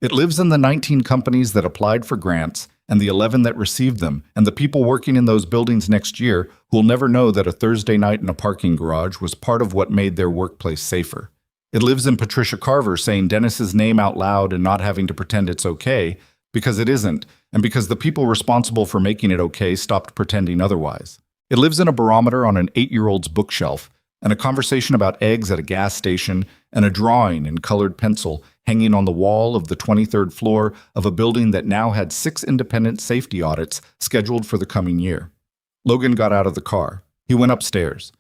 It lives in the 19 companies that applied for grants and the 11 that received them, and the people working in those buildings next year who'll never know that a Thursday night in a parking garage was part of what made their workplace safer. It lives in Patricia Carver saying Dennis's name out loud and not having to pretend it's okay, because it isn't, and because the people responsible for making it okay stopped pretending otherwise. It lives in a barometer on an 8-year-old's bookshelf, and a conversation about eggs at a gas station, and a drawing in colored pencil hanging on the wall of the 23rd floor of a building that now had 6 independent safety audits scheduled for the coming year. Logan got out of the car. He went upstairs.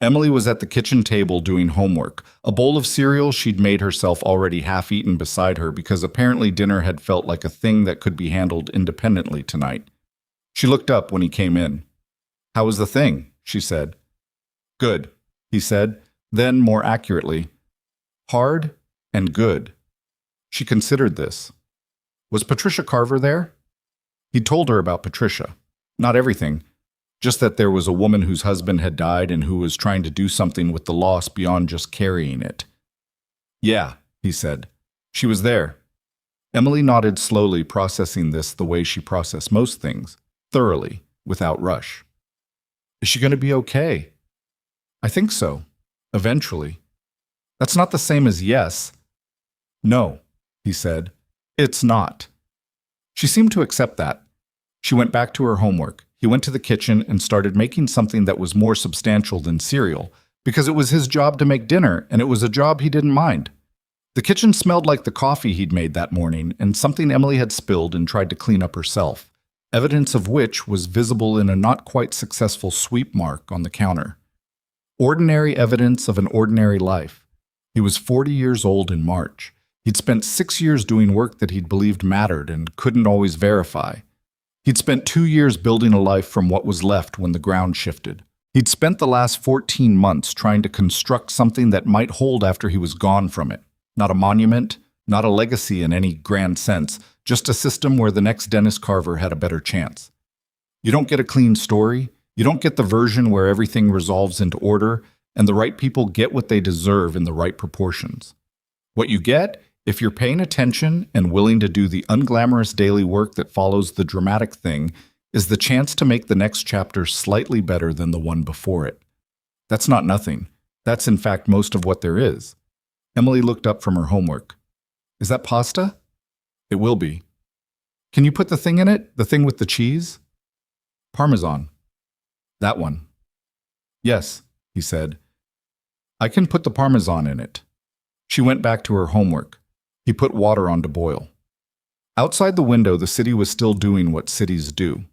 Emily was at the kitchen table doing homework, a bowl of cereal she'd made herself already half-eaten beside her because apparently dinner had felt like a thing that could be handled independently tonight. She looked up when he came in. "How was the thing?" she said. "Good," he said, then more accurately, "hard and good." She considered this. Was Patricia Carver there? He'd told her about Patricia. Not everything, just that there was a woman whose husband had died and who was trying to do something with the loss beyond just carrying it. "Yeah," he said. "She was there." Emily nodded slowly, processing this the way she processed most things, thoroughly, without rush. "Is she going to be okay?" "I think so. Eventually." "That's not the same as yes." "No," he said. "It's not." She seemed to accept that. She went back to her homework. He went to the kitchen and started making something that was more substantial than cereal, because it was his job to make dinner, and it was a job he didn't mind. The kitchen smelled like the coffee he'd made that morning, and something Emily had spilled and tried to clean up herself, evidence of which was visible in a not quite successful sweep mark on the counter. Ordinary evidence of an ordinary life. He was 40 years old in March. He'd spent 6 years doing work that he'd believed mattered and couldn't always verify. He'd spent 2 years building a life from what was left when the ground shifted. He'd spent the last 14 months trying to construct something that might hold after he was gone from it. Not a monument, not a legacy in any grand sense, just a system where the next Dennis Carver had a better chance. You don't get a clean story. You don't get the version where everything resolves into order and the right people get what they deserve in the right proportions. What you get, if you're paying attention and willing to do the unglamorous daily work that follows the dramatic thing, is the chance to make the next chapter slightly better than the one before it. That's not nothing. That's in fact most of what there is. Emily looked up from her homework. "Is that pasta?" "It will be." "Can you put the thing in it? The thing with the cheese?" "Parmesan." "That one." "Yes," he said. "I can put the Parmesan in it." She went back to her homework. He put water on to boil. Outside the window, the city was still doing what cities do.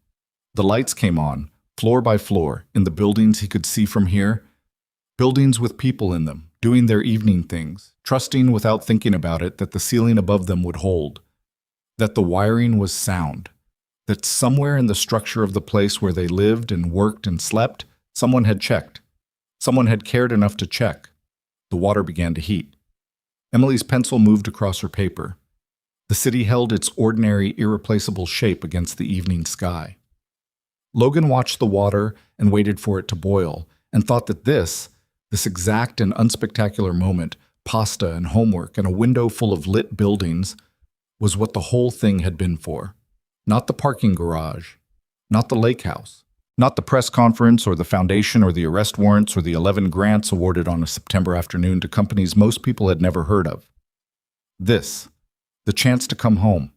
The lights came on, floor by floor, in the buildings he could see from here. Buildings with people in them, doing their evening things, trusting without thinking about it that the ceiling above them would hold, that the wiring was sound, that somewhere in the structure of the place where they lived and worked and slept, someone had checked. Someone had cared enough to check. The water began to heat. Emily's pencil moved across her paper. The city held its ordinary, irreplaceable shape against the evening sky. Logan watched the water and waited for it to boil, and thought that this exact and unspectacular moment, pasta and homework and a window full of lit buildings, was what the whole thing had been for. Not the parking garage, not the lake house, not the press conference or the foundation or the arrest warrants or the 11 grants awarded on a September afternoon to companies most people had never heard of. This, the chance to come home,